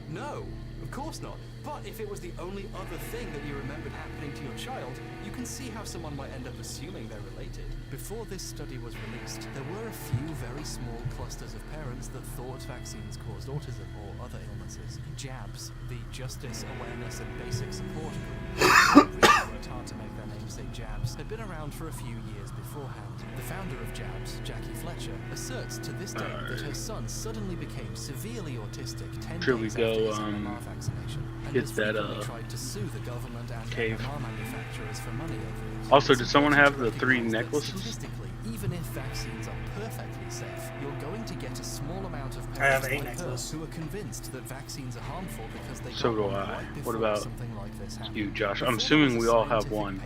No, of course not. But if it was the only other thing that you remembered happening to your child, you can see how someone might end up assuming they're related. Before this study was released, there were a few very small clusters of parents that thought vaccines caused autism or other illnesses. JABS, the Justice, Awareness and Basic Support Group, worked hard to make their namesake jabs, had been around for a few years beforehand. The founder of Jabs, Jackie Fletcher, asserts to this day that her son suddenly became severely autistic 10 Should we days go, after his MMR vaccination, and get has that, frequently tried to sue the government and cave. MMR manufacturers for money over it. Also, did someone have the 3 necklaces? Statistically, even if vaccines are perfectly safe, you're going to get a small amount of I have parents a like her necklace. who are convinced that vaccines are harmful because they So got do one I. right What before about something like this happened. you, Josh? I'm assuming we all have one.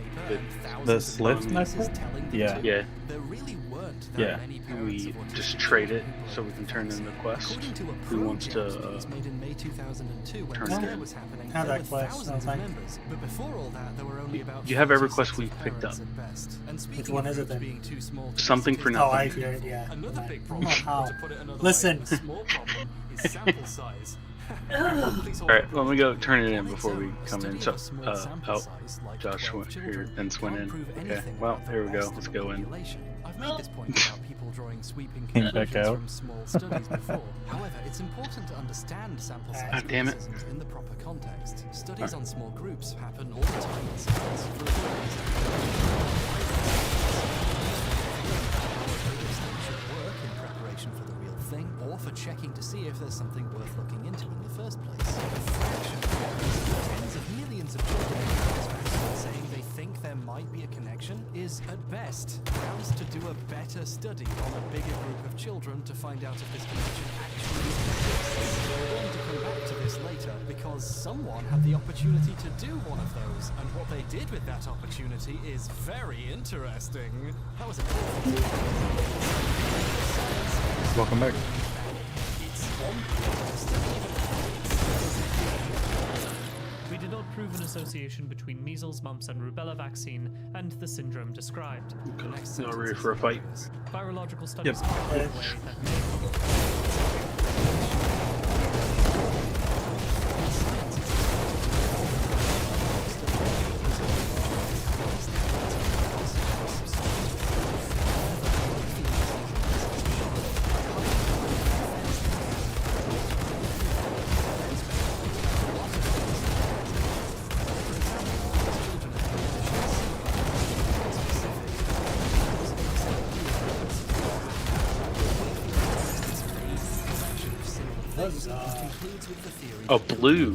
The slip necklace? Yeah. Yeah. There really weren't that Yeah. many Can parents we of autistic just trade it so we can turn in the quest? According to a Who wants pro-Jabs to piece made in May 2002 when turn the it scare in? was happening, Have there that were quest, thousands no of thanks. members. But before all that, there were only about You have every 40 quest sets we've of picked parents up. at best. And speaking Which one of is it groups then? being too small to Something be for Oh, I nothing. hear it, yeah. Another big I'm problem, not how. to put it another Listen. way, a small problem is sample size. Please hold Alright, your let me go breath. turn it in On its before we own, come in. study So, of a small sample size, like Josh 12 went here children, and went can't in. prove Okay, anything well, about the here we go. rest Let's of go the in. population. I've made this point about people drawing sweeping Came back conclusions out. from small studies before. However, it's important to understand sample size God damn it. criticisms in the proper context. Studies on small groups happen all the time in science for a good reason. Should work in preparation for the real thing, or for checking to see if there's something worth looking into in the first place. A fraction of tens of millions of children saying they think there might be a connection is, at best, grounds to do a better study on a bigger group of children to find out if this connection actually exists. We're going to come back to this later because someone had the opportunity to do one of those, and what they did with that opportunity is very interesting. That was important. Welcome back. It's on to study We did not prove an association between measles, mumps, and rubella vaccine and the syndrome described. The next Y'all ready sentence for a is fight? obvious. Virological studies Yep. are a way that may concludes with the theory Oh, blue.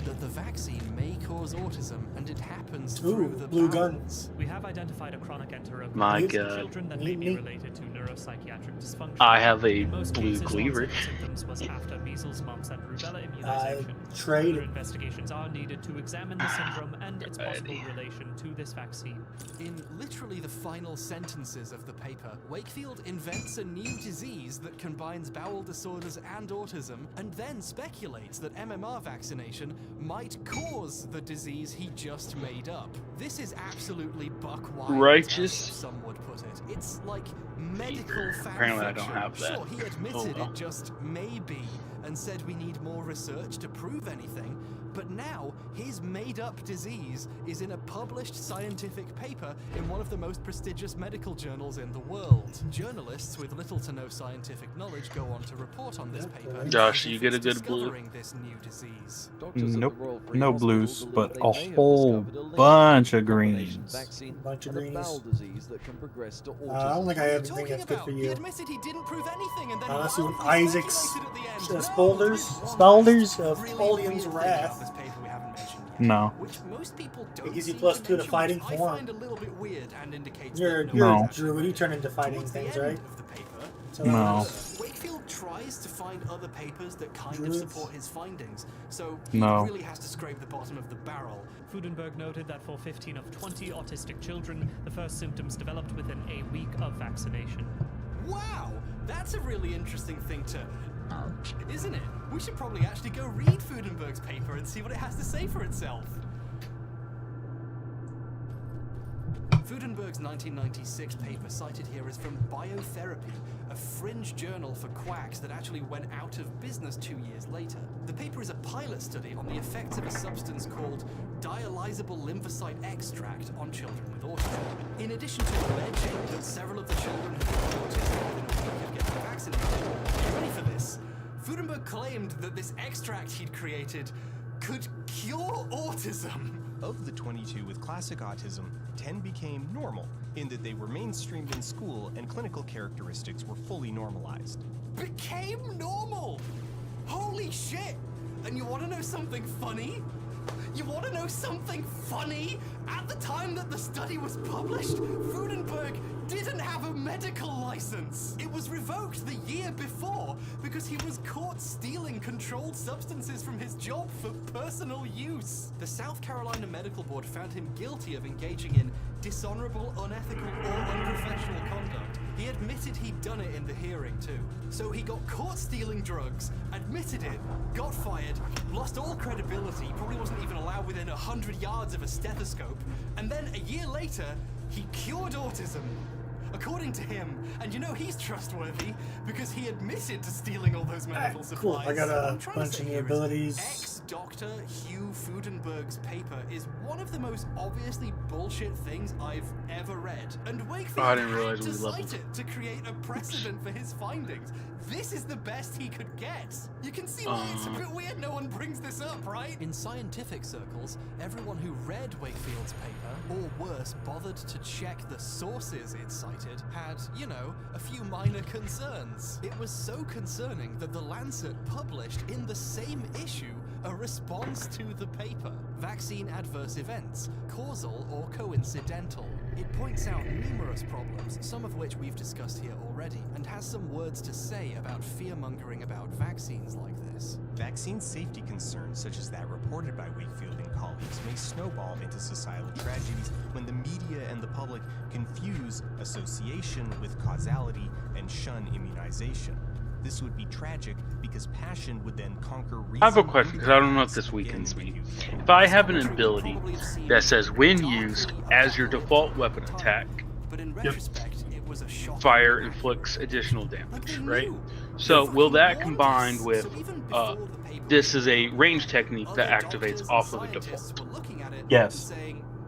that the vaccine may cause autism and it happens Ooh, through the blue bowels. gun. We have identified a chronic enterocolits My in God. children that may be related to neuropsychiatric dysfunction. I have a In most blue cases, cleaver. onset of symptoms was after measles, mumps, and rubella immunization. trade. Further investigations are needed to examine the syndrome and its possible relation to this vaccine. In literally the final sentences of the paper, Wakefield invents a new disease that combines bowel disorders and autism, and then speculates that MMR vaccination might cause the disease he just made up. This is absolutely buck wild, Righteous. as some would put it. It's like medical fan Apparently I don't fiction. have that. Sure, he admitted Oh, well. it just may be, and said we need more research to prove anything, but now his made-up disease is in a published scientific paper in one of the most prestigious medical journals in the world. Journalists with little to no scientific knowledge go on to report on this paper. Josh, as if you get a it's good blue? discovering this new disease. Nope, no blues, but a whole bunch of greens. Bunch of greenies. bowel disease that can progress to autism. I don't think I have anything that's good for He you. admitted he didn't prove anything and then Unless you wildly Isaac's speculated at the end. Spalders of Paulian's Wrath. This paper we haven't mentioned yet, No. which most people don't It gives you seem +2 to mention, fighting which I form. find a little bit weird and indicates You're that No. a druid. You turn into fighting Towards the things, end right? of the paper, So No. Wakefield tries to find other papers that kind Druids? of support his findings, so he No. really has to scrape the bottom of the barrel. Fudenberg noted that for 15 of 20 autistic children, the first symptoms developed within a week of vaccination. Wow, that's a really interesting thing to... Isn't it? We should probably actually go read Fudenberg's paper and see what it has to say for itself. Fudenberg's 1996 paper cited here is from Biotherapy, a fringe journal for quacks that actually went out of business 2 years later. The paper is a pilot study on the effects of a substance called dialysable lymphocyte extract on children with autism. In addition to alleging that several of the children who got autism within a week of getting vaccinated, are you ready for this? Fudenberg claimed that this extract he'd created could cure autism. Of the 22 with classic autism, 10 became normal, in that they were mainstreamed in school and clinical characteristics were fully normalized. Became normal! Holy shit! And you want to know something funny? You want to know something funny? At the time that the study was published, Freudenberg didn't have a medical license. It was revoked the year before because he was caught stealing controlled substances from his job for personal use. The South Carolina Medical Board found him guilty of engaging in dishonorable, unethical, or unprofessional conduct. He admitted he'd done it in the hearing too. So he got caught stealing drugs, admitted it, got fired, lost all credibility, probably wasn't even allowed within 100 yards of a stethoscope, and then a year later, he cured autism. According to him, and you know he's trustworthy because he admitted to stealing all those medical supplies. Cool, I got a bunch of new abilities. Ex-Dr. Hugh Freudenberg's paper is one of the most obviously bullshit things I've ever read. And Wakefield I didn't had realize to we leveled. cite it to create a precedent for his findings. This is the best he could get. You can see why it's a bit weird no one brings this up, right? In scientific circles, everyone who read Wakefield's paper, or worse, bothered to check the sources it cited, had, you know, a few minor concerns. It was so concerning that The Lancet published in the same issue a response to the paper. Vaccine adverse events, causal or coincidental. It points out numerous problems, some of which we've discussed here already, and has some words to say about fear-mongering about vaccines like this. Vaccine safety concerns, such as that reported by Wakefield and colleagues, may snowball into societal tragedies when the media and the public confuse association with causality and shun immunization. This would be tragic because passion would then conquer reason. I have a question because I don't know if this weakens me. If I have an ability that says when used as your default weapon attack, fire inflicts additional damage, right? So will that combined with this is a range technique that activates off of the default? Yes.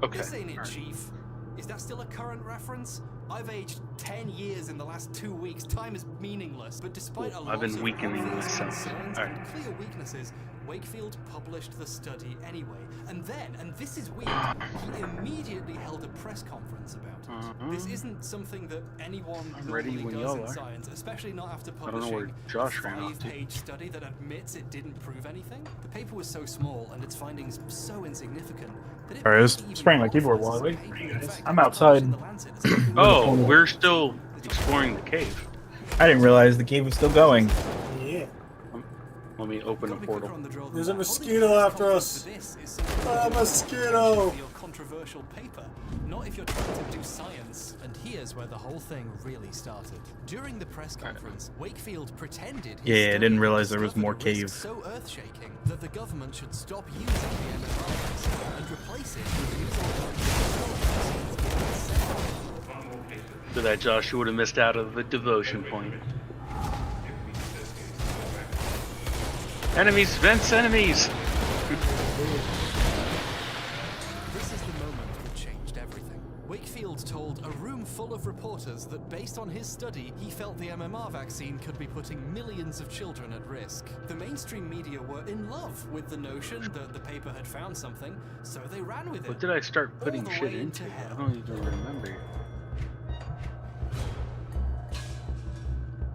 Okay. This ain't it, Chief. Is that still a current reference? I've aged 10 years in the last 2 weeks. Time is meaningless. But despite a lot I've been of weakening obvious myself. concerns All right. and clear weaknesses, Wakefield published the study anyway. And then, and this is weird, he immediately held a press conference about it. This isn't something that anyone ready normally when does y'all in are. science, especially not after I don't know where publishing Josh a ran off to. 5-page study that admits it didn't prove anything. The paper was so small and its findings so insignificant that it Sorry, I was spraying my keyboard while I wait for you guys. I'm outside. Oh, we're still exploring the cave. I didn't realize the cave was still going. Yeah. Let me open a portal. There's a mosquito after us. A mosquito. Your controversial paper, not if you're trying to do science. And here's where the whole thing really started. During the press conference, Wakefield pretended his Yeah, I study didn't realize there was discovered more a risk cave. so earth-shaking that the government should stop using the MMR vaccine and replace it with For that, Josh, you would have missed out of the devotion point. Enemies, Vince, enemies! This is the moment that changed everything. Wakefield told a room full of reporters that based on his study, he felt the MMR vaccine could be putting millions of children at risk. The mainstream media were in love with the notion that the paper had found something, so they ran with it. What did I start putting All the shit way into? into hell. I don't even remember.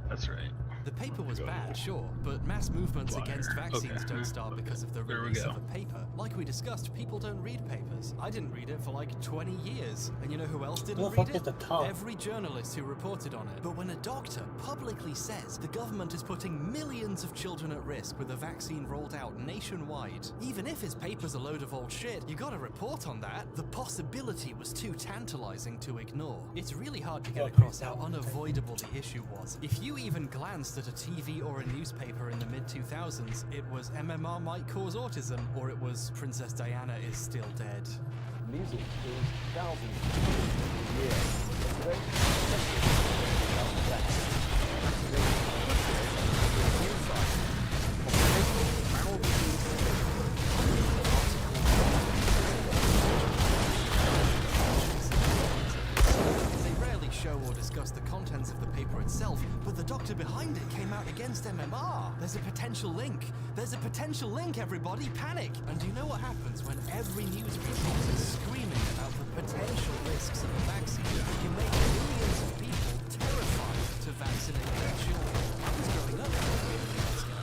That's right. The paper was bad, sure, but mass movements against vaccines don't start because of the There we release go. of a paper. Like we discussed, people don't read papers. I didn't read it for like 20 years. And you know who else didn't Who the read fuck it? is the top? Every journalist who reported on it. But when a doctor publicly says the government is putting millions of children at risk with a vaccine rolled out nationwide, even if his paper's a load of old shit, you gotta report on that. The possibility was too tantalizing to ignore. It's really hard to get across how unavoidable the issue was. If you even glanced at a TV or a newspaper in the mid-2000s, it was MMR might cause autism, or it was Princess Diana is still dead. Music is thousands of years. They rarely show or discuss the contents of the paper itself, but the doctor behind it came out against MMR. There's a potential link. There's a potential link, everybody. Panic. And do you know what happens when every news report is screaming about the potential risks of a vaccine? You make millions of people terrified to vaccinate their children. I was growing up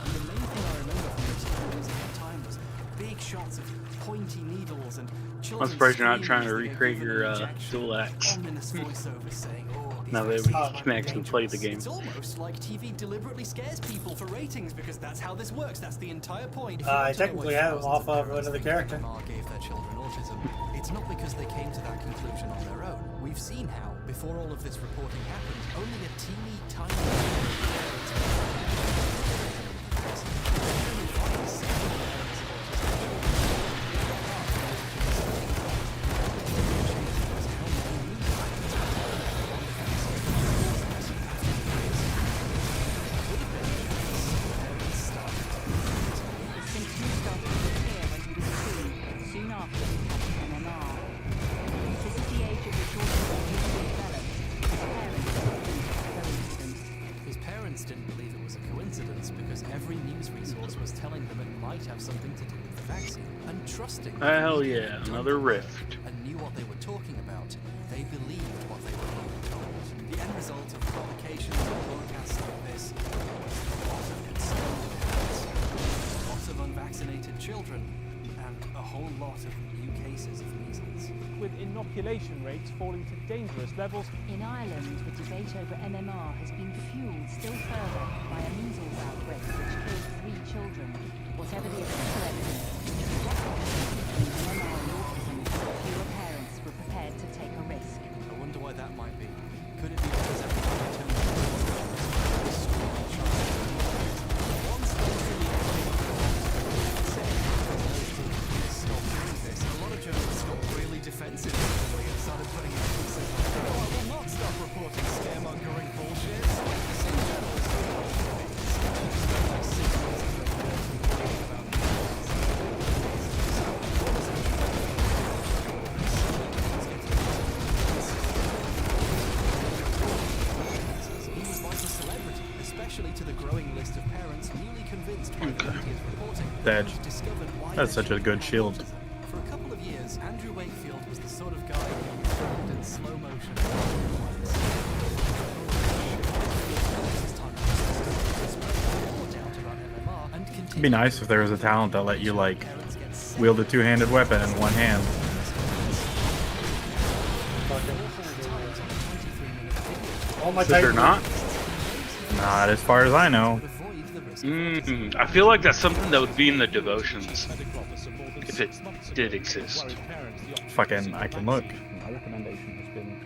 and the main thing I remember from the TVs at the time was big shots of pointy needles and children. I'm surprised you're not trying to recreate your dual axe. Ominous voiceovers saying, Now that we can actually play the game. It's almost like TV deliberately scares people for ratings because that's how this works. That's the entire point. I technically have him off of another character. Gave their children autism. It's not because they came to that conclusion on their own. We've seen how, before all of this reporting happened, only a teeny tiny didn't believe it was a coincidence because every news resource was telling them it might have something to do with the vaccine. And trusting hell yeah, another rift. And knew what they were talking about, they believed what they were being told. The end result of publications and broadcasts like this, lots of concerned parents, lots of unvaccinated children, and a whole lot of new cases of measles. With inoculation rates falling to dangerous levels. In Ireland, the debate over MMR has been fueled still further by a measles outbreak which killed 3 children. Whatever the official evidence, MMR and autism, fewer parents were prepared to take a risk. I wonder why that might be. Could it be because every time I turn to the screaming child? Once those really stop doing this, a lot of journalists got really defensive and started putting in pieces like, oh, I will not stop reporting scaremongering bullshit. The same journalists who like 6 months ago reporting about he was like a celebrity, especially to the growing list of parents newly convinced by the media's reporting. Dead. That's such a good shield. For a couple of years, Andrew Wakefield was the sort of guy who filmed in slow motion. It'd be nice if there was a talent that let you, like, wield a two-handed weapon in one hand. Should there not? Not as far as I know. I feel like that's something that would be in the devotions, if it did exist. Fucking, I can look. My recommendation has been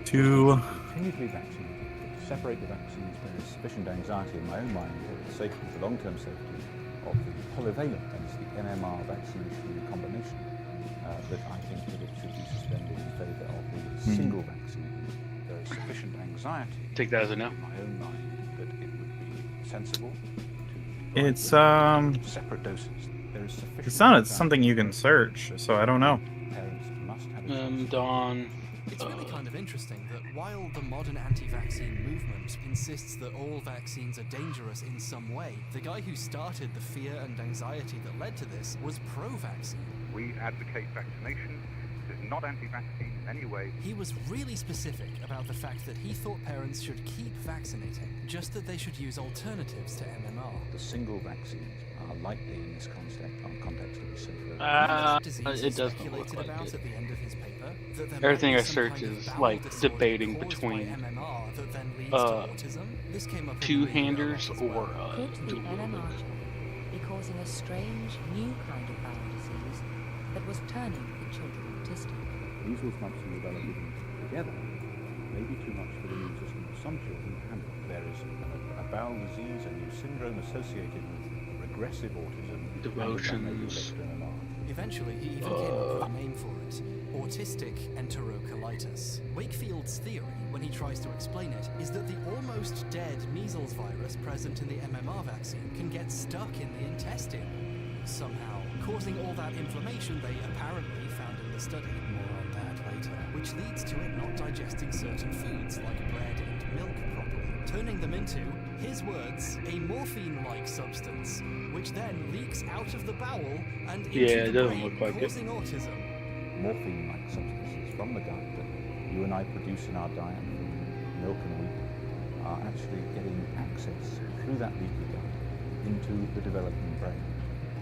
to continue to be vaccinated, separate the vaccines when there's sufficient anxiety in my own mind for the sake of the long-term safety of the polyvalent, that is the MMR vaccination combination, that I think that it should be suspended in favour of the single vaccine. There is sufficient anxiety Take that as a no. in my own mind that it would be sensible It's separate doses. There is sufficient it's not something you can search, so I don't know. parents must have a Dawn. It's really kind of interesting that while the modern anti-vaccine movement insists that all vaccines are dangerous in some way, the guy who started the fear and anxiety that led to this was pro-vaccine. We advocate vaccination. This is not anti-vaccine in any way. He was really specific about the fact that he thought parents should keep vaccinating, just that they should use alternatives to MMR. The single vaccines are likely in this context to be safer. It doesn't look like about it. at the end of his paper, that there Everything might I be some search kind of is bowel like disorder debating caused between by MMR that then leads to autism. This came up in two-handers the Could or the dual MMR gene be causing a strange new kind of bowel disease that was turning the children autistic? Measles, mumps, and rubella given together may be too much for the immune system of some children to handle. There is a bowel disease, a new syndrome associated with regressive autism. Devotions. Eventually, he even came up with a name for it: autistic enterocolitis. Wakefield's theory, when he tries to explain it, is that the almost dead measles virus present in the MMR vaccine can get stuck in the intestine somehow, causing all that inflammation they apparently found in the study. More on that later. Which leads to it not digesting certain foods like bread and milk properly, turning them into His words, a morphine-like substance, which then leaks out of the bowel and into Yeah, it the doesn't brain, look like it. causing autism. Morphine-like substances from the gut that you and I produce in our diet from milk and wheat are actually getting access through that leaky gut into the developing brain.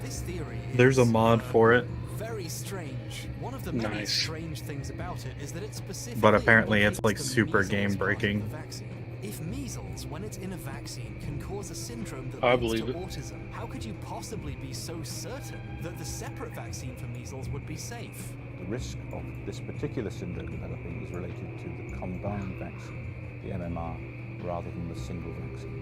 This theory There's a is, mod for it, very strange. One of the many Nice. strange things about it is that it specifically but apparently it's implicates like the super measles game part of breaking. the vaccine. If measles, when it's in a vaccine, can cause a syndrome that I leads to believe it. autism, how could you possibly be so certain that the separate vaccine for measles would be safe? The risk of this particular syndrome developing is related to the combined vaccine, the MMR, rather than the single vaccine.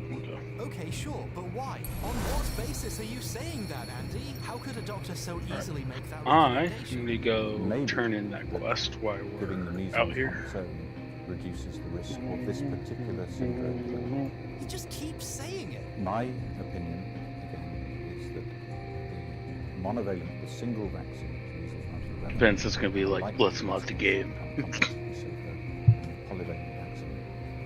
Okay, sure, but why? On what basis are you saying that, Andy? How could a doctor so easily make that I recommendation? need to go turn in that quest while Giving the we're measles out on here. its own reduces the risk of this particular syndrome developing. You just keep saying it. My opinion, again, is that the monovalent, the single vaccine, measles, mumps, rubella, Vince is gonna be like, let's mod the game. polyvalent vaccine,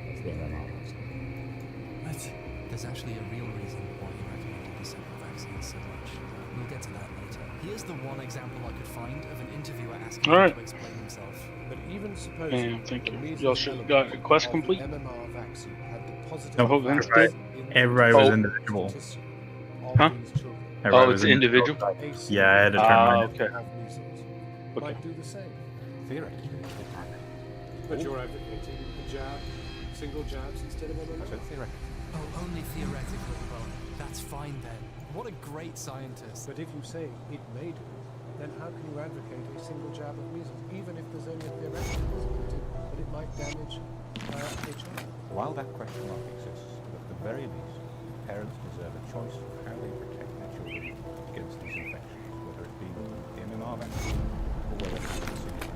that's the MMR vaccine. There's actually a real reason why he recommended the separate vaccines so much. We'll get to that later. Here's the one example I could find of an interviewer asking All him right. to explain himself. But even Damn, supposing thank the you. measles Y'all should element got a quest of complete. the MMR vaccine had the positive I hope Vince effect did. Everybody was Oh. individual. Huh? Everybody Oh, was it's individual? Yeah, I had to turn mine. Okay. have measles Okay. might do the same. Theoretically, But you're advocating a jab, single jabs instead of MMR? Oh, only theoretically. Well, that's fine then. What a great scientist. But if you say it may do, then how can you advocate a single jab of measles, even if there's only a theoretical possibility that it might damage a child? While that question mark exists, at the very least, parents deserve a choice of how they protect their children against these infections, whether it be the MMR vaccine or whether it be the single vaccine.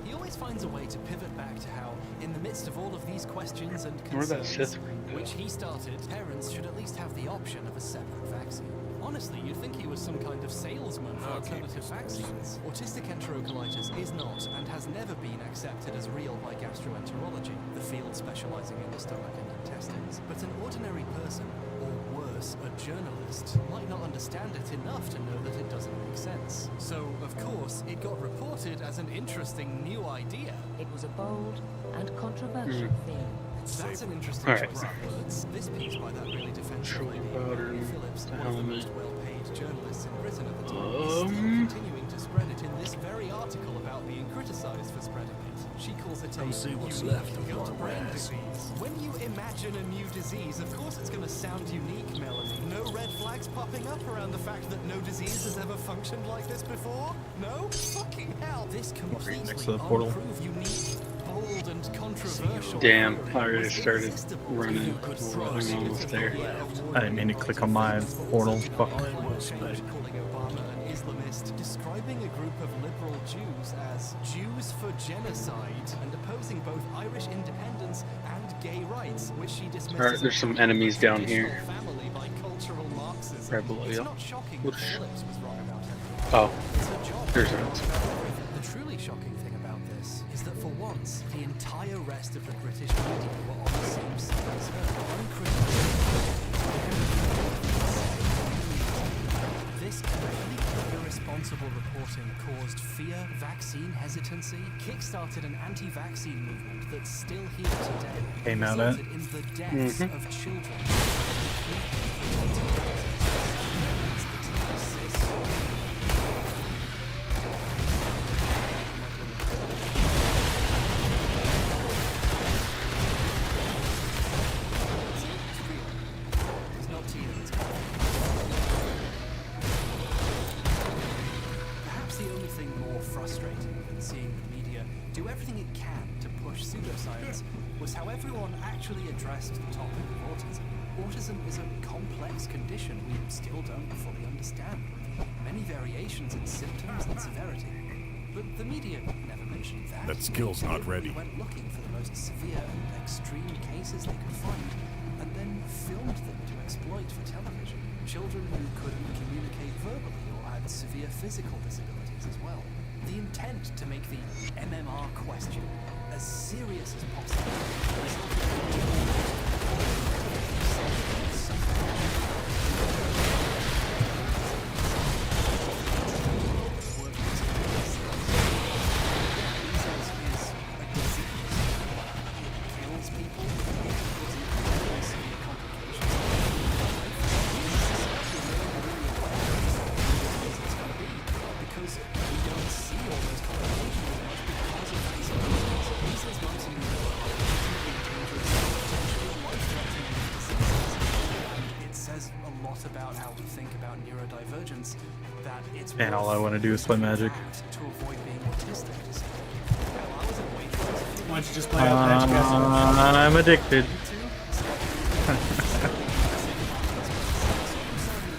He always finds a way to pivot back to how, in the midst of all of these questions and Where'd that concerns, Sith ring go? which he started, parents should at least have the option of a separate vaccine. Honestly, you'd think he was some kind of salesman for alternative vaccines. Autistic enterocolitis is not and has never been accepted as real by gastroenterology, the field specializing in the stomach and intestines. But an ordinary person, or worse, a journalist, might not understand it enough to know that it doesn't make sense. So, of course, it got reported as an interesting new idea. It was a bold and controversial theme. That's an interesting Alright. choice of words. This piece by that really defensive lady, powder, Mary Phillips, the one of the helmet. most well-paid journalists in Britain at the time, is still continuing to spread it in this very article about being criticised for spreading it. She calls it a see what's unique left of gut your brain ass. disease. When you imagine a new disease, of course it's going to sound unique, Melanie. No red flags popping up around the fact that no disease has ever functioned like this before? No? Fucking hell! This completely next to the portal. unproved, unique, bold and controversial. Damn, theory I already was started irresistible to running. the I'm almost there. I didn't mean to click on my portal. Fuck. calling Obama an Islamist, describing a group of liberal Jews as Jews for genocide, and opposing both Irish independence and gay rights, which she dismissed Alright, as there's a some enemies down traditional here. family by cultural Marxism. Right below It's you. not shocking that Whoosh. Phillips was wrong about it. Oh, It's her job. there's Vince. The truly shocking thing about this is that for once, the entire rest of the British media were on the same side as her. This completely irresponsible reporting caused fear, vaccine hesitancy, kick-started an anti-vaccine movement that's still here today. Came out at. Resulted in the deaths Mhm. of children. It's not tea that's perhaps the only thing more frustrating than seeing the media do everything it can to push pseudoscience was how everyone actually addressed the topic of autism. Autism is a complex condition we still don't fully understand, with many variations in symptoms and severity. But the media never mentioned that. That skill's not ready. They went looking for the most severe and extreme cases they could find, and then filmed them to exploit for television. Children who couldn't communicate verbally or had severe physical disabilities as well. The intent to make the MMR question as serious as possible resulted in About how we think about neurodivergence, that it's And all I want to do is play Magic. to avoid being autistic. Why don't you just play out Magic as I'm addicted.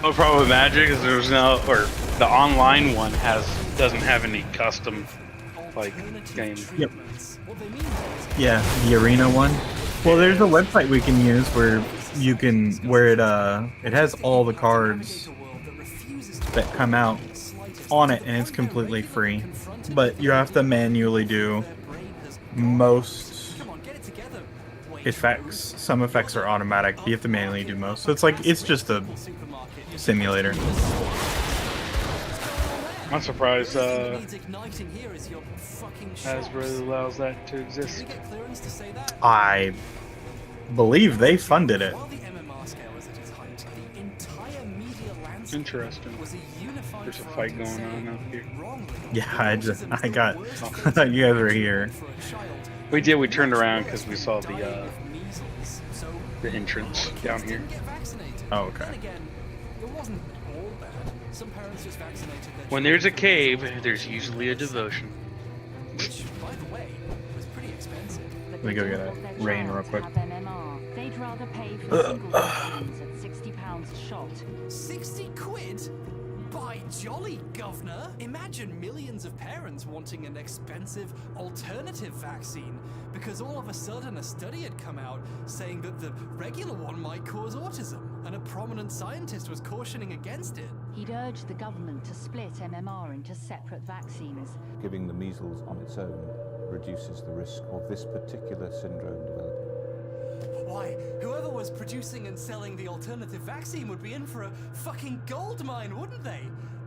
No problem with Magic is there's no, or the online one doesn't have any custom like game. Yep. Yeah, the arena one. Well, there's a website we can use where you can it has all the cards that come out on it, and it's completely free. But you have to manually do most effects. Some effects are automatic. But you have to manually do most. So it's just a simulator. I'm surprised Hasbro allows that to exist. I believe they funded it. Interesting. There's a fight going on up here. Yeah, I thought you guys were here. We did. We turned around because we saw the entrance down here. Oh, okay. When there's a cave, there's usually a devotion. Which, by the way, was pretty expensive. Let me go get a rain real quick. They'd rather pay for single vaccines at £60 a shot. 60 quid? By jolly, governor! Imagine millions of parents wanting an expensive alternative vaccine because all of a sudden a study had come out saying that the regular one might cause autism, and a prominent scientist was cautioning against it. He'd urged the government to split MMR into separate vaccines. Giving the measles on its own reduces the risk of this particular syndrome developing. Why, whoever was producing and selling the alternative vaccine would be in for a fucking gold mine, wouldn't they?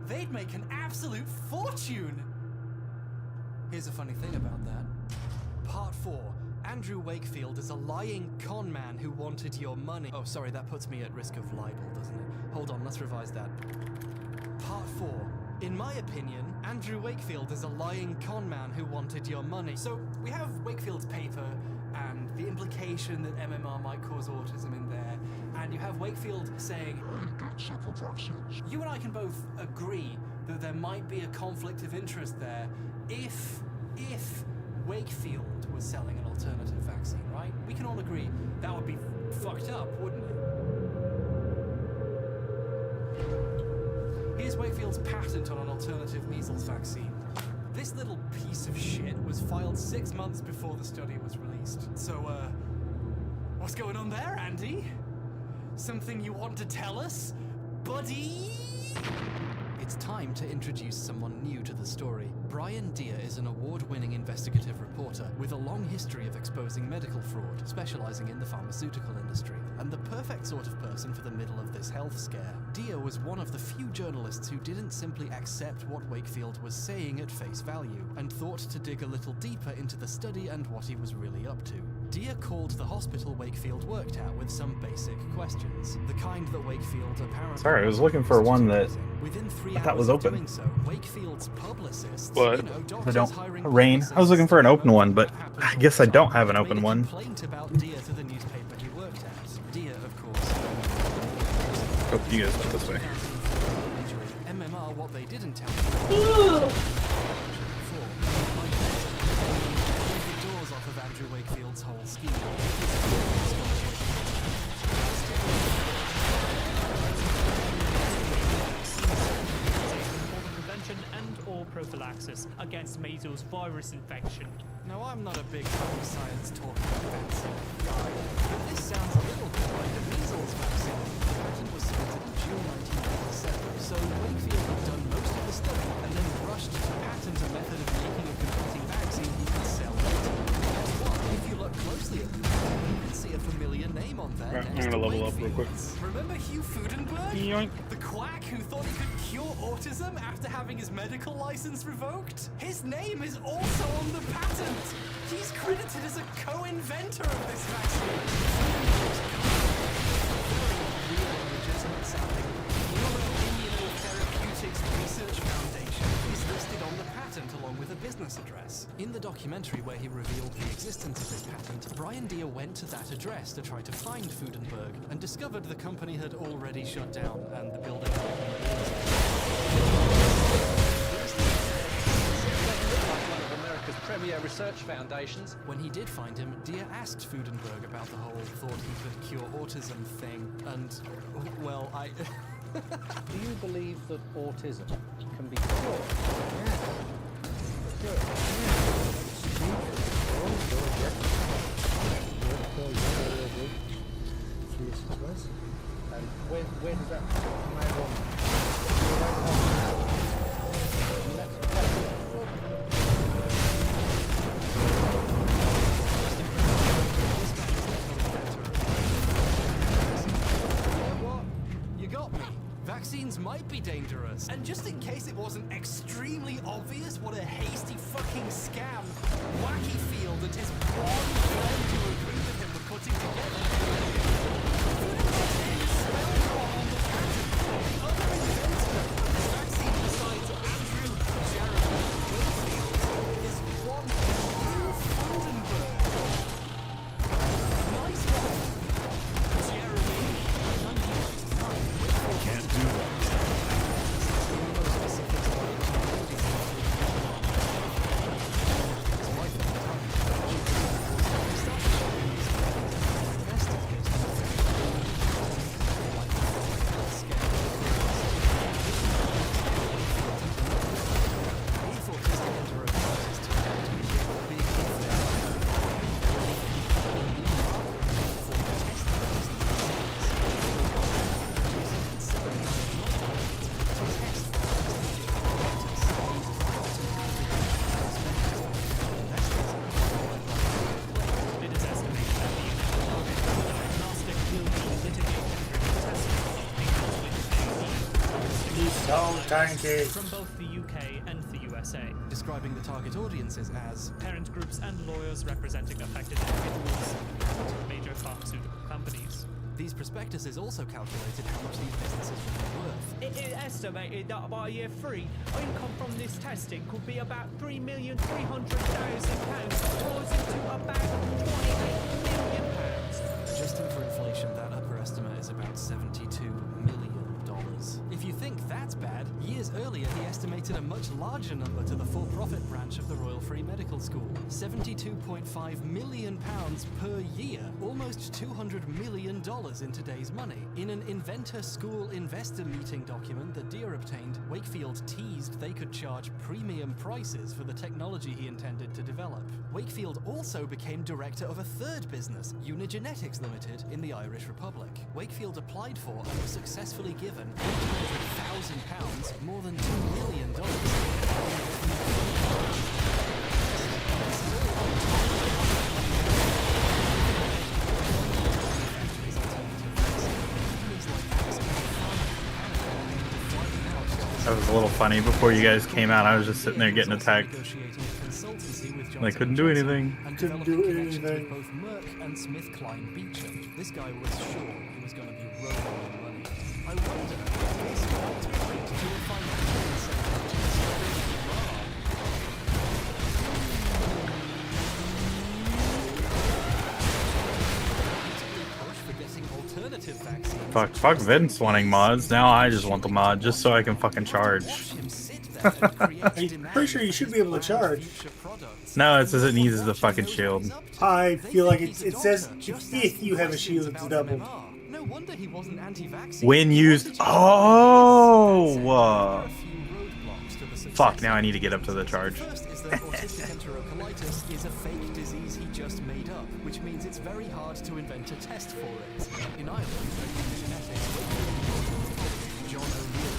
They'd make an absolute fortune! Here's a funny thing about that. Part 4. Andrew Wakefield is a lying con man who wanted your money. Oh, sorry, that puts me at risk of libel, doesn't it? Hold on, let's revise that. Part 4. In my opinion, Andrew Wakefield is a lying con man who wanted your money. So, we have Wakefield's paper, and the implication that MMR might cause autism in there, and you have Wakefield saying, you and I can both agree that there might be a conflict of interest there if Wakefield was selling an alternative vaccine, right? We can all agree that would be fucked up, wouldn't it? Here's Wakefield's patent on an alternative measles vaccine. This little piece of shit was filed 6 months before the study was released. So, what's going on there, Andy? Something you want to tell us, buddy? It's time to introduce someone new to the story. Brian Deere is an award-winning investigative reporter with a long history of exposing medical fraud, specializing in the pharmaceutical industry, and the perfect sort of person for the middle of this health scare. Deere was one of the few journalists who didn't simply accept what Wakefield was saying at face value, and thought to dig a little deeper into the study and what he was really up to. Deere called the hospital Wakefield worked at with some basic questions, the kind that Wakefield apparently... Sorry, I was looking for one that Within 3 I thought hours was of open. doing so, Wakefield's publicists, What? you know, I doctors don't. hiring Rain. I was looking for an open one, but I guess I don't have an open one. complaint about Deere to the newspaper he worked at. Deere, of course. Oh, you guys went this way. MMR, what they didn't tell the doors off of Andrew Wakefield's whole scheme. Prevention and or prophylaxis against measles virus infection. Now, I'm not a big science talking fancy guy, but this sounds a little bit like the measles vaccine. The patent was submitted in June 1997, so Wakefield had done most of the study and then rushed to patent a method of making a competing vaccine he could sell later. Guess what? If you look closely at the patent, you can see a familiar name on there next gonna level up real quick. Remember Hugh Fudenberg? Yoink. The quack who thought he could cure autism after having his medical license revoked? His name is also on the patent. He's credited as a co-inventor of this vaccine. Neuroimmunotherapeutics Research Foundation is listed on the patent along with a business address. In the documentary where he revealed the existence of this patent, Brian Deere went to that address to try to find Fudenberg and discovered the company had already shut down and the building had been America's premier research foundations. When he did find him, Deere asked Fudenberg about the whole thought he could cure autism thing, and, well, Do you believe that autism can be cured? And where does that You got me. Vaccines might be dangerous. And just in case it wasn't extremely obvious what a hasty fucking scam Wacky Field and his blonde friend who agreed with him were putting together. Fudenberg's name is spelled wrong on the patent. The other inventor of this vaccine besides Andrew Jeremy Wakefield is one Hugh Fudenberg. Nice one, Jeremy. Can't do that. From both the UK and the USA. Describing the target audiences as parent groups and lawyers representing affected individuals and major pharmaceutical companies. These prospectuses also calculated how much these businesses would be worth. It is estimated that by year 3, income from this testing could be about £3,300,000, rising to about £28 million. Adjusting for inflation, that upper estimate is about $72 million. If you think that's bad, years earlier he estimated a much larger number to the for-profit branch of the Royal Free Medical School. £72.5 million per year, almost $200 million in today's money. In an inventor school investor meeting document that Deere obtained, Wakefield teased they could charge premium prices for the technology he intended to develop. Wakefield also became director of a third business, Unigenetics Limited, in the Irish Republic. Wakefield applied for and was successfully given £800,000, more than $2 million. That was a little funny. Before you guys came out, I was just sitting there getting attacked. I couldn't do anything. Couldn't do anything. Both Merck and SmithKline Beecham. This guy was sure he was going to be rolling in money. I wonder if this might point to a financial Fuck Vince wanting mods. Now I just want the mod just so I can fucking charge. I'm pretty sure you should be able to charge. No, it says it needs the fucking shield. I feel like it says if you have a shield, it's doubled. No wonder he wasn't anti-vaccine. When used. Oh! Fuck, now I need to get up to the charge. First is that autistic enterocolitis is a fake disease he just made up, which means it's very hard to invent a test for it. In Ireland, John O'Neill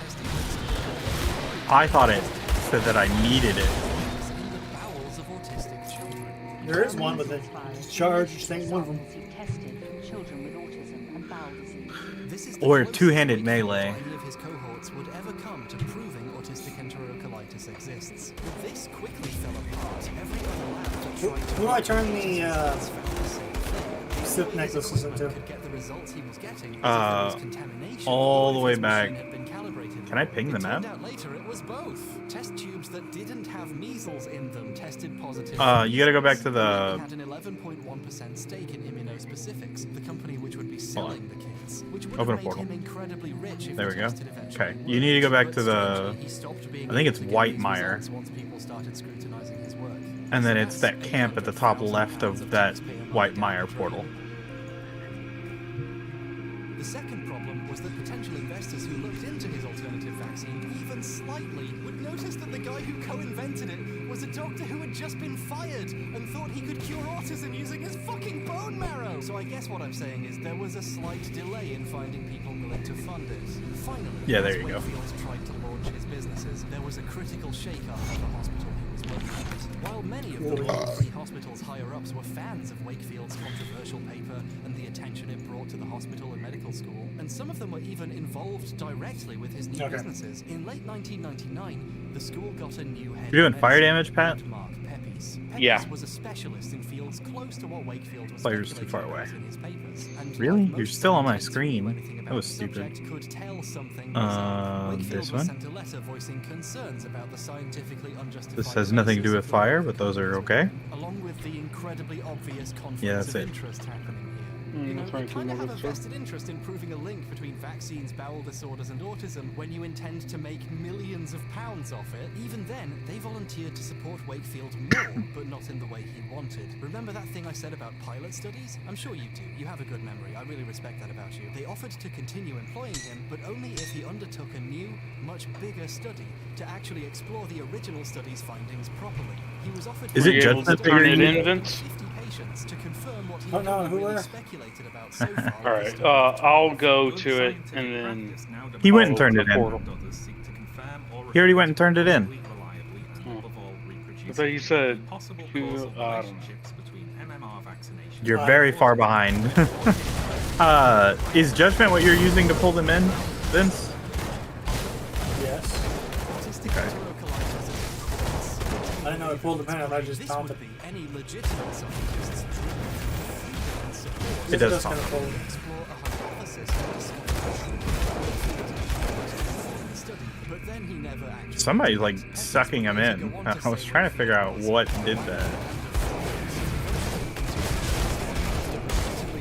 testing I thought it said that I needed it. in the bowels of autistic children. There is one with a charge, same one of them. Tested from children with This is the Or closest two-handed Wakefield melee. or any of his cohorts would ever come to proving autistic enterocolitis exists. But this quickly fell apart. Every other lab that tried to Who do I turn the slip necklaces into? could get the results he was getting contamination. All the if way his back. machine had been calibrated. Can I ping the It map? turned out later it was both. Test tubes that didn't have measles in them tested positive. You gotta go back to the. They had an 11.1% stake in Immunospecifics, the company which would be selling the kits, which would Open a have made portal. him incredibly rich if There the we go. test had eventually Okay, you need to go back to the. strangely, he stopped being I think able it's to get White these Mire, results once people started scrutinizing his work. and then it's that camp at the top left of that White Mire portal. The second problem was that potential investors who looked into his alternative vaccine even slightly would notice that the guy who co-invented it was a doctor who had just been fired and thought he could cure autism using his fucking bone marrow. So I guess what I'm saying is there was a slight delay in finding people willing to fund it. Finally, Yeah, there as you go. Wakefield tried to launch his businesses, there was a critical shake-up at the hospital he was working at. While many of the World Free Hospital's higher-ups were fans of Wakefield's controversial paper and the attention it brought to the hospital and medical school, and some of them were even involved directly with his new businesses, in late 1999, the school got a new head. You're doing of fire medicine, damage, Pat? Mark Pepys. Pepys Yeah. was a specialist in fields close to what Wakefield was Player's too speculating far about away. in his papers. And Really? like You're most still on my scientists who knew screen. anything That about was the stupid. subject could tell something was up. Wakefield This was one? sent a letter voicing concerns about the scientifically unjustified This has nothing to do with fire, but those are okay. along with the incredibly obvious conflicts Yeah, that's of it. interest happening here. You know, that's you right, kind of have a Mother. vested interest in proving a link between vaccines, bowel disorders, and autism when you intend to make millions of pounds off it. Even then, they volunteered to support Wakefield more, but not in the way he wanted. Remember that thing I said about pilot studies? I'm sure you do. You have a good memory. I really respect that about you. They offered to continue employing him, but only if he undertook a new, much bigger study to actually explore the original study's findings properly. He was offered Is it Judgment that you're turn it in, using? Vince? 50 patients to confirm what he Oh, no, had who really were? speculated about so far. All right, I'll go to it and then He went and I'll turned open it the in. portal. He already went and turned it in. I thought you said who? I don't know. You're very far behind. Is Judgment what you're using to pull them in, Vince? Yes. Okay. I didn't know it pulled them in. I just found it. Any legitimate scientist's dream. It does kind sound. of pull. Explore a hypothesis study, but then he never actually. Somebody's like sucking him in. I was trying to figure out what did that.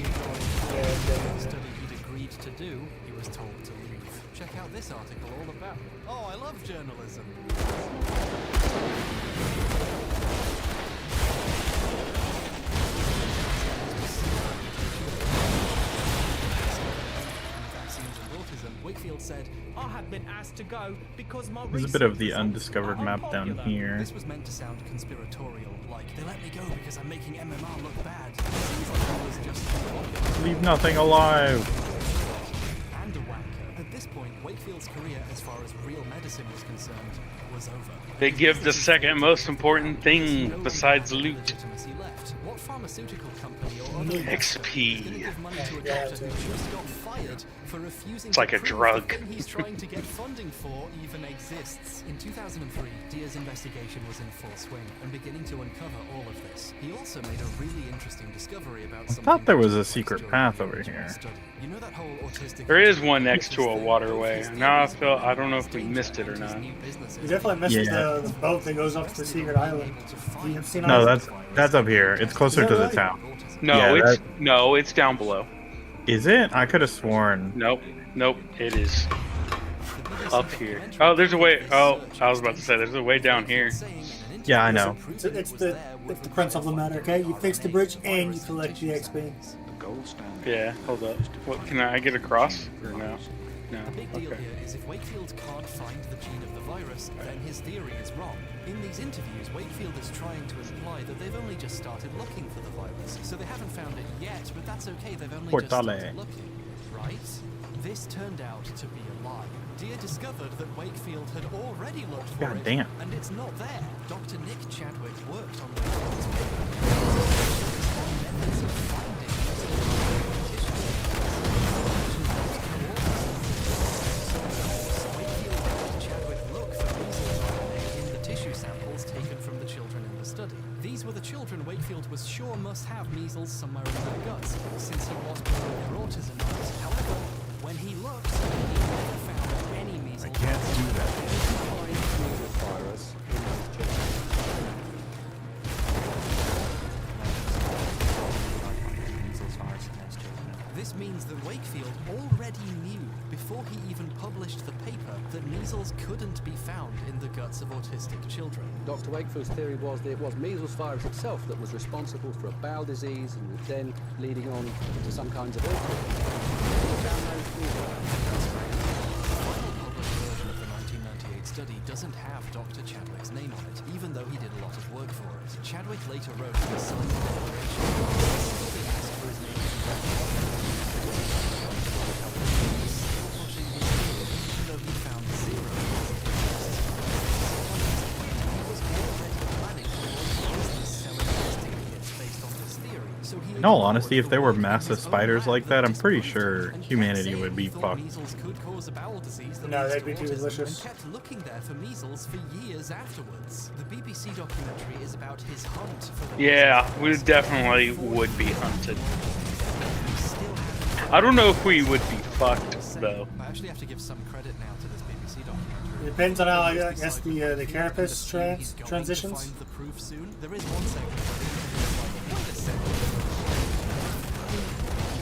The study he'd agreed to do, he was told to leave. Check out this article all about. Oh, I love journalism. Vaccines and autism. Wakefield said, I have been asked to go because my There's a bit of the research undiscovered map down here. This was meant to sound conspiratorial, like they let me go because I'm making MMR look bad. It seems like he was just Leave nothing alive. and a wanker. At this point, Wakefield's career, as far as real medicine was concerned, was over. They give the second most important thing besides loot. Legitimacy left. What pharmaceutical company or other XP. gonna give money to a doctor who just got fired for refusing It's like to a prove drug. the thing he's trying to get funding for even exists? In 2003, Deer's investigation was in full swing and beginning to uncover all of this. He also made a really interesting discovery about I something thought there was a that secret path over here. study. You know that whole autistic There is one next to a waterway. Now I don't know if we missed it or not. You definitely missed Yeah. the boat that goes up to the secret island. You have seen No, all that's up here. It's closer Is to that the right? town. No, Yeah, it's down below. Is it? I could have sworn. Nope, it is up here. Oh, there's a way. Oh, I was about to say there's a way down here. Yeah, I know. It's the principle of the matter, okay? You fix the bridge and you collect the XP. Yeah, hold up. What can I get across or no? No. The big deal Okay. here is if Wakefield can't find the gene of the virus, then his theory is wrong. In these interviews, Wakefield is trying to imply that they've only just started looking for the virus. So they haven't found it yet, but that's okay, they've only just started looking. Right? This turned out to be a lie. Deer discovered that Wakefield had already looked for God it, damn. and it's not there. Dr. Nick Chadwick worked on Wakefield's paper. Methods of finding the children, Wakefield was sure must have measles somewhere in their guts, since he was putting their autism on it. However, when he looked, he never found any measles. I can't do that. Measles virus in those children. This means that Wakefield already knew, before he even published the paper, that measles couldn't be found in the guts of autistic children. Dr. Wakefield's theory was that it was measles virus itself that was responsible for a bowel disease and then leading on to some kinds of autism. He found no measles. The final published version of the 1998 study doesn't have Dr. Chadwick's name on it, even though he did a lot of work for it. Chadwick later wrote in the signed declaration, he asked for his name to be In all honesty, if there were massive spiders like that, I'm pretty sure humanity would be fucked. No, that'd be too delicious. Kept looking there for measles for years afterwards. The BBC documentary is about his hunt for the Yeah, we definitely would be hunted. I don't know if we would be fucked though. I actually have to give some credit now to this BBC documentary. It depends on how I guess the carapace transitions. Find the proof soon. There is one segment where wait a second.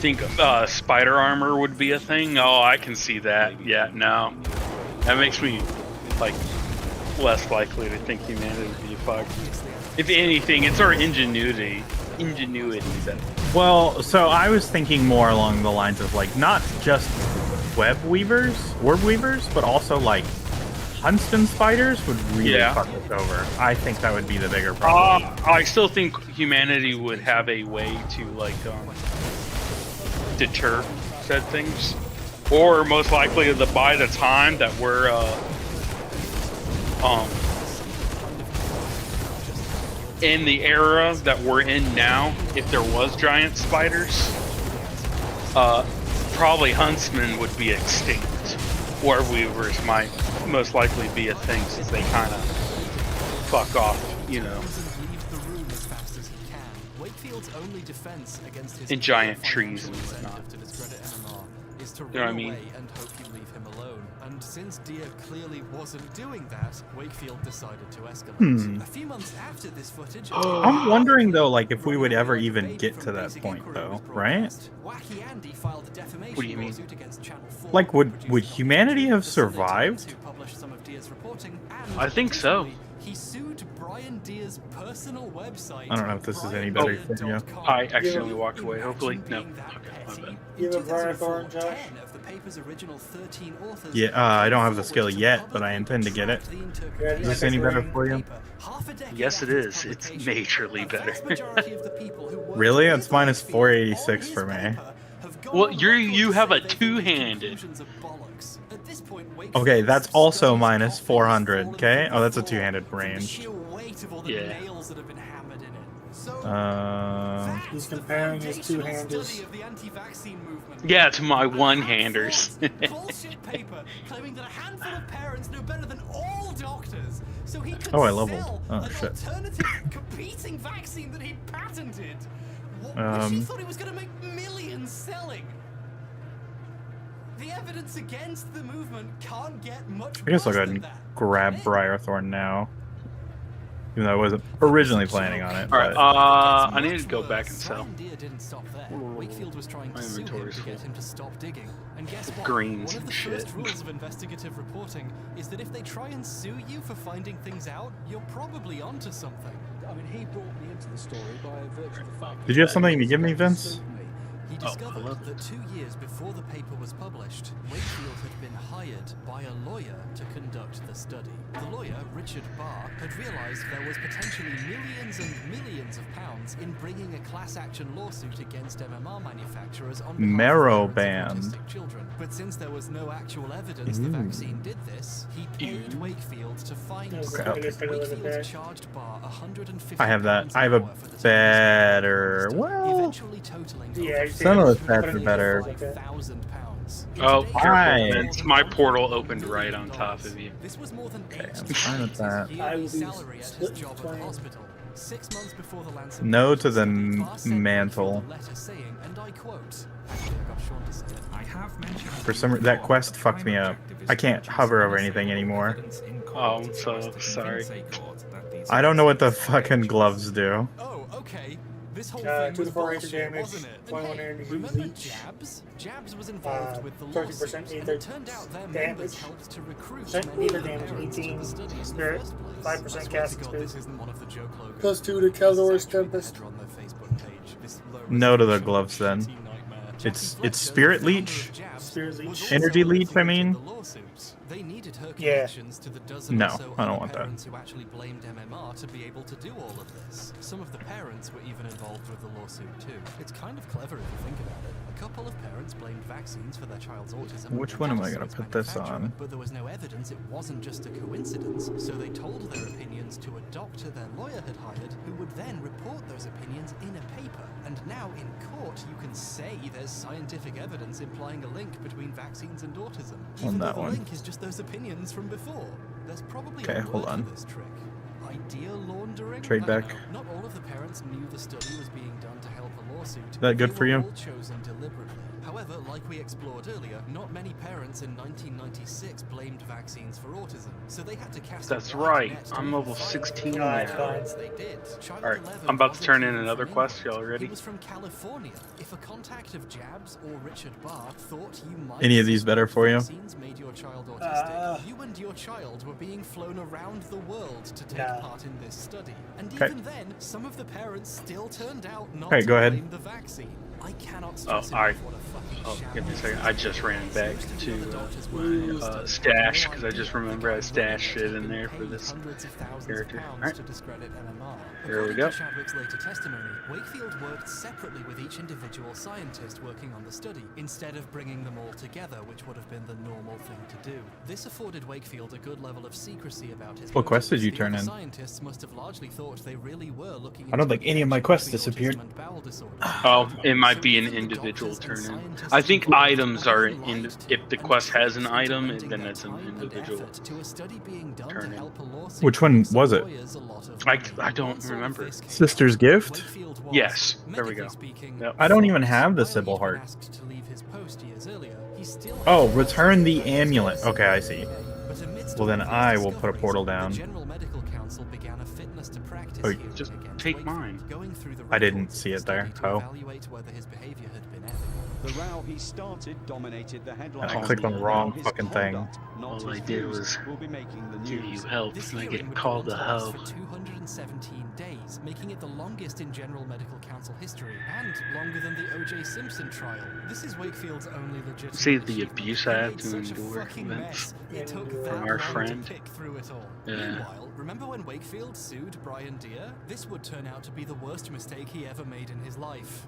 Think spider armor would be a thing? Oh, I can see that. Yeah, no. That makes me like less likely to think humanity would be fucked. If anything, it's our ingenuity that. Well, so I was thinking more along the lines of like not just orb weavers, but also like Huntston spiders would really fuck us over. I think that would be the bigger problem. I still think humanity would have a way to like deter said things, or most likely by the time that we're in the era that we're in now, if there was giant spiders, probably huntsmen would be extinct. Orb weavers might most likely be a thing since they kind of fuck off, you know. Wakefield's only defense against his in giant trees and whatnot. Is to You know what I run mean? away and hope you leave him alone. And since Deer clearly wasn't doing that, Wakefield decided to escalate. A few months after this footage, I'm wondering though, like if we would ever even get to that point though, right? Wacky Andy filed a defamation What do you mean? lawsuit against Channel 4. Like would humanity have survived? To publish some of Deer's reporting, and I think so. he sued Brian Deer's personal website. I don't know if this is any better for you. I accidentally walked away. Hopefully, no. Okay, my bad. You have a Briar Thorn, Josh? Of the paper's original 13 authors, Yeah, I don't have the skill yet, but I intend to get it. Is this any better for you? Yes, it is. It's majorly better. Really? It's minus 486 for me. Well, you have a two-handed. Okay, that's also minus 400. Okay. Oh, that's a two-handed range. Yeah. He's comparing his two-handed. Yeah, to my one-handers. Bullshit paper claiming that a handful of parents know better than all doctors, so he could Oh, I leveled. sell Oh, an shit. alternative competing vaccine that he'd patented. She thought he was going to make millions selling. The evidence against the movement can't get much I guess I'll worse go ahead than and that. grab Briarthorn now. Even though I wasn't originally planning on it. Alright, but- I need to go back and sell. Brian Deer didn't stop there. Wakefield was trying to My sue him inventory's to get full. him to stop digging. And guess what? Greens One of and the shit. first rules of investigative reporting is that if they try and sue you for finding things out, you're probably onto something. I mean, he brought me into the story by virtue of the fact. Did you have something to give me, Vince? He discovered that 2 years before the paper was published, Wakefield had been hired by a lawyer to conduct the study. The lawyer, Richard Barr, had realized there was potentially millions and millions of pounds in bringing a class action lawsuit against MMR manufacturers on behalf Marrow of parents of band. autistic children. But since there was no actual evidence the vaccine did this, he paid Wakefield to find Crap. Wakefield charged Barr $150 I have that. I have a better. Well, eventually totaling some of the stats are better. Oh, Hi. careful, Vince. My portal opened right on top of you. This was more than Okay, I'm fine with that. yearly salary at his job at the hospital. 6 months before the Lancet No to the Barr sent mantle. Wakefield a letter saying, and I quote, actually, I got Sean to say it. I have mentioned For some that quest fucked me up. I can't hover over anything anymore. Oh, I'm so sorry. I don't know what the fucking gloves do. Oh, okay. This whole 2 thing to was 4 bullshit, damage, wasn't it? 21 And hey, energy remember leech. Jabs? Jabs was involved with the 30% lawsuit, and it turned out their members damage. helped to recruit Percent many meter of the damage, parents to 18 the study in the spirit, first place. 5% I swear cast to God, speed. this isn't one of the joke logos. Plus 2 to Keldor's Tempest. On their Facebook page. This low No to the gloves then. It's Spirit Leech? Spirit Leech. Energy Leech, I mean? They needed her Yeah. connections to the dozen No, or so I don't other want that. parents who actually blamed MMR to be able to do all of this. Some of the parents were even involved with the lawsuit too. It's kind of clever if you think about it. A couple of parents blamed vaccines for their child's autism. Which and one am I also gonna its put this manufacturer, on? But there was no evidence it wasn't just a coincidence, so they told their opinions to a doctor their lawyer had hired, who would then report those opinions in a paper. And now in court, you can say there's scientific evidence implying a link between vaccines and autism, On even though that the one. link is just those opinions from before. There's probably Okay, a hold word on. for this trick. Idea laundering? Trade I don't back. know. Not all of the parents knew the study was being done to help a lawsuit. That good They for were you? all chosen deliberately. However, like we explored earlier, not many parents in 1996 blamed vaccines for autism, so they had to cast a That's wide right. net to I'm even level find 16 the now. parents they did. Child Alright, 11 I'm about to wasn't turn in even another from quest. England. Y'all ready? He was from California. If a contact of Jabs or Richard Barr thought you might Any of these better for you? vaccines made your child autistic, you and your child were being flown around the world to take part in this study. And Okay. even then, some of the parents still turned out not Okay, to go ahead. blame the vaccine. I cannot Oh, stress alright. enough what a fucking Oh, sham give me a this second. is. I just ran back to my stash because I just remember I stashed shit in there for this character. Alright. To discredit MMR. Here we According go. to Chadwick's later testimony, Wakefield worked separately with each individual scientist working on the study, instead of bringing them all together, which would have been the normal thing to do. This afforded Wakefield a good level of secrecy about his What quest did you motives. turn The in? Scientists must have largely thought they really were looking I don't into think any of my quests disappeared. Oh, it might be an individual turn in. I think items are in. If the quest has an item, then it's an individual turn in. Which one was it? I don't remember. Sister's Gift? Yes, there we go. Yep. I don't even have the Sybil Heart. Oh, return the amulet. Okay, I see. Well, then I will put a portal down. Oh, just take mine. I didn't see it there. Oh. The row he started dominated the headlines. And I clicked on the wrong His fucking thing. conduct, not All his I did views, was will be making the give news. you help, and I get called a hoe. For 217 days, making it the longest in General Medical Council history, and longer than the O.J. Simpson trial. This is Wakefield's only legitimate. See the issue. abuse He I had made to such a endure fucking from mess. It took from that our long friend. to pick through it all. Yeah. Meanwhile, remember when Wakefield sued Brian Deere? This would turn out to be the worst mistake he ever made in his life.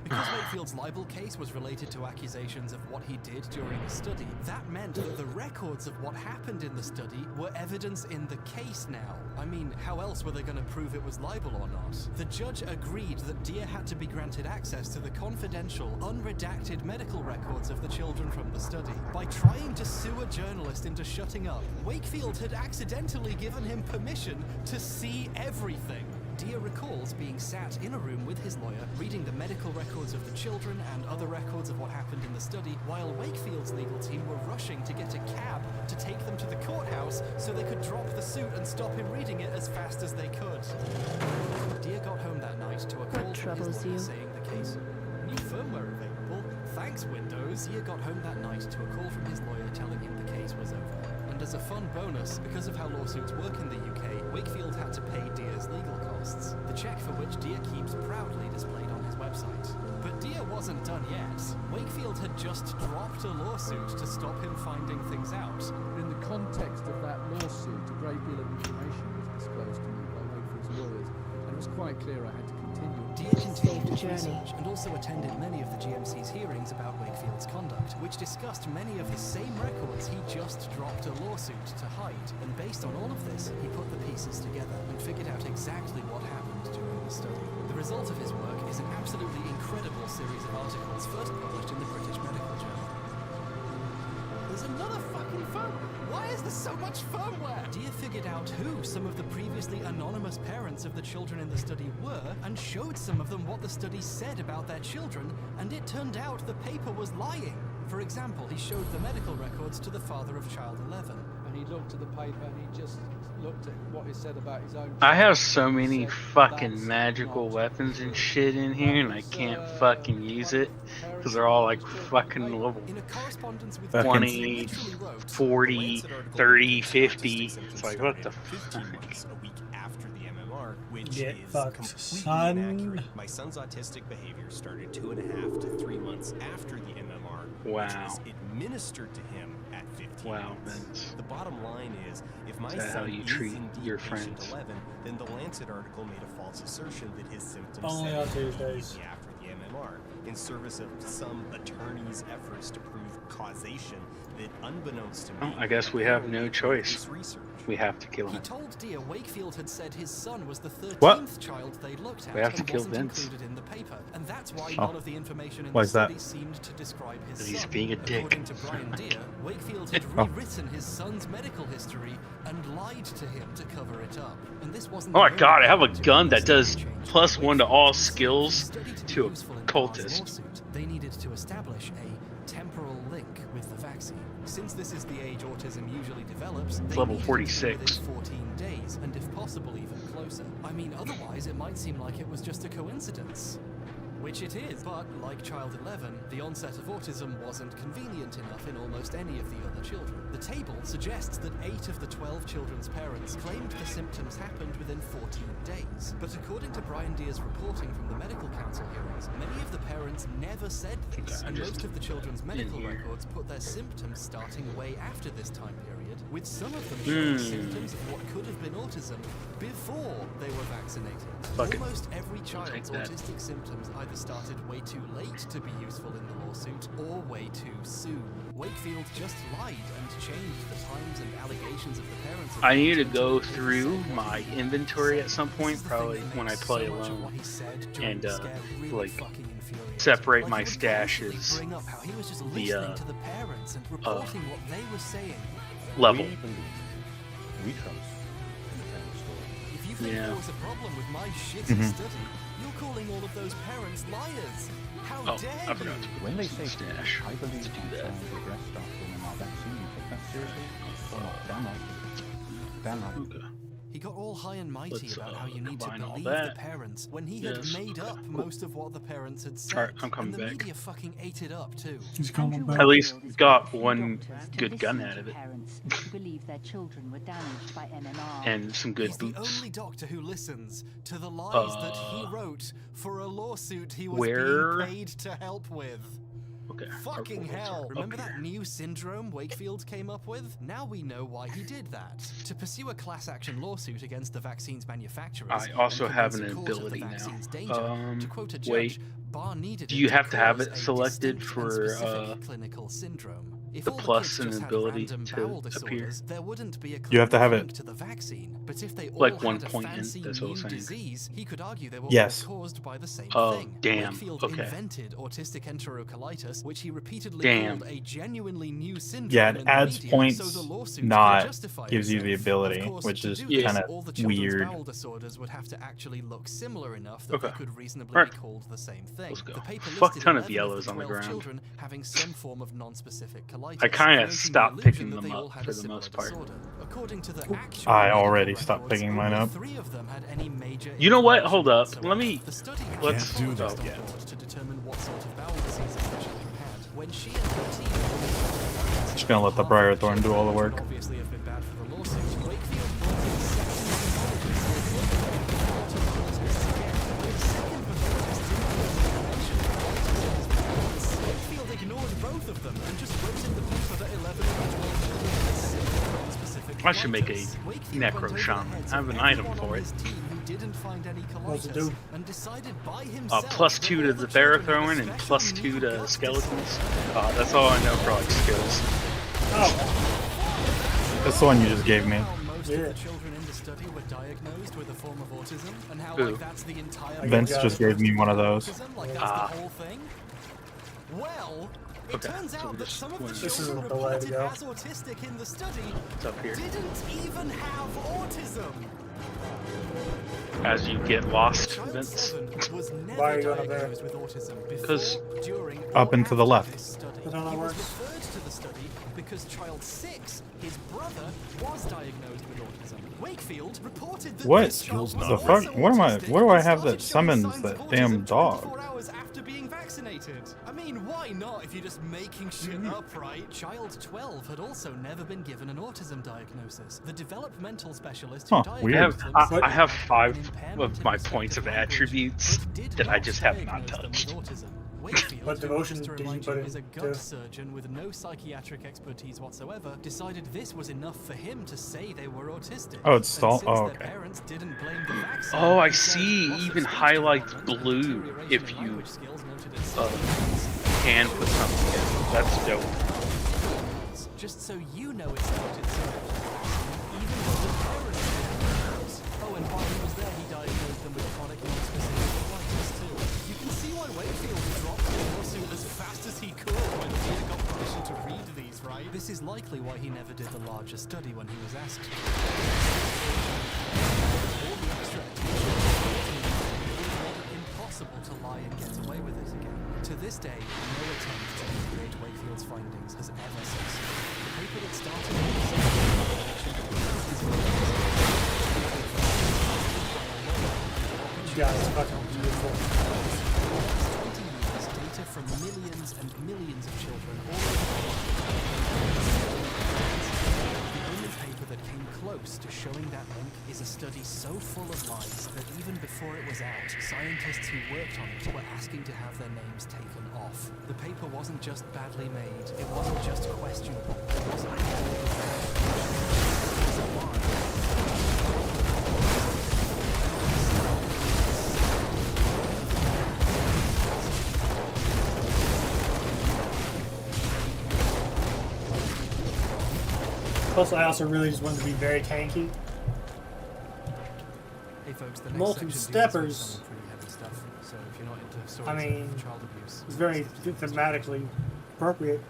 Because Wakefield's libel case was related to accusations of what he did during the study, that meant that the records of what happened in the study were evidence in the case now. I mean, how else were they going to prove it was libel or not? The judge agreed that Deere had to be granted access to the confidential, unredacted medical records of the children from the study. By trying to sue a journalist into shutting up, Wakefield had accidentally given him permission to see everything. Deere recalls being sat in a room with his lawyer, reading the medical records of the children and other records of what happened in the study, while Wakefield's legal team were rushing to get a cab to take them to the courthouse so they could drop the suit and stop him reading it as fast as they could. Deere got home that night to a call from his lawyer saying the case. New firmware available. Thanks, Windows. Deere got home that night to a call from his lawyer telling him the case was over. And as a fun bonus, because of how lawsuits work in the UK, Wakefield had to pay Deere's legal costs, the check for which Deere keeps proudly displayed on his website. But Deere wasn't done yet. Wakefield had just dropped a lawsuit to stop him finding things out. In the context of that lawsuit, a great deal of information was disclosed to me by Wakefield's lawyers, and it was quite clear I had to continue. Deere continued his research and also attended many of the GMC's hearings about Wakefield's conduct, which discussed many of the same records he just dropped a lawsuit to hide. And based on all of this, he put the pieces together and figured out exactly what happened during the study. The result of his work is an absolutely incredible series of articles first published in the British Medical Journal. There's another fucking phone. Why is there so much firmware? Dia figured out who some of the previously anonymous parents of the children in the study were and showed some of them what the study said about their children, and it turned out the paper was lying. For example, he showed the medical records to the father of child 11. And he looked at the paper and he just looked at what he said about his own. I have so many fucking magical weapons and shit in here, and I can't fucking use it because they're all like fucking level 20, 40, 30, 50. It's like, what the fuck? Which Get is fucked, completely son. inaccurate. My son's autistic behavior started 2.5 to 3 months after the MMR, which Wow. was administered to him at 15 Wow, months. Vince. The bottom line is, if my Is that son how you is treat indeed your patient friends? 11, then the Lancet article made a false assertion that his symptoms Only set on in Tuesdays. immediately after the MMR, in service of some attorney's efforts to prove causation that, unbeknownst to me, Well, I guess we have no choice. this research. We have to kill He him. told Dia Wakefield had said his son was the 13th What? child they'd looked at We have to and kill wasn't Vince. included in the paper, and that's why Oh. none of the information in Why the is that? study seemed to describe his That son. he's being a dick. According to Brian Dia, Wakefield had Oh. rewritten his son's medical history and lied to him to cover it up. And this wasn't Oh my the god, I only have a thing to gun that make does this change. +1 to all Wakefield skills studied to be to a useful in Barr's cultist. lawsuit. They needed to establish a temporal link with the vaccine. Since this is the age autism usually develops, they Level needed to be 46. within 14 days, and if possible even closer. I mean, otherwise it might seem like it was just a coincidence. Which it is, but like child 11, the onset of autism wasn't convenient enough in almost any of the other children. The table suggests that 8 of the 12 children's parents claimed the symptoms happened within 14 days. But according to Brian Deer's reporting from the medical council hearings, many of the parents never said this, and most of the children's medical records put their symptoms starting way after this time period, with some of them showing symptoms of what could have been autism before they were vaccinated. Fuck it. Almost every child's that. autistic symptoms either started way too late to be useful in the lawsuit or way too soon. Wakefield just lied and changed the times and allegations of the parents. I need to go through my inventory at some point, probably when I play alone, and like separate my stashes Bring up how he was just the listening to the parents and reporting what they were saying. level. We trust in the family story. If you think Yeah. there was a problem with my shitty Mhm. study, you're calling all of those parents liars. How Oh, dare I forgot you? to put When they this say in the stash. I believe Let's do our that. child regressed after an MMR vaccine, you take that seriously or not? Damn right. Damn right. Okay. He got all high and mighty Let's, about how you need to combine all believe the that. parents when he Yes. had made up most of what the parents had said. Alright, I'm coming and the back. media fucking ate it up too. He's coming back. At least got one good gun out of it. Parents who believe their children were damaged by MMR. And some good He's the boots. only doctor who listens to the lies that he wrote for a lawsuit he was where- being paid to help with. Okay. Fucking hell! Remember Okay. that new syndrome Wakefield came up with? Now we know why he did that. To pursue a class action lawsuit against the vaccine's manufacturers. I also and have convince an a court of the ability now. vaccine's danger. To quote a judge, Wait. Barr needed Do it you to have to have cause it a selected distinct and for specific clinical syndrome. If the all plus kids and just had ability random to bowel appear? disorders, there wouldn't be a You have to have link it. to the vaccine. But if they all Like one had a point in, fancy that's what I was new saying. disease, he could argue they were Yes. all caused by the same Oh, thing. damn. Wakefield Okay. invented autistic enterocolitis, which he repeatedly Damn. called a genuinely new syndrome. Yeah, in it the adds media, points, so the lawsuit could not justify gives you the itself. ability, Of course, which to is do this, kind of all the children's weird. bowel disorders would have to actually look similar enough that Okay. they could reasonably Alright. be called the same thing. Let's go. The paper Fuck listed ton of 11 yellows the on the 12 ground. children having some form of non-specific colitis. I kind of creating the stopped illusion picking that them they all up had for a the similar most part. disorder. According to the actual I medical already stopped records, picking mine only up. 3 of them had any major You know what? inflammation Hold up. whatsoever. Let me. The study had Let's a do pathologist that. on board to determine what sort of bowel diseases the children had. When she and her team Just gonna let the Briarthorn do all the work. obviously have been bad for the lawsuit, Wakefield brought in second pathologists to look at the tests again. When second pathologists didn't mention colitis in his reports, Wakefield ignored both of them and just wrote in the paper that 11 of the 12 children had symptoms-specific I should make a colitis. Wakefield necro went over the shaman. heads I have of an item everyone for on it. his team who didn't find any What's it colitis do? and decided by himself +2 to the Therathrowing and +2 to skeletons. That's all I know for like skills. That's the one you just gave me. most of the children in the study were diagnosed with a form of autism, and how Who? like that's the entire Vince just gave me one of those. autism, like that's the whole thing. Well, It turns out that some of the This children isn't the way to reported go. as autistic in the study It's up here. didn't even have autism. As you get lost, Vince. Why are you going up there? Because Up and to the left. That's how that works. Referred to the study because child 6, his brother, was diagnosed with autism. Wakefield reported that What this child was the also fuck? What am I? autistic What do I and have started that showing summons signs that of damn autism dog? 24 hours after being vaccinated. I mean, why not if you're just making shit up, right? Child 12 had also never been given an autism diagnosis. The developmental specialist who Huh, diagnosed weird. him I have 5 of my points of attributes that I just have not touched. Wakefield, What devotion just to did you remind put is a into? gut surgeon with no psychiatric expertise whatsoever, decided this was enough for him to say they were autistic. Oh, it's stall. And since Oh, their okay. parents didn't blame the vaccine, Oh, I he said see. loss of Even speech highlights development, blue deterioration if in you language skills noted at can put something in. That's dope. just so you know it's noted so even though the parents didn't. Oh, and while he was there, he diagnosed them with chronic non-specific colitis too. You can see why Wakefield dropped the lawsuit as fast as he could when he got permission to read these, right? This is likely why he never did the larger study when he was asked. All the extra attention made it impossible to lie and get away with it again. To this day, no attempt to recreate Wakefield's findings has ever succeeded. The paper that started Yeah, it's fucking beautiful. data from millions and millions of children all over the only paper that came close to showing that link is a study so full of lies that even before it was out, scientists who worked on it were asking to have their names taken off. The paper wasn't just badly made, it wasn't just questionable, it wasn't Plus, I also really just wanted to be very tanky. Hey folks, the next Multi-steppers. section deals with some pretty heavy stuff, so if you're not into stories I mean, of child abuse, it's very thematically appropriate.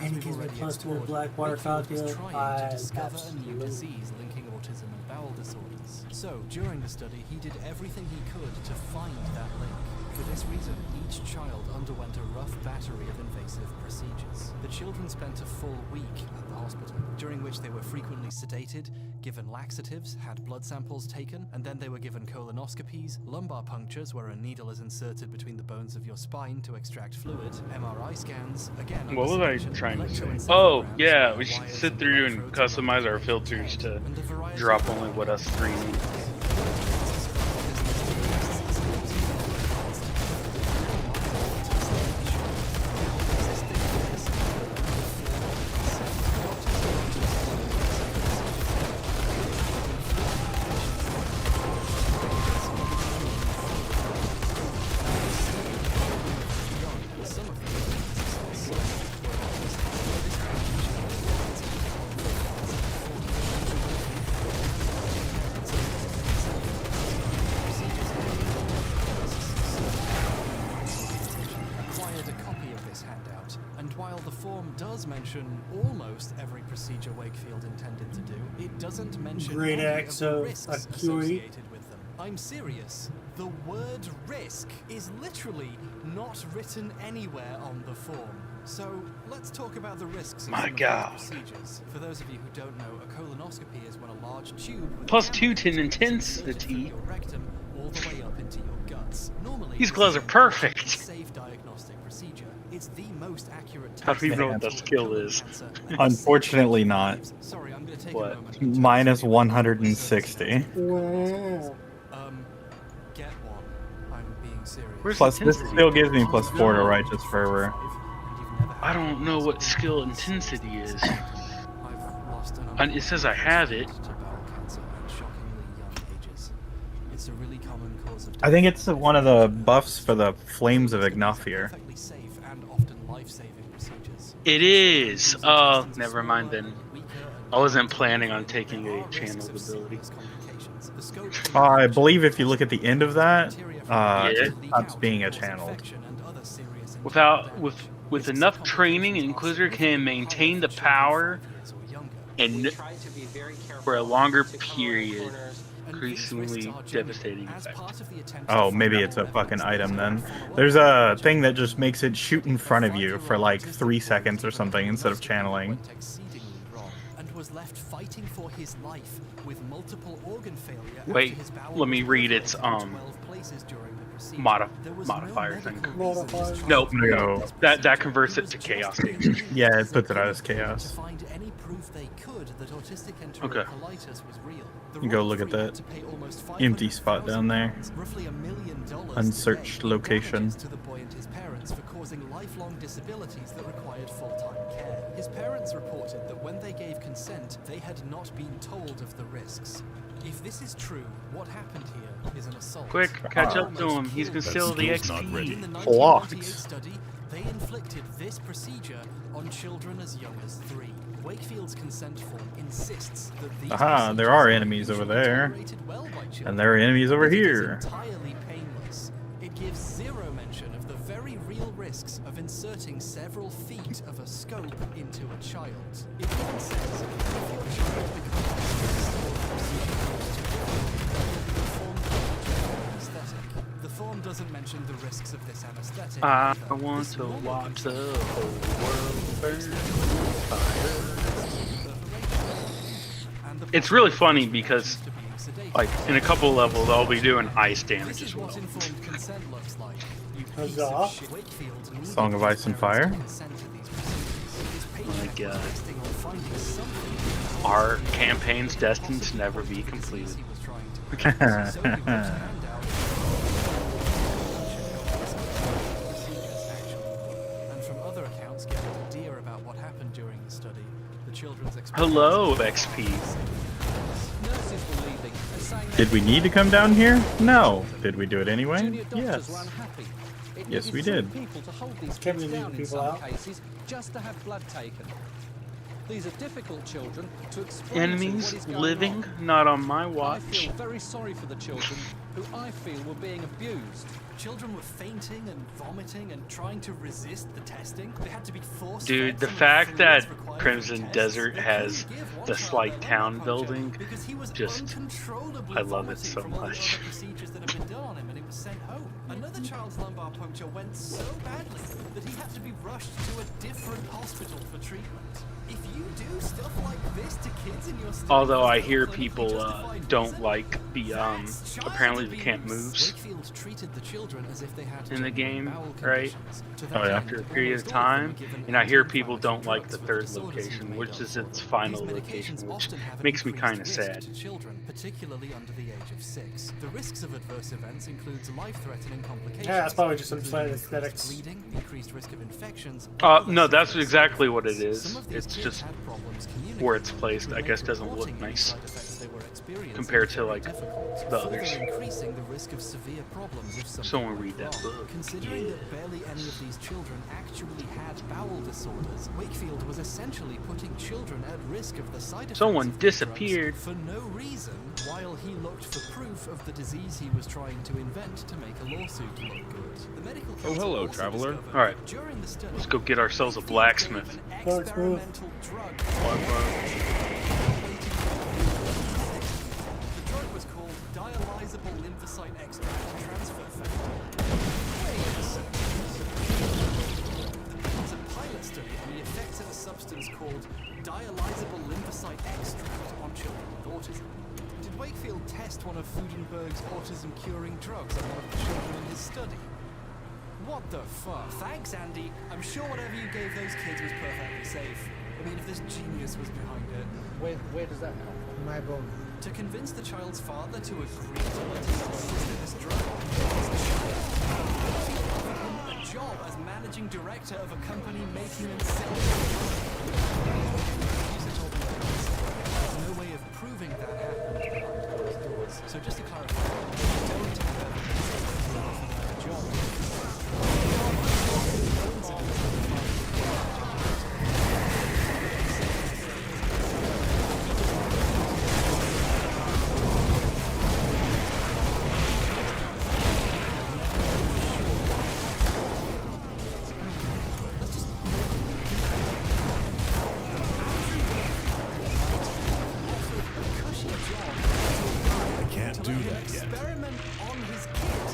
And he gives me plus 2 black water cocktail. trying to discover a new disease linking autism and bowel disorders. So, during the study, he did everything he could to find that link. For this reason, each child underwent a rough battery of invasive procedures. The children spent a full week at the hospital, during which they were frequently sedated, given laxatives, had blood samples taken, and then they were given colonoscopies, lumbar punctures where a needle is inserted between the bones of your spine to extract fluid, MRI scans, again... What was I trying to say? Oh, yeah, we should sit through and customize our filters to drop only what us 3 need. Almost every procedure Wakefield intended to do, it doesn't mention Great any acts of the of risks acuity. associated with them. I'm serious. The word risk is literally not written anywhere on the form. So let's talk about the risks of My some of God. these procedures. For those of you who don't know, a colonoscopy is when a large tube with Plus a 2 camera to is inserted intensity. from your rectum all the way up into your guts. Normally, These this gloves is are a perfect. safe diagnostic procedure. It's the most accurate How do you test know what for the skill is? cancer. Unfortunately not. Sorry, I'm gonna take What? a moment. Minus 160. Wow. Get one. I'm being serious. Where's Plus, this intensity? still gives me plus 4 to righteous fervor. I don't know what skill intensity is. I've lost an And it says I have it. to bowel cancer at shockingly young ages. It's a really common cause of death. I think it's one of the buffs for the Flames of Ignathyr. Perfectly safe and often life-saving procedures. It is. Oh, never mind then. I wasn't planning on taking a channel ability. I believe if you look at the end of that, it stops being a channeled. And other serious With enough training, Inquisitor can maintain the power and for a longer period, increasingly devastating effect. Oh, maybe it's a fucking item then. There's a thing that just makes it shoot in front of you for like 3 seconds or something instead of channeling. And was left fighting for his life with multiple organ failure. Wait, let me read its modifier thing. No, that converts it to chaos stage. Yeah, it puts it out as chaos. Okay. You go look at that empty spot down there. Unsearched location. To the boy and his parents for causing lifelong disabilities that required full-time care. His parents reported that when they gave consent, they had not been told of the risks. If this is true, what happened here is an assault. Quick, catch up to him. He's gonna steal the XP. In the 1998 study, they inflicted this procedure on children as young as 3. Wakefield's consent form insists that these Aha, there are enemies over there. And there are enemies over here. entirely painless. It gives zero mention of the very real risks of inserting several feet of a scope into a child. It even says if your child becomes the form doesn't mention the risks of this anesthetic. I want to watch the whole world burn fire. It's really funny because, like, in a couple levels, I'll be doing ice damage as well. Huzzah. Song of Ice and Fire. Oh my god. Our campaign's destined to never be completed. Hello, XP. Did we need to come down here? No. Did we do it anyway? Yes. Yes, we did. Can we leave people out? Just to have blood taken. These are difficult children to explain Enemies to what is going living, on. not on my I watch. feel very sorry for the children who I feel were being abused. Children were fainting and vomiting and trying to resist the testing. They had to be forced. Dude, the fact that Crimson Desert has the slight town building, just, I love it so much. Procedures that had been done on him, and he was sent home. Another child's lumbar puncture went so badly that he had to be rushed to a different hospital for treatment. If you do stuff like this to kids in your study, Although I hear people don't like the, apparently the camp moves in the game, right? Oh, yeah. After a period of time. And I hear people don't like the third location, which is its final location, which makes me kind of sad. Children, particularly under the age of 6. The risks of adverse events includes life-threatening complications. Yeah, it's probably just some slight aesthetics. Bleeding, increased risk of infections. No, that's exactly what it is. It's just where it's placed, I guess, doesn't look nice compared to like the others. Increasing the risk of severe problems if Someone read that book. Considering that barely any of these children actually had bowel disorders, Wakefield was essentially putting children at risk of the side effects Someone of these disappeared. drugs for no reason, while he looked for proof of the disease he was trying to invent to make a lawsuit look good. The medical Oh, hello, traveler. All right, let's go get ourselves a blacksmith. experimental drug. The drug was called dialyzable lymphocyte extract transfer factor. Wait a second. It's a pilot study on the effects of a substance called dialyzable lymphocyte extract on children with autism. Did Wakefield test one of Fudenberg's autism-curing drugs on one of the children in his study? What the fuck? Thanks, Andy. I'm sure whatever you gave those kids was perfectly safe. I mean, if this genius was behind it. Where does that come from? My bone. To convince the child's father to agree to let him administer this drug, his child offered him a job as managing director of a company making and selling There's no way of proving that happened behind closed doors. So just to clarify, don't have a job. do that yet. Experiment on his kid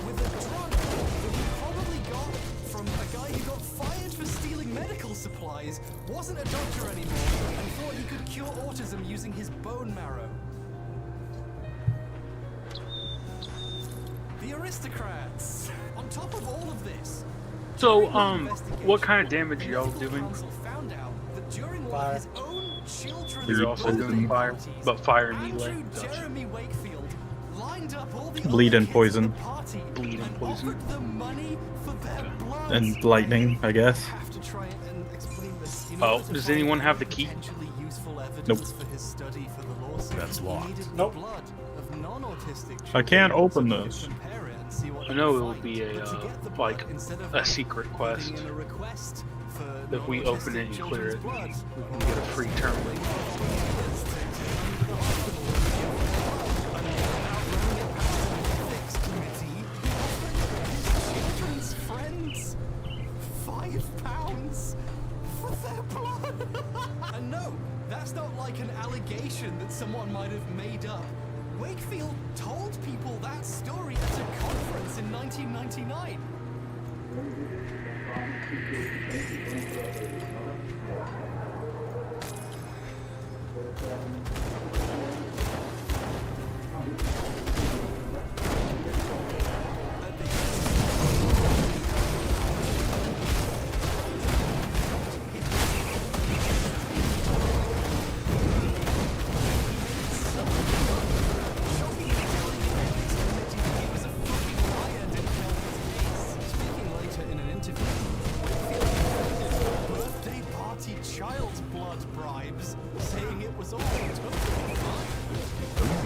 with a drug that he probably got from a guy who got fired for stealing medical supplies, wasn't a doctor anymore, and thought he could cure autism using his bone marrow. The aristocrats. On top of all of this, So, what kind of damage are y'all doing? found out that during one of his own children's You're also doing fire, but fire melee. Andrew Jeremy Wakefield lined up all the Bleed and poison. Bleed and poison. offered them money for their blood. And lightning, I guess. Have to try and explain this. In Oh, order to does find anyone any have the key? potentially useful evidence Nope. for his study for the lawsuit, That's he locked. needed the Nope. blood of non-autistic I can't children open so he could this. compare it and see what I they know could it will find. be But to a get the blood, like instead of a secret quest. putting in a request for If we open it and non-autistic clear children's it, blood, we can get a free term. Children's friends, £5 for their blood. And no, that's not like an allegation that someone might have made up. Wakefield told people that story at a conference in 1999. Speaking later in an interview, Wakefield birthday party child's blood bribes, saying it was all totally fine.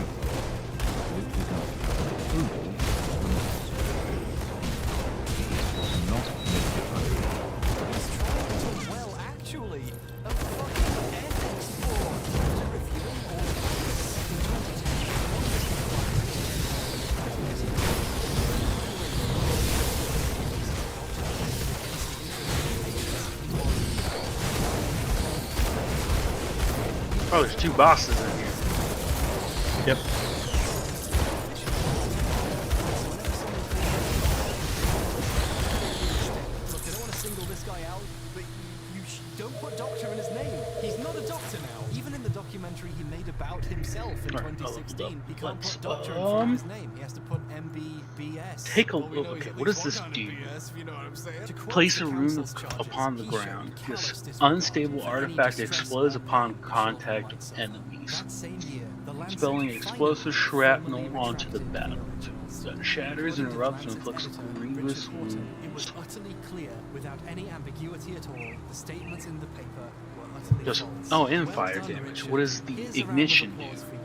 Well, actually, a fucking ethics board after reviewing all of this. Oh, there's two bosses in here. Yep. Look, I don't want to single this guy out, but don't put doctor in his name. He's not a doctor now. Even in the documentary he made about himself in 2016, he can't put doctor in front of his name. He has to put MBBS. Take a All we look. know is Okay, at what least does this one do? kind of BS, if you know what I'm saying. To quote Place the a rune council's charges, upon the he showed ground. callous This disregard unstable for any artifact distress explodes or upon pain contact caused with by itself. enemies, That same year, the Lancet spelling finally explosive shrapnel formally onto the retracted battlefield. originals. That shatters and According to erupts and Lancet's inflicts editor, grievous Richard Horton, wounds. it was utterly clear, without any ambiguity at all, the statements in the paper were utterly Just false. oh, and Well fire done, damage. Richard. What does the Here's a round of ignition do? applause for you.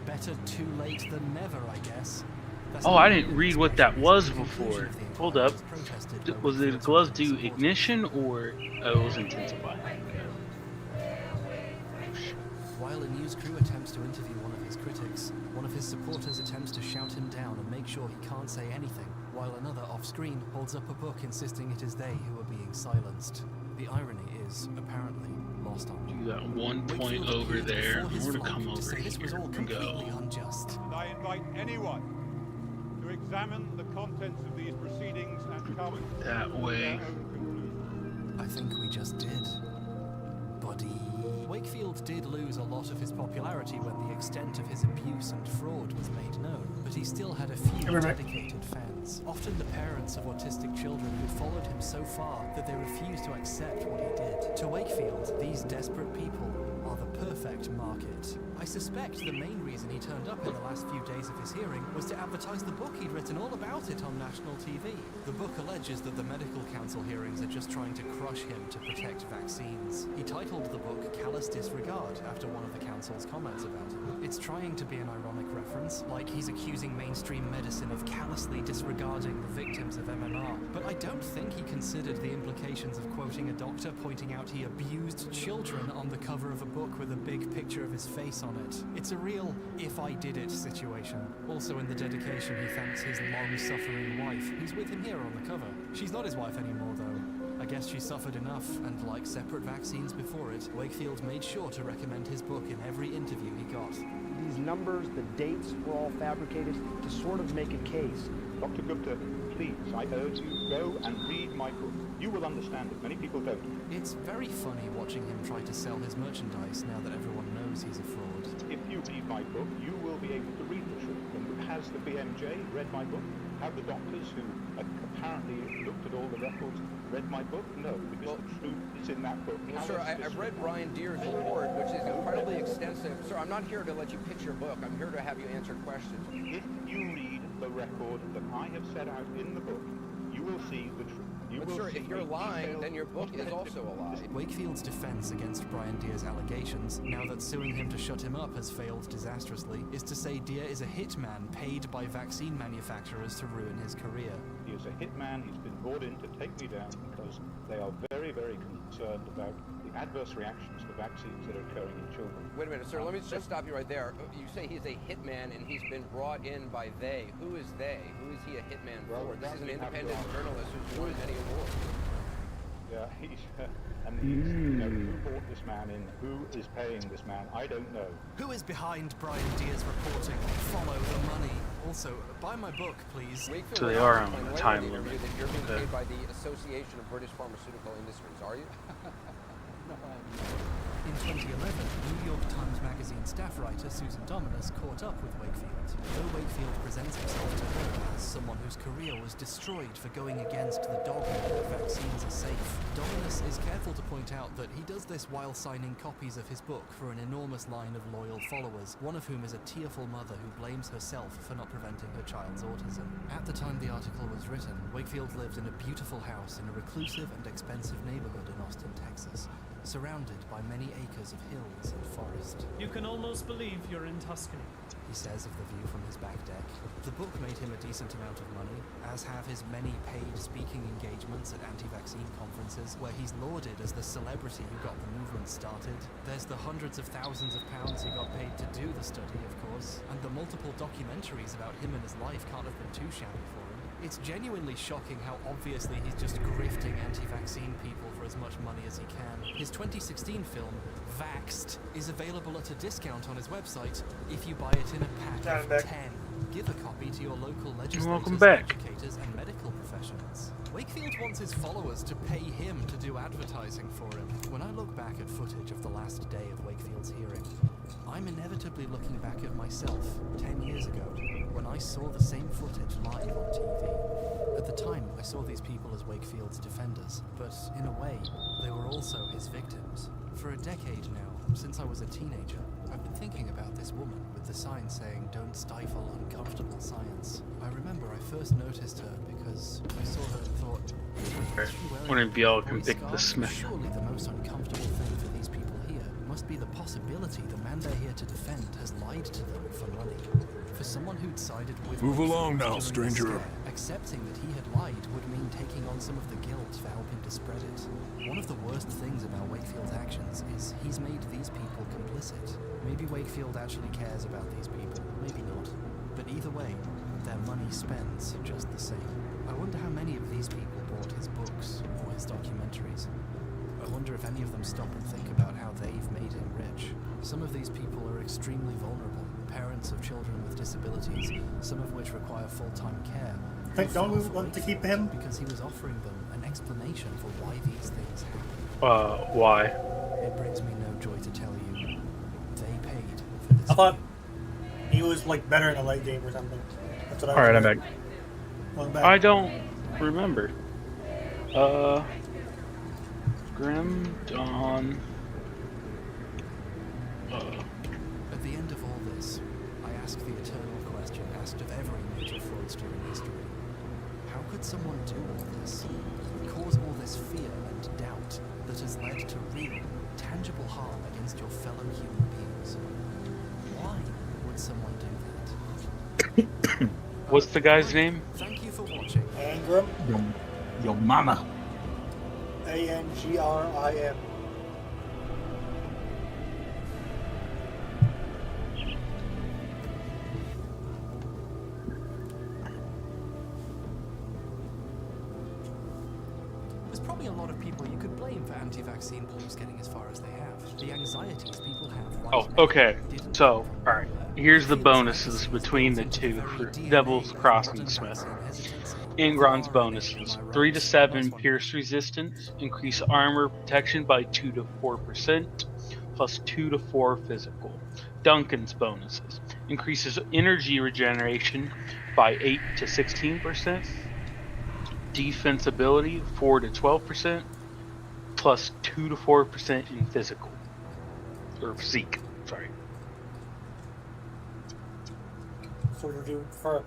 Better too late than never, I guess. That's Oh, not I really didn't an read what that expression, was it's the before. conclusion of the Hold inquiry up. was protested by Was it Wakefield's gloves supporters. do ignition or it was intensified? While a news crew attempts to interview one of his critics, one of his supporters attempts to shout him down and make sure he can't say anything, while another off-screen holds up a book insisting it is they who are being silenced. The irony is, apparently, lost on You got 1 point Wakefield over appeared there. before his We're gonna flock come to over say this was here all and completely go. unjust. And I invite anyone to examine the contents of these proceedings and come That to way. their own conclusion. I think we just did. Buddy. Wakefield did lose a lot of his popularity when the extent of his abuse and fraud was made known, but he still had a few dedicated fans, often the parents of autistic children who followed him so far that they refused to accept what he did. To Wakefield, these desperate people are the perfect market. I suspect the main reason he turned up in the last few days of his hearing was to advertise the book he'd written all about it on national TV. The book alleges that the medical council hearings are just trying to crush him to protect vaccines. He titled the book Callous Disregard after one of the council's comments about it. It's trying to be an ironic reference, like he's accusing mainstream medicine of callously disregarding the victims of MMR. But I don't think he considered the implications of quoting a doctor pointing out he abused children on the cover of a book with a big picture of his face on it. It's a real if I did it situation. Also in the dedication he thanks his long-suffering wife, who's with him here on the cover. She's not his wife anymore though. I guess she suffered enough, and like separate vaccines before it, Wakefield made sure to recommend his book in every interview he got. These numbers, the dates were all fabricated to sort of make a case. Dr. Gupta, please, I urge you, go and read my book. You will understand it. Many people don't. It's very funny watching him try to sell his merchandise now that everyone knows he's a fraud. If you read my book, you will be able to read the truth. And has the BMJ read my book? Have the doctors who apparently looked at all the records read my book? No, because the truth is in that book. Well, sir, I've read Brian Deere's report, which is incredibly extensive. Sir, I'm not here to let you pitch your book. I'm here to have you answer questions. If you read the record that I have set out in the book, you will see the truth. But sir, if you're lying, then your book is also a lie. Wakefield's defense against Brian Deere's allegations, now that suing him to shut him up has failed disastrously, is to say Deere is a hitman paid by vaccine manufacturers to ruin his career. He is a hitman. He's been brought in to take me down because they are very, very concerned about the adverse reactions to vaccines that are occurring in children. Wait a minute, sir, let me just stop you right there. You say he's a hitman and he's been brought in by they. Who is they? Who is he a hitman for? This is an independent journalist who's won many awards. Yeah, he's, who brought this man in? Who is paying this man? I don't know. Who is behind Brian Deere's reporting? Follow the money. Also, buy my book, please. So they are on a time limit. That you're being paid by the Association of British Pharmaceutical Industries, are you? No, in 2011, New York Times Magazine staff writer Susan Dominus caught up with Wakefield. Though Wakefield presents himself to her as someone whose career was destroyed for going against the dogma that vaccines are safe, Dominus is careful to point out that he does this while signing copies of his book for an enormous line of loyal followers, one of whom is a tearful mother who blames herself for not preventing her child's autism. At the time the article was written, Wakefield lived in a beautiful house in a reclusive and expensive neighborhood in Austin, Texas, surrounded by many acres of hills and forest. You can almost believe you're in Tuscany, he says of the view from his back deck. The book made him a decent amount of money, as have his many paid speaking engagements at anti-vaccine conferences, where he's lauded as the celebrity who got the movement started. There's the hundreds of thousands of pounds he got paid to do the study, of course, and the multiple documentaries about him and his life can't have been too shabby for him. It's genuinely shocking how obviously he's just grifting anti-vaccine people for as much money as he can. His 2016 film, Vaxxed, is available at a discount on his website if you buy it in a pack of 10. Give a copy to your local legislators, educators, and medical professionals. Wakefield wants his followers to pay him to do advertising for him. When I look back at footage of the last day of Wakefield's hearing, I'm inevitably looking back at myself 10 years ago, when I saw the same footage live on TV. At the time, I saw these people as Wakefield's defenders, but in a way, they were also his victims. For a decade now, since I was a teenager, I've been thinking about this woman with the sign saying, "Don't stifle uncomfortable science." I remember I first noticed her because I saw her and thought, Wouldn't be all can pick the Smith. surely the most uncomfortable thing for these people here must be the possibility the man they're here to defend has lied to them for money. For someone who'd sided with Move Wakefield along now, during the stranger. scare, accepting that he had lied would mean taking on some of the guilt for helping to spread it. One of the worst things about Wakefield's actions is he's made these people complicit. Maybe Wakefield actually cares about these people, maybe not. But either way, their money spends just the same. I wonder how many of these people bought his books or his documentaries. I wonder if any of them stop and think about how they've made him rich. Some of these people are extremely vulnerable, parents of children with disabilities, some of which require full-time care. Think don't we want to keep him? Because he was offering them an explanation for why these things happen. Why? It brings me no joy to tell you, they paid for this. I thought he was like better in a late game or something. That's what I Alright, I'm heard. back. Welcome back. I don't remember. Grim Dawn. At the end of all this, I ask the eternal question asked of every major fraudster in history. How could someone do all this? Cause all this fear and doubt that has led to real, tangible harm against your fellow human beings? Why would someone do that? What's the guy's name? Thank you for watching. Angram. Yo mama. Angrim. There's probably a lot of people Well, you could blame for anti-vaccine polls getting as far as they have. The anxieties people have. Oh, okay. So, alright. Here's the bonuses between the two for Devil's Crossing Smith. Ingron's bonuses: 3 to 7 pierce resistance, increase armor protection by 2 to 4%, plus 2 to 4 physical. Duncan's bonuses: increases energy regeneration by 8 to 16%, defensibility 4 to 12%, plus 2 to 4% in physical. Or physique, sorry. So you're doing for.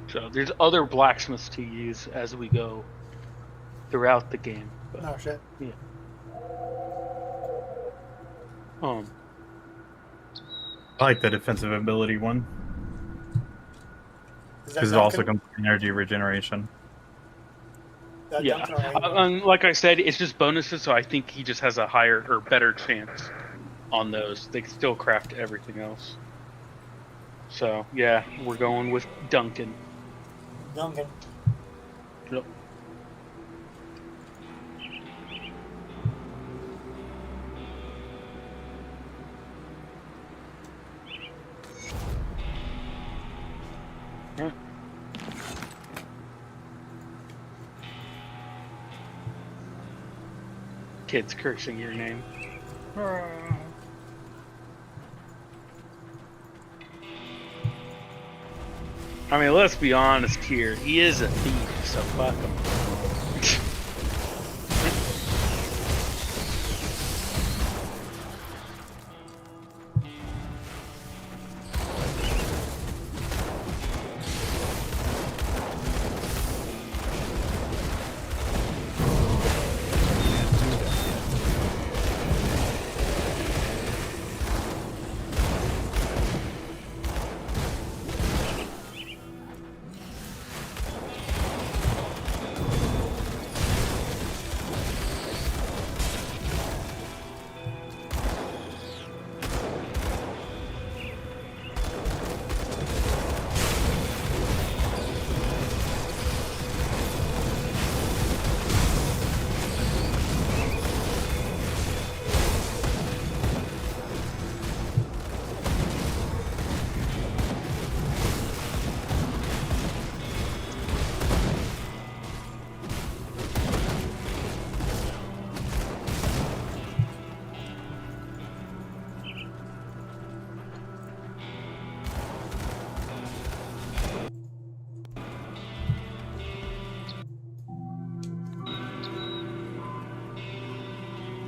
So there's other blacksmiths to use as we go throughout the game. But, No shit. Yeah. I like the defensive ability one. Because it also comes with energy regeneration. Yeah. Like I said, it's just bonuses, so I think he just has a higher or better chance on those. They can still craft everything else. So, yeah, we're going with Duncan. Duncan. Yep. Yeah. Kids cursing your name. I mean, let's be honest here. He is a thief, so fuck him.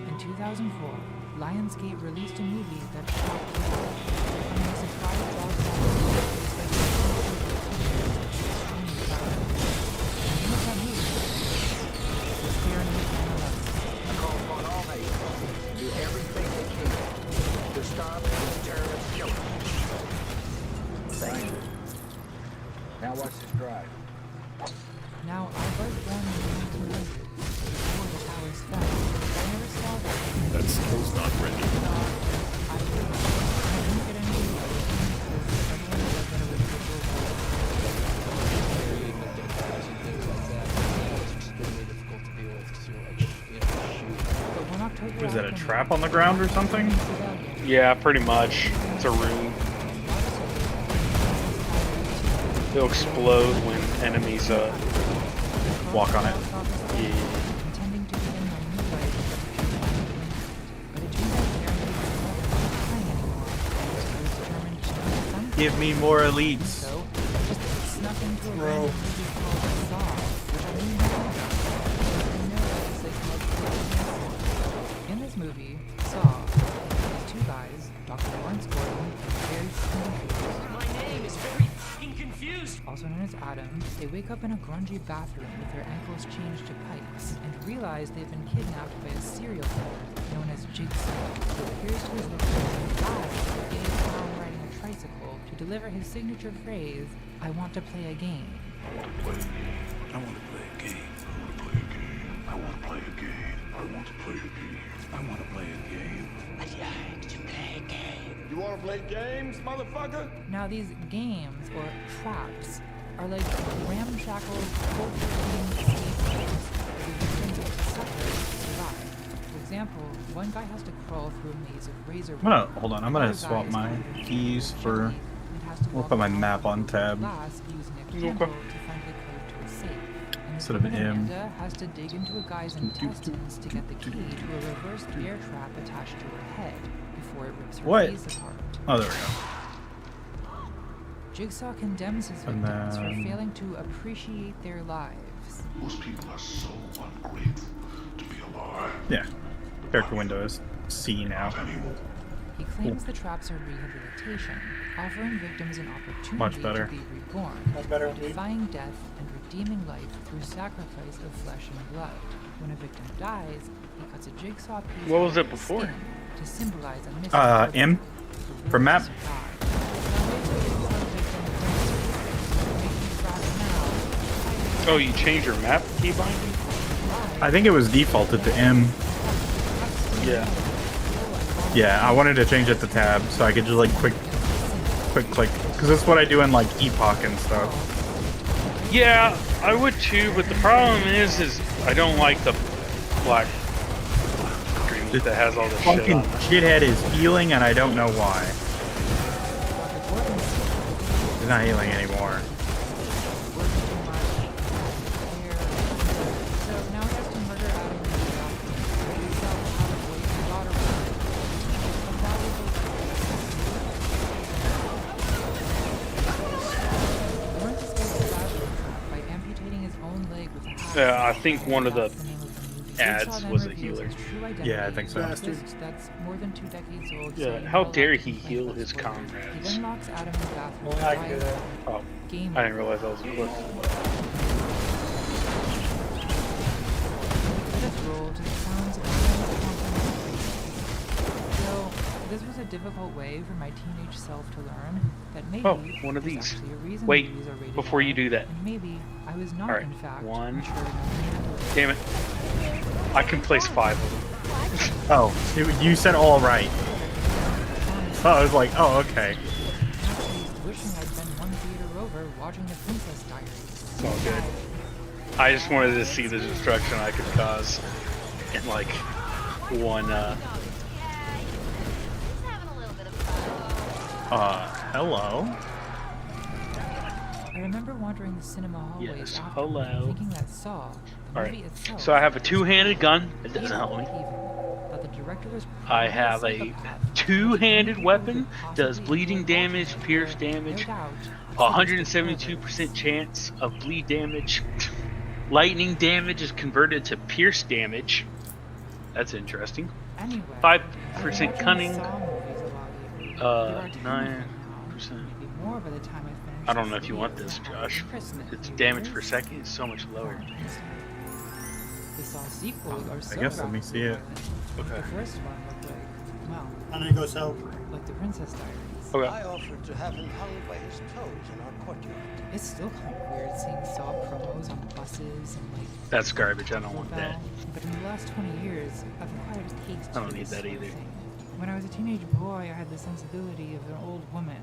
In 2004, Lionsgate released a movie that shocked the world, becoming a surprise I call upon all nations to do everything they can to stop these terrorist killers. Thank you. Now watch this drive. Now, I was born in the 1900s, before the towers fell. I never saw that. That skill's not ready. I didn't get any of those because everyone does that with visual Burying the dead bodies and things like that. Yeah, it's extremely difficult to deal with because you're like, shoot. But when October What is that, a trap on the ground or something? Yeah, pretty much. It's a room. They'll explode when enemies walk on it. Yeah. intending to begin my new life, but it turns out Jeremy was not trying anymore. I was determined to Give me more elites. So, I just snuck into a random movie called Saw, which I knew nothing about. I know that it's like multiple. In this movie, Saw, these two guys, Dr. Lawrence Gordon, very confused. My name is very fucking confused. Also known as Adam, they wake up in a grungy bathroom with their ankles changed to pikes and realize they've been kidnapped by a serial killer known as Jigsaw, who appears to his victims and dies in a town riding a tricycle to deliver his signature phrase, "I want to play a game." I want to play a game. I want to play a game. I want to play a game. I want to play a game. I like to play a game. You want to play games, motherfucker? Now these games, or traps, are like ramshackle, culture-eating scapegoats that the victims get to suffer to survive. For example, one guy has to crawl through a maze of razor wire. Hold on, I'm gonna swap my keys for. We'll put my map on tab. Using a candle to find the code to a safe. And Instead of woman M. Amanda has to dig into a guy's intestines to get the key to a reverse bear trap attached to her head before it rips her What? face apart. Oh, there we go. Jigsaw condemns his And victims for then- failing to appreciate their lives. Most people are so ungrateful to be alive. Yeah. Character window is C now. He claims the traps are rehabilitation, offering victims an opportunity Much better. to be reborn, Much better indeed. defying death and redeeming life through sacrifice of flesh and blood. When a victim dies, he cuts a jigsaw piece What was out it of his before? skin to symbolize a missing M for map. Oh, you changed your map key binding? I think it was defaulted to M. Yeah. Yeah, I wanted to change it to tab so I could just like quick click, because that's what I do in like Epoch and stuff. Yeah, I would too, but the problem is I don't like the black screen that has all this shit Fucking on it. shithead is healing and I don't know why. He's not healing anymore. So now he has to murder Adam and his doctor, but he still have a boy and daughter with him. A valuable Lawrence escapes the flashback trap by amputating his own leg with a hatchet. Yeah, I think one of the ads was a healer. Yeah, I think so. That's more than 2 decades old. Yeah, so how no dare longer he can heal claim his what's working. He comrades? then locks Adam in the bathroom. Only I can do that. Oh, Game I didn't realize that was a clip. Credits roll to the sounds of intense So, this was a difficult way for my teenage self to learn that maybe Oh, one of there's these. actually a reason Wait, movies are rated before you R, do that. and maybe I was not Alright, in fact one. mature enough to Damn it. I can place 5 of them. Oh, you said all right. Oh, I was like, oh, okay. actually wishing I'd been one theater over watching The Princess Diaries. It's all good. I just wanted to see the destruction I could cause in like one Hello? I remember wandering the cinema hallways Yes, afterward, hello. thinking that Saw, the movie Alright, itself, so I have a two-handed gun. It doesn't help me. that the director was I have a two-handed weapon, does bleeding damage, pierce damage, 172% chance of bleed damage. Lightning damage is converted to pierce damage. That's interesting. Anyway, 5% cunning. 9%. More by the time I finished I don't know this if you want this, video. Josh. Christmas, Its you damage guys. per second is so much lower. The Saw sequels are so I guess let me see it. Okay. The first one looked like, well, And then it goes out. like the Princess Diaries. Okay. I offered to have him hung by his toes in our courtyard. It's still kind of weird seeing Saw promos on buses and like. That's garbage. I don't want that. But in the last 20 years, I've acquired a taste. I don't for need this that sort of either. thing. When I was a teenage boy, I had the sensibility of an old woman,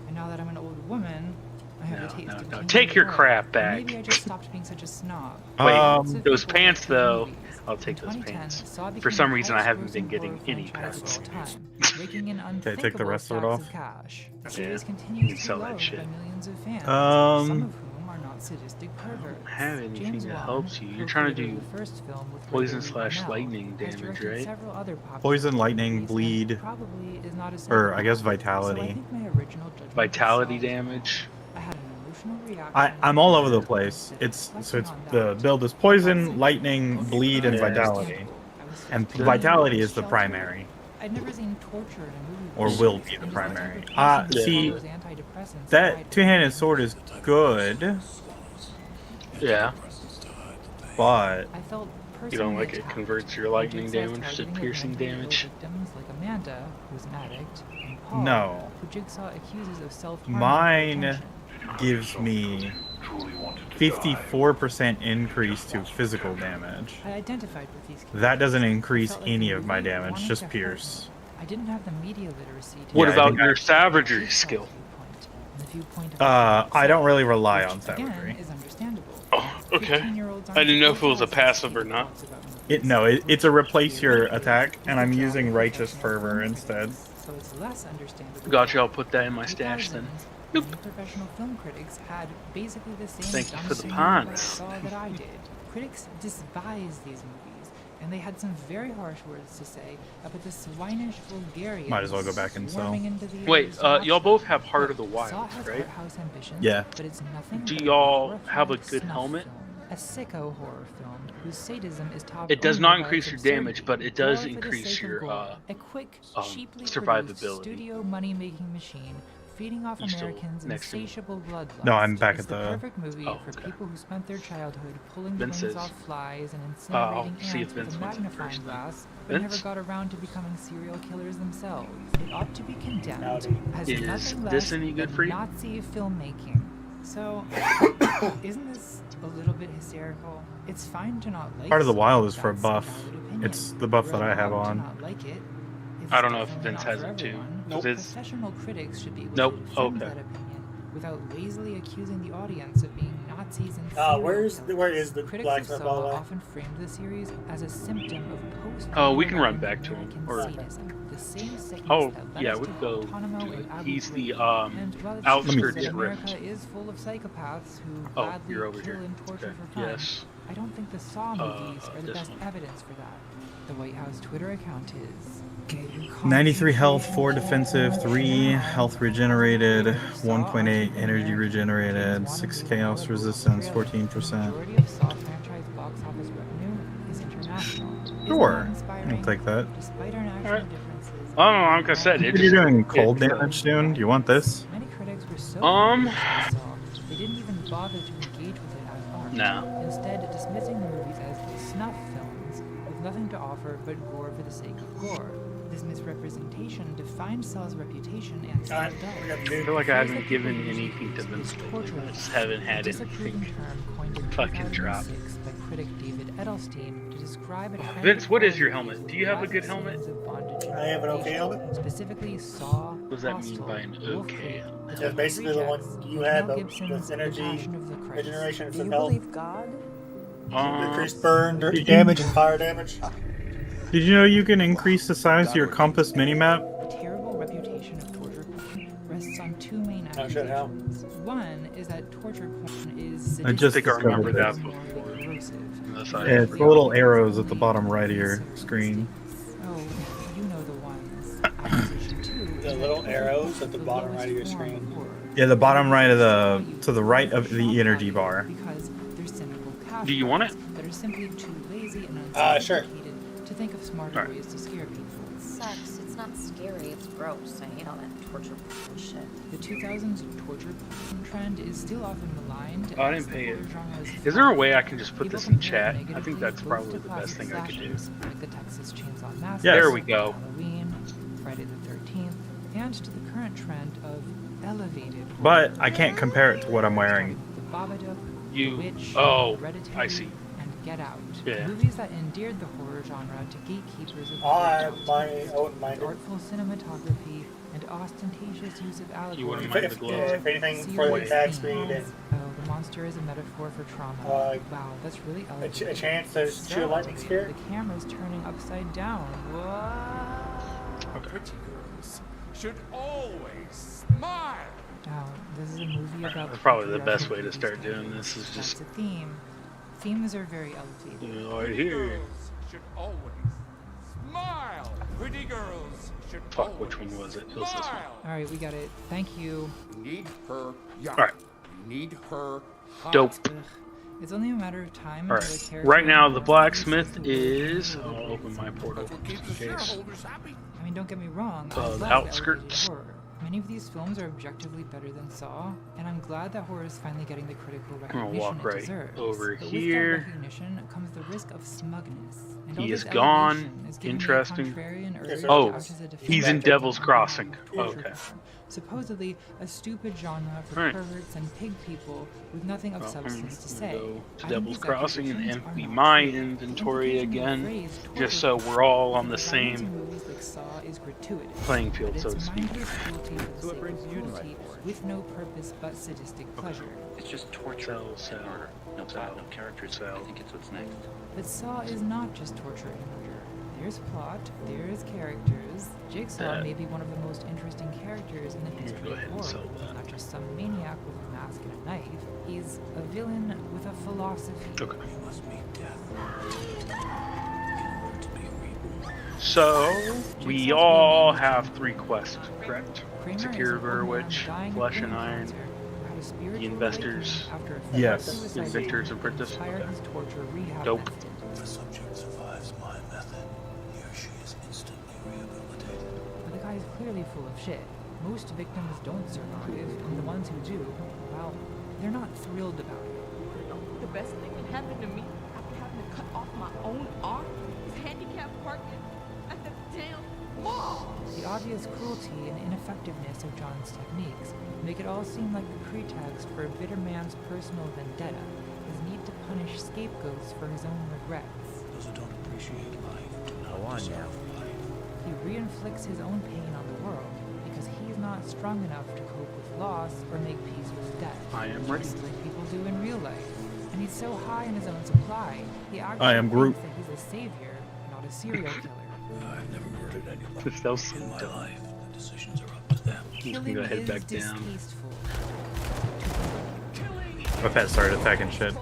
and now that I'm an old woman, I have the taste of No. teen Take your girl. crap Or Maybe back. I just stopped being such a snob. Wait, those pants though. I'll take those pants. For some reason, I haven't been getting any pants. Okay, take the rest of it off. Yeah, you can sell that shit. Some Um, of whom are not sadistic perverts. Have anything James that Wan, helps you. who You're trying to created do the first film with poison Gregory / Linnell, lightning has damage, directed right? several other popular Poison, lightning, movies, and bleed, probably is not as or I guess So I vitality. think my original judgment Vitality was solid. damage. I had an emotional reaction. I'm all over the place. It's the build is poison, lightning, bleed, and Yeah. vitality. And vitality is the primary, I'd never seen torture in a movie or before, will be the and just primary. the type of See, those antidepressants that two-handed sword is good, Yeah. but I felt You don't personally like it attacked. converts your lightning Jigsaw damage to targeting of piercing mentally ill damage. victims like Amanda, who's an addict, and Paul, No. who Jigsaw accuses of self-harm. mine gives me 54% increase to physical damage. I identified with these kids. That doesn't increase Felt like any the of my movie damage, wanted just to hurt pierce. me. I didn't have the media literacy to What Yeah, I about think your savagery skill? and the viewpoint of I don't really rely on again savagery. is understandable. Oh, okay. 15-year-olds I aren't didn't know if it was a supposed to passive or not. It's a replace your attack, and I'm using righteous fervor instead. So it's less understandable. Gotcha. I'll put that in my stash then. Many professional film critics had basically the same Thank you dumb for the opinion about puns. Saw that I did. Critics despise these movies, and they had some very harsh words to say about the swinish vulgarians. Might as well go back and sell. swarming into the Wait, areas to y'all watch both them. have Heart of the Saw Wild, has right? art house ambitions, Yeah. but it's nothing Do but a y'all have a glorified good snuff helmet? film. A sicko horror film whose sadism is topped It does only not by increase its your damage, absurdity. but it does Gore for the increase sake of your gore. A quick, cheaply produced survivability. studio money-making machine feeding off You still Americans' next to me? insatiable bloodlust. No, I'm back It's at the the- perfect movie for people who spent their childhood pulling the Vince wings is- off flies and I'll incinerating see if ants with Vince a wants it magnifying first then. glass, but never Vince? got around to becoming serial killers themselves. It ought to be condemned as Is nothing this less any good than for you? Nazi filmmaking. So, isn't this a little bit hysterical? It's fine to not like Part of the something, Wild is for a that's buff. valid opinion. It's the buff that I have Allowed to on. not like it. It's I don't know if definitely Vince not has for it too. everyone. Nope. Professional critics should be able Nope. to defend Okay. that opinion without lazily accusing the audience of being Nazis and where is the critics blacksmith of all the Saw way? often framed the series as a symptom of post. Oh, we can run back to him. Or sadism, the same sickness oh, that led yeah, us we to can go Guantanamo to and it. Abu He's the Ghraib. And while it's outskirts true that rift. America is full of psychopaths who Oh, gladly you're over kill here. and torture Okay. for fun, Yes. I don't think the Saw movies are the this best one. evidence for that. The White House Twitter account is 93 health, 4 defensive, 3 health regenerated, 1.8 energy regenerated, 6 chaos resistance, 14%. majority of Saw franchise box office revenue is international. Isn't Sure, that inspiring? I'll take that. Despite our national differences, I don't know, like I said, it What are you just- doing? Cold it- damage soon? Do you want this? many critics were so Um, critical of Saw, they didn't even bother to engage with it as art. No. Instead, dismissing the movies as snuff films with nothing to offer but gore for the sake of gore. This misrepresentation defined Saw's reputation and Alright, success. I feel like I haven't given anything to Vince lately. I just haven't had Disapproving anything term coined in fucking drop. 2006 by critic David Edelstein to describe a trend Vince, of what is horror your movies helmet? with Do you have a graphic good helmet? scenes of bondage and I have an okay mutilation. helmet. Specifically, Saw. What does that mean Hostel, by an Wolf okay Creek, helmet? That's basically the one Rejects, you had, Mel but Gibson's with The energy Passion of the Christ. regeneration Do from you health. believe God? Increased burn damage and fire damage. Did you know you can increase the size of your compass minimap? The terrible reputation of torture porn rests on two main Oh shit, how? accusations. One is that torture porn is I just I think I remember that discovered before. corrosive. Unless I It's the little arrows at the bottom right of your screen. Oh, you know the ones. Accusation two The little arrows at the bottom right of your screen. Yeah, the bottom right of the to the right of the energy bar. Because they're cynical Do you want it? that are simply too lazy and Sure. unsophisticated to think of smarter ways to scare people. It sucks. It's not scary. It's gross. I hate all that torture porn shit. The 2000s torture porn trend is still often maligned. Oh, I as didn't the pay it. horror genre Is there a way I can just put People this in compare it chat? I think negatively that's both probably to the best classic thing I could do. slashers like the Texas Chainsaw Massacre, Yes. There we go. Halloween, Friday the 13th, and to the current trend of elevated. But I can't compare it to what I'm wearing. The Babadook, You- The Witch, oh, Hereditary, I see. and Get Out. Yeah. Movies that endeared the horror genre to gatekeepers of the I genre. have my own mind. Artful cinematography and ostentatious use of allegory. You wouldn't mind the gloves? If anything, for the attack speed and Oh, the monster is a metaphor for trauma. Wow, that's really a elegant. chance there's true lightning spirit. The camera's turning upside down. What? Pretty girls should always smile. Oh, this is a movie about. That's probably the best way to start doing this is just That's a theme. Themes are very elevated. right here. Girls should always smile. Pretty girls should Fuck, which one was it? It was this one. All right, we got it. Thank you. Need her young. All right. Need her hot. Dope. Ugh. It's only a matter of time All until right. the character. Right now, the blacksmith is. I'll open my portal Keep the just in case. shareholders happy. I mean, don't get me wrong. The I love outskirts. elevated horror. Many of these films are objectively better than Saw, and I'm glad that horror is finally getting the critical gonna recognition walk it right deserves. over But here. With that recognition comes the risk of smugness. And all He this is gone. elevation is giving me a Interesting. contrarian urge Oh, to out as a he's in defender. Devil's Crossing. Okay. Supposedly a stupid genre for Right. perverts and pig people with nothing of Well, substance to I'm say. gonna go to I think Devil's these Crossing and accusations are empty not my true. inventory Implicating the again, phrase just torture so we're all on porn the with violence same in movies like Saw is gratuitous, playing but field, so it's to speak. mindless cruelty for the So what sake brings of you to cruelty Redford? with no purpose but sadistic pleasure. It's just torture and murder. No plot, no characters. I think it's what's next. But Saw is not just torture and murder. There's plot, there's characters. Jigsaw may be one of the most interesting characters in the history of horror. He's not just some maniac with a mask and a knife. He's a villain with a philosophy. Okay. You must meet death in order to be reborn. So, we all have 3 quests, correct? Kramer Secure is an old man Verwitch, dying of Flesh and brain Iron, cancer who had a the spiritual Investors. awakening after a failed Yes. suicide Inventors attempt Apprentice. inspired Okay. his torture rehab Dope. method. If a subject survives my method, he or she is instantly rehabilitated. But the guy is clearly full of shit. Most victims don't survive, and the ones who do, well, they're not thrilled about it. The best thing that happened to me after having to cut off my own arm is handicapped parking at the damn mall. The obvious cruelty and ineffectiveness of John's techniques make it all seem like the pretext for a bitter man's personal vendetta, his need to punish scapegoats for his own regrets. Those who don't appreciate life do not Go on deserve now. life. He reinflicts his own pain on the world because he's not strong enough to cope with loss or make peace with death. I am ready. Just like people do in real life. And he's so high in his own supply, he actually I am Groot. thinks that he's a savior, not a serial killer. I've never murdered anybody. That was so In my dumb. life, the decisions are up to them. I'm just gonna Killing go head is back down. distasteful. My pet started attacking shit.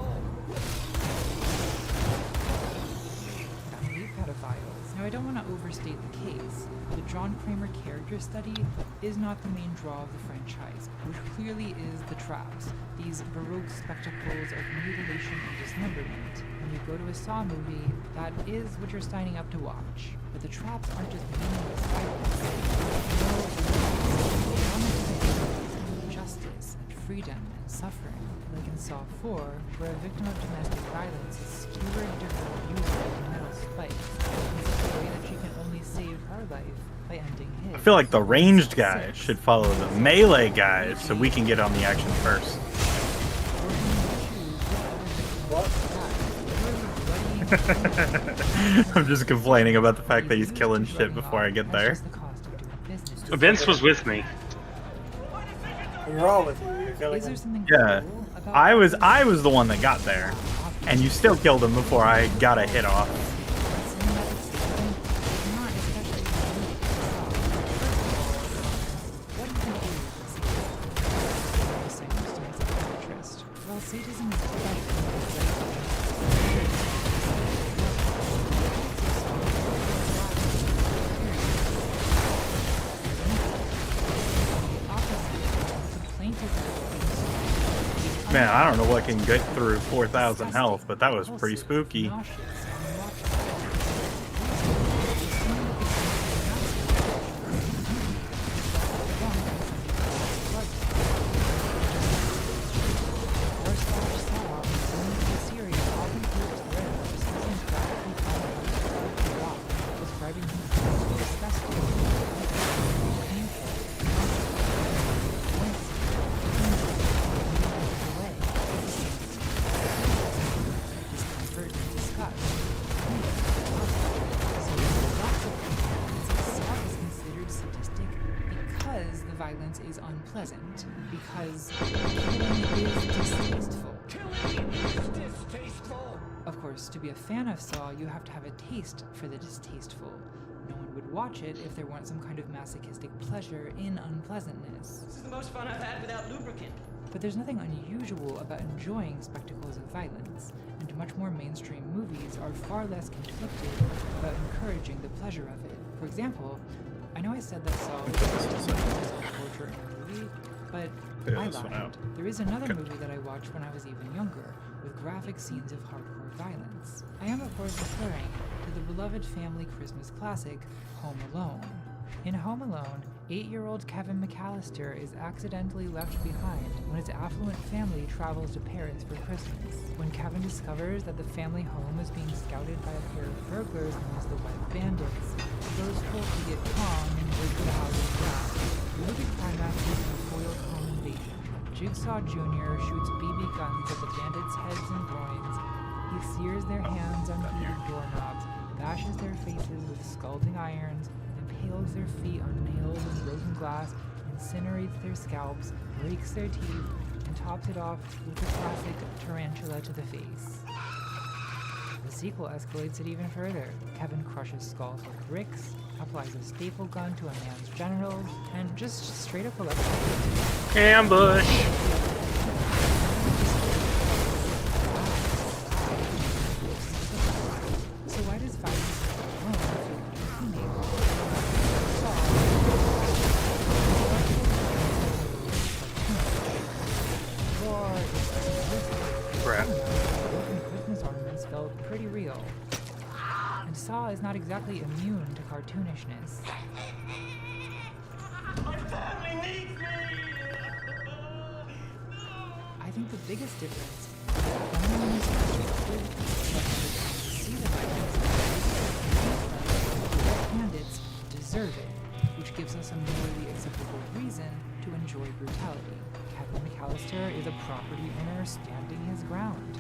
Family pedophiles. Now, I don't want to overstate the case. The John Kramer character study is not the main draw of the franchise, which clearly is the traps, these baroque spectacles of mutilation and dismemberment. When you go to a Saw movie, that is what you're signing up to watch. But the traps aren't just meaningless violence. No, justice and freedom and suffering. Like in Saw 4, where a victim of domestic violence is skewered to her abuser with metal spikes, in such a way that she can only save her life by ending his. I feel like the ranged guys should follow the melee guys so we can get on the action first. I'm just complaining about the fact that he's killing shit before I get there. Vince was with me. We're all with you. You're killing him. Yeah, I was the one that got there, and you still killed him before I got a hit off. Well, sadism is Man, I don't know what can get through 4,000 health, but that was pretty spooky. violence is unpleasant, because killing is distasteful. Of course, to be a fan of Saw, you have to have a taste for the distasteful. No one would watch it if there weren't some kind of masochistic pleasure in unpleasantness. This is the most fun I've had without lubricant. But there's nothing unusual about enjoying spectacles of violence, and much more mainstream movies are far less conflicted about encouraging the pleasure of it. For example, I know I said that Saw was torture in a movie, but I lied. There is another movie that I watched when I was even younger, with graphic scenes of hardcore violence. I am, of course, referring to the beloved family Christmas classic, Home Alone. In Home Alone, 8-year-old Kevin McAllister is accidentally left behind when his affluent family travels to Paris for Christmas. When Kevin discovers that the family home is being scouted by a pair of burglars known as the White Bandits. Those folk who get Kong and break the houses down. The movie climaxes in a foiled home invasion. Jigsaw Jr. shoots BB guns at the bandits' heads and groins. He sears their hands on heated doorknobs, bashes their faces with scalding irons, impales their feet on nails and broken glass, incinerates their scalps, breaks their teeth, and tops it off with the classic tarantula to the face. The sequel escalates it even further. Kevin crushes skulls with bricks, applies a staple gun to a man's genitals, and just straight up electrocutes. Ambush! So why does violence alone feel like a Crap. Broken Christmas ornaments felt pretty real. And Saw is not exactly immune to cartoonishness. I think the biggest difference is that no one is restricted, but to see the violence. Bandits deserve it, which gives us a morally acceptable reason to enjoy brutality. Kevin McAllister is a property owner standing his ground.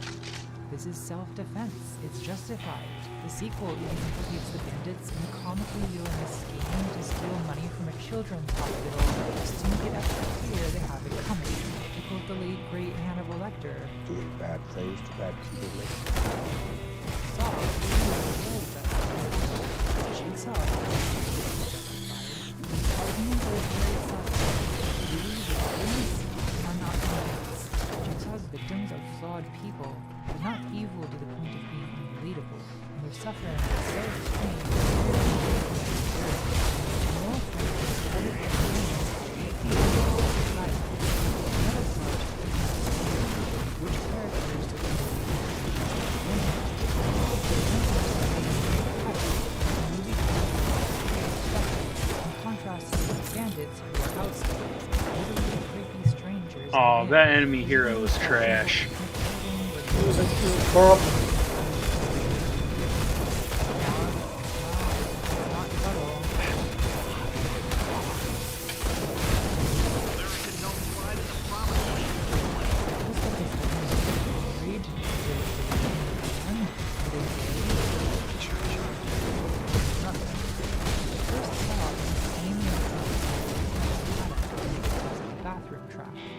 This is self-defense. It's justified. The sequel even implicates the bandits in a comically villainous scheme to steal money from a children's hospital to make it extra clear they have it coming. To quote the late great Hannibal Lecter, Doing bad things to bad people. Saw Jigsaw argument is very subtle. These violence are not violence. Jigsaw's victims are flawed people, but not evil to the point of being unrelatable, and their suffering is so extreme more other which characters do in contrast to the bandits who are outsiders, literally creepy strangers. Oh, that enemy hero is trash.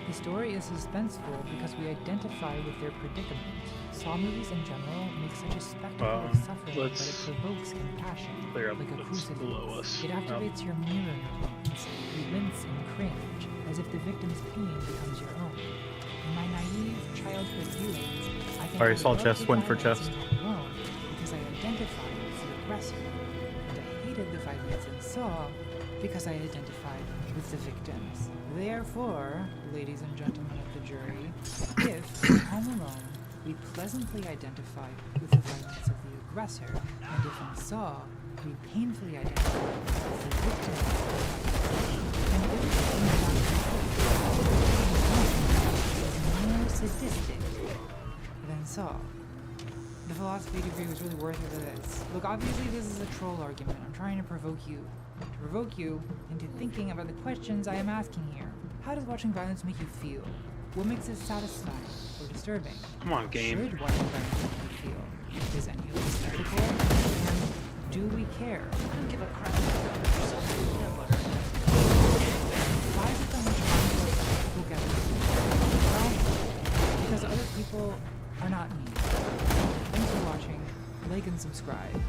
The story is suspenseful because we identify with their predicament. Saw movies in general make such a spectacle of suffering that it provokes compassion. Clear up Like a what's below us. crucifix, it activates your mirror neurons. You wince and cringe, as if the victim's pain becomes your own. In my naive childhood viewings, I think Alright, Saw I loved chest, the win for violence chest. in Home Alone because I identified with the aggressor, and I hated the violence in Saw because I identified with the victims. Therefore, ladies and gentlemen of the jury, if, in Home Alone, we pleasantly identify with the violence of the aggressor, and if in Saw, we painfully identify with the victim, and if in more sadistic than Saw. The philosophy degree was really worth it for this. Look, obviously this is a troll argument. I'm trying to provoke you into thinking about the questions I am asking here. How does watching violence make you feel? What makes it satisfying or disturbing? Come on, game. Should watching violence make you feel? Is any of this ethical? And do we care? I don't give a crap about yourself. Why is it so much fun for people get it? Well, because other people are not me. Thanks for watching. Like and subscribe.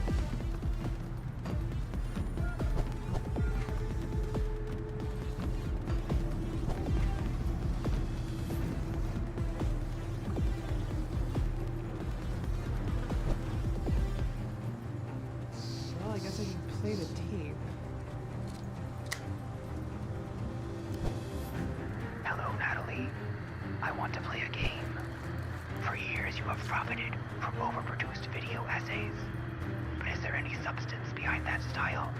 Well, I guess I can play the tape. Hello, Natalie. I want to play a game. For years you have profited from overproduced video essays. But is there any substance behind that style?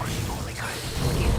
Or you only got skin deep?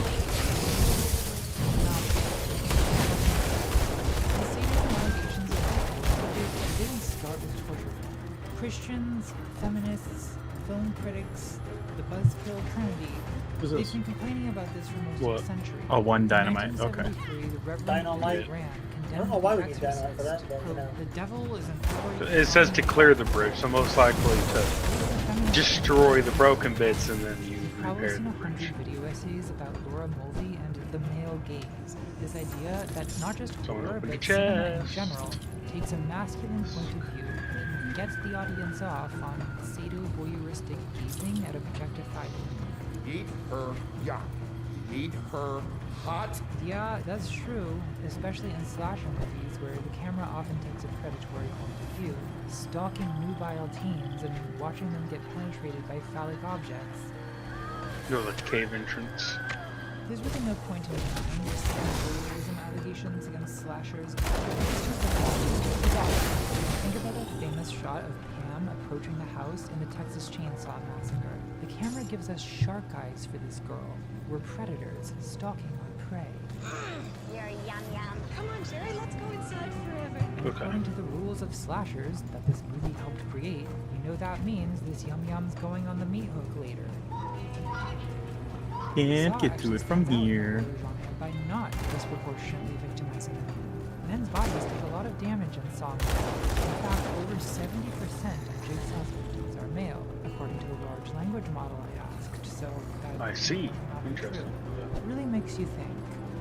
The Satan allegations of didn't start with torture porn. Christians, feminists, film critics, the buzzkill Trinity, Who's they've this? been complaining about this for most What? of the century. Oh, one In dynamite. Okay. 1973, the Reverend Dynamite? Billy Graham I don't know condemned why The we need dynamite for that, Exorcist. but you know. Quote, the devil is an It says to clear the bridge, so most likely to destroy the broken bits and then you Probably repair seen the 100 bridge. video essays about Laura Mulvey and the male gaze. This idea that not just Someone horror, open but your cinema in chest. general takes a masculine point of view and gets the audience off on sado-voyeuristic gazing at objectified women. Eat her young. Eat her hot. Yeah, that's true, especially in slasher movies where the camera often takes a predatory point of view, stalking nubile teens and watching them get penetrated by phallic objects. No, the cave entrance. There's really no point in denying the voyeurism allegations against slashers. It's just a fact. Think about that famous shot of Pam approaching the house in the Texas Chainsaw Massacre. The camera gives us shark eyes for this girl. We're predators stalking our prey. You're yum yum. Come on, Jerry, let's go inside forever. And according to the rules of slashers that this movie helped create, you know that means this yum yum's going on the meat hook later. Can't get to it from here. By not disproportionately victimizing them. Men's bodies take a lot of damage in Saw movies. In fact, over 70% of Jigsaw's victims are male, according to a large language model I asked. So that I see. cannot be Interesting. true. It really makes you think.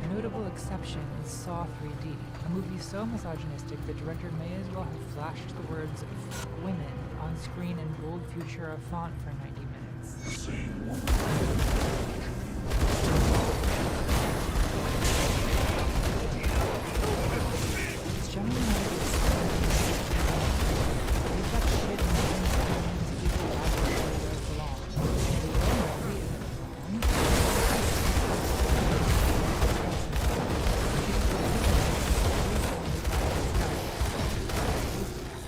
A notable exception is Saw 3D, a movie so misogynistic the director may as well have flashed the words "fuck women" on screen in bold futura font for 90 minutes. It's generally not a good sign. We've got shit in millions of millions of people asking where they belong. The only isn't wrong.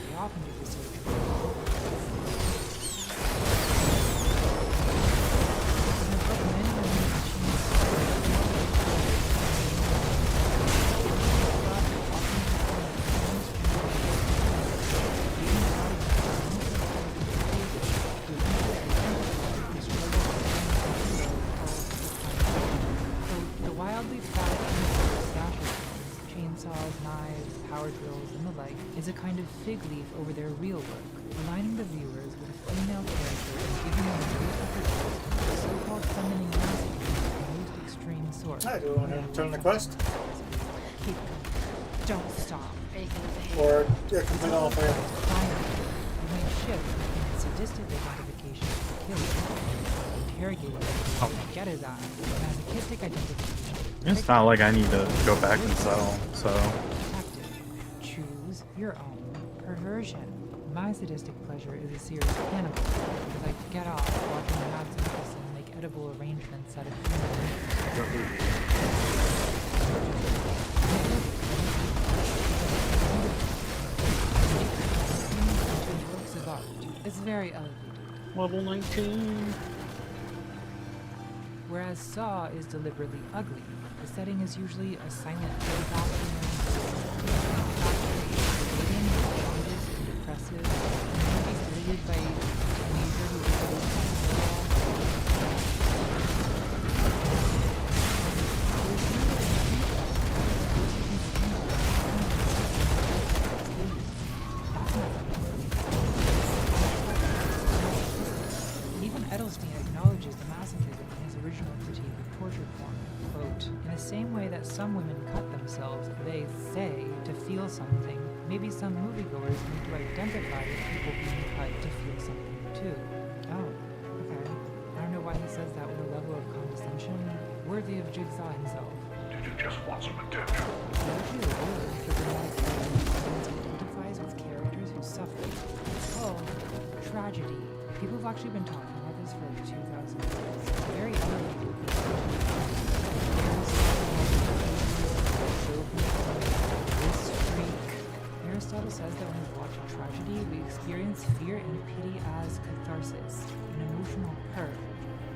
They often do this The wildly phallic imagery of slasher films, chainsaws, knives, power drills, and the like, is a kind of fig leaf over their real work, aligning the viewers with a female character and giving them a great opportunity to the so-called feminine masculine of the most extreme sort. I do want to turn the quest. Keep going. Don't stop. Or complete all three. Finally, you may shift from sadistic identification of the killer, interrogating him, get his eye, masochistic identification. It's not like I need to go back and settle, so. Detective, choose your own perversion. My sadistic pleasure is a series of cannibals, as I get off watching Mads Mikkelsen make edible arrangements out of works of art. It's very elevated. Level 19. Whereas Saw is deliberately ugly, the setting is usually a silent bathroom, jaundiced and depressive, and the movie's edited by a teenager who Even Edelstein acknowledges the masochism in his original critique of torture porn. Quote, in the same way that some women cut themselves, they say, to feel something, maybe some moviegoers need to identify with people being cut to feel something too. Oh, okay. I don't know why he says that with a level of condescension worthy of Jigsaw himself. Did you just want some attention? It's actually a word for dramatic violence that identifies with characters who suffer. It's called tragedy. People have actually been talking about this for like 2,000 years. Very elevated. Aristotle says that when we watch a tragedy, we experience fear and pity as catharsis, an emotional purge.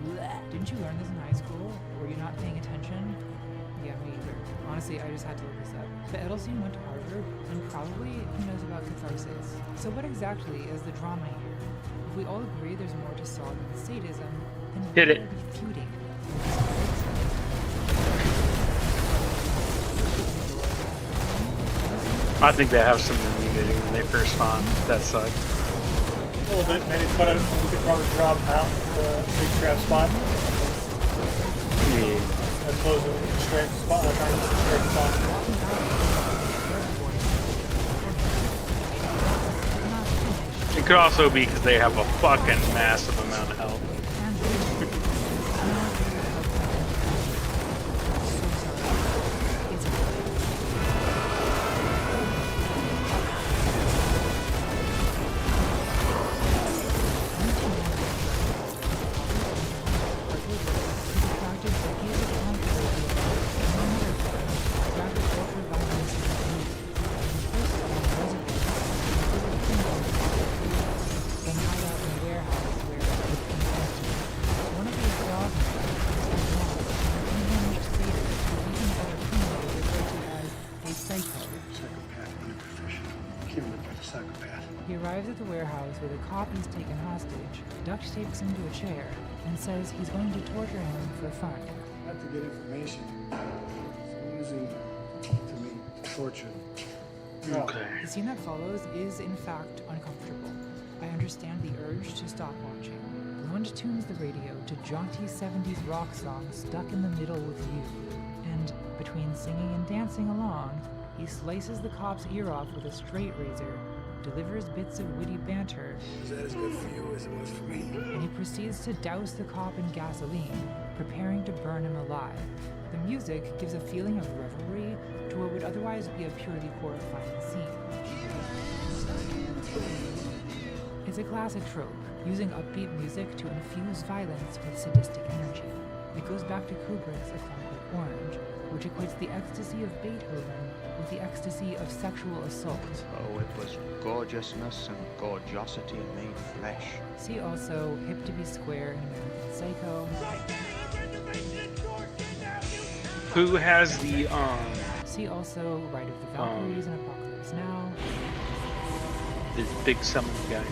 Blech. Didn't you learn this in high school? Were you not paying attention? Yeah, me either. Honestly, I just had to look this up. But Edelstein went to Harvard, and probably he knows about catharsis. So what exactly is the drama here? If we all agree there's more to Saw than the sadism, then Hit why it. are we feuding? I think they have some immunity when they first spawn. That sucked. A little bit, maybe put it, we could probably drop out the big trap spot. Yeah. As opposed to straight spot, trying to straight spot. It could also be because they have a fucking massive amount of health. He arrives at the warehouse where the cop he's taken hostage duct tapes him to a chair and says he's going to torture him for fun. I have to get information. So using to me torture. Okay. The scene that follows is, in fact, uncomfortable. I understand the urge to stop watching. Lund tunes the radio to jaunty 70s rock songs stuck in the middle with you. And between singing and dancing along, he slices the cop's ear off with a straight razor, delivers bits of witty banter, Is that as good for you as it was for me? and he proceeds to douse the cop in gasoline, preparing to burn him alive. The music gives a feeling of revelry to what would otherwise be a purely horrifying scene. It's a classic trope, using upbeat music to infuse violence with sadistic energy. It goes back to Kubrick's A Clockwork Orange, which equates the ecstasy of Beethoven with the ecstasy of sexual assault. Oh, it was gorgeousness and gorgeosity made flesh. See also Hip to Be Square in American Psycho. Who has the See also Ride of the Valkyries in Apocalypse Now. the big summon guy?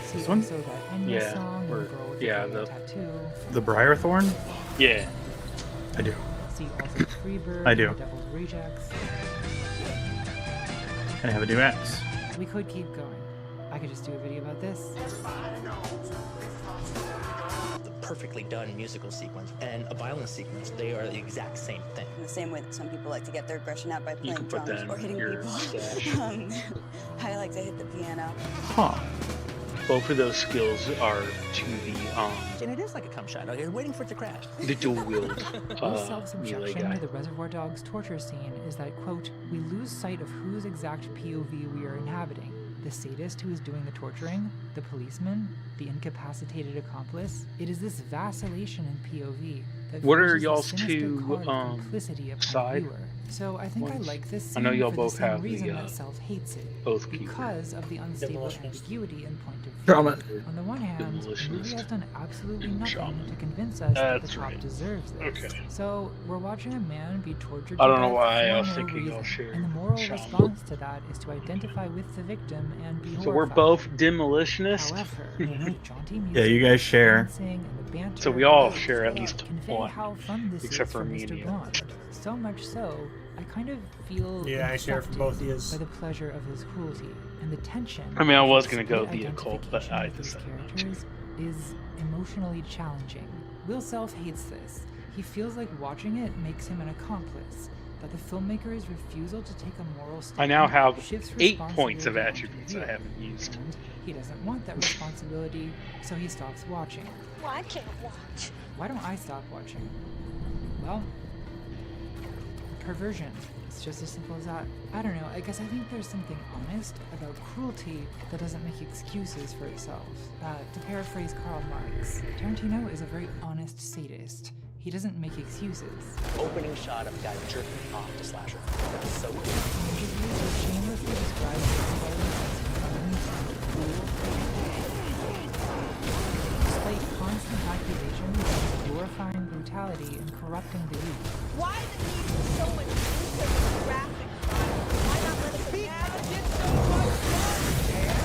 See This one? also that Enya Yeah, song and or- the girl with yeah, the the- tattoo. The Briarthorn? Yeah. I do. See also Freebird I and do. The Devil's Rejects. I have a new axe. We could keep going. I could just do a video about this. The perfectly done musical sequence and a violence sequence, they are the exact same thing. In the same way that some people like to get their aggression out by You playing can put drums that or in hitting your people. stash. I like to hit the piano. Huh. Both of those skills are to And it is like a cum shot. You're waiting for it to crash. the dual wield Will's melee self-subjection guy. to the Reservoir Dogs torture scene is that, quote, we lose sight of whose exact POV we are inhabiting. The sadist who is doing the torturing, the policeman, the incapacitated accomplice. It is this vacillation in POV that What are forces a y'all's sinister two card of complicity upon side the viewer. So I think ones? I like this I scene know y'all for both the same have reason the that Self hates it. both keyword. Because of the unstable Demolitionist. ambiguity and point of view. Drama. On the one hand, the movie Demolitionist. has done absolutely nothing Shaman. to convince us that the That's cop right. deserves this. Okay. So we're watching a man be tortured I to don't know death why for I was no thinking y'all reason. shared And the moral Shaman. response to that is to identify with the victim and be So we're horrified. both demolitionists. However, the jaunty music, Yeah, you guys share. dancing, and the banter So we all share at least convey one, how fun this except is for for me and Mr. you. Blonde. So much so, I kind of feel Yeah, I share from both infected ears. by the pleasure of his cruelty and the tension. I mean, I was of gonna his go split the occult, but identification I with these decided not to. characters is emotionally challenging. Will Self hates this. He feels like watching it makes him an accomplice. That the filmmaker's refusal to take a moral stand I now have shifts 8 points of responsibility onto the attributes I viewer. haven't used. And he doesn't want that responsibility, so he stops watching. Well, I can't watch. Why don't I stop watching? Well, perversion. It's just as simple as that. I don't know, I guess I think there's something honest about cruelty that doesn't make excuses for itself. To paraphrase Karl Marx, Tarantino is a very honest sadist. He doesn't make excuses. Opening shot of a guy jerking off to slasher. That's so cool. In interviews, he shamelessly describes his violence as cruel. Despite constant accusations of glorifying brutality and corrupting the youth. Why the need for so much research and graphic crime? Why not let it be? Did so much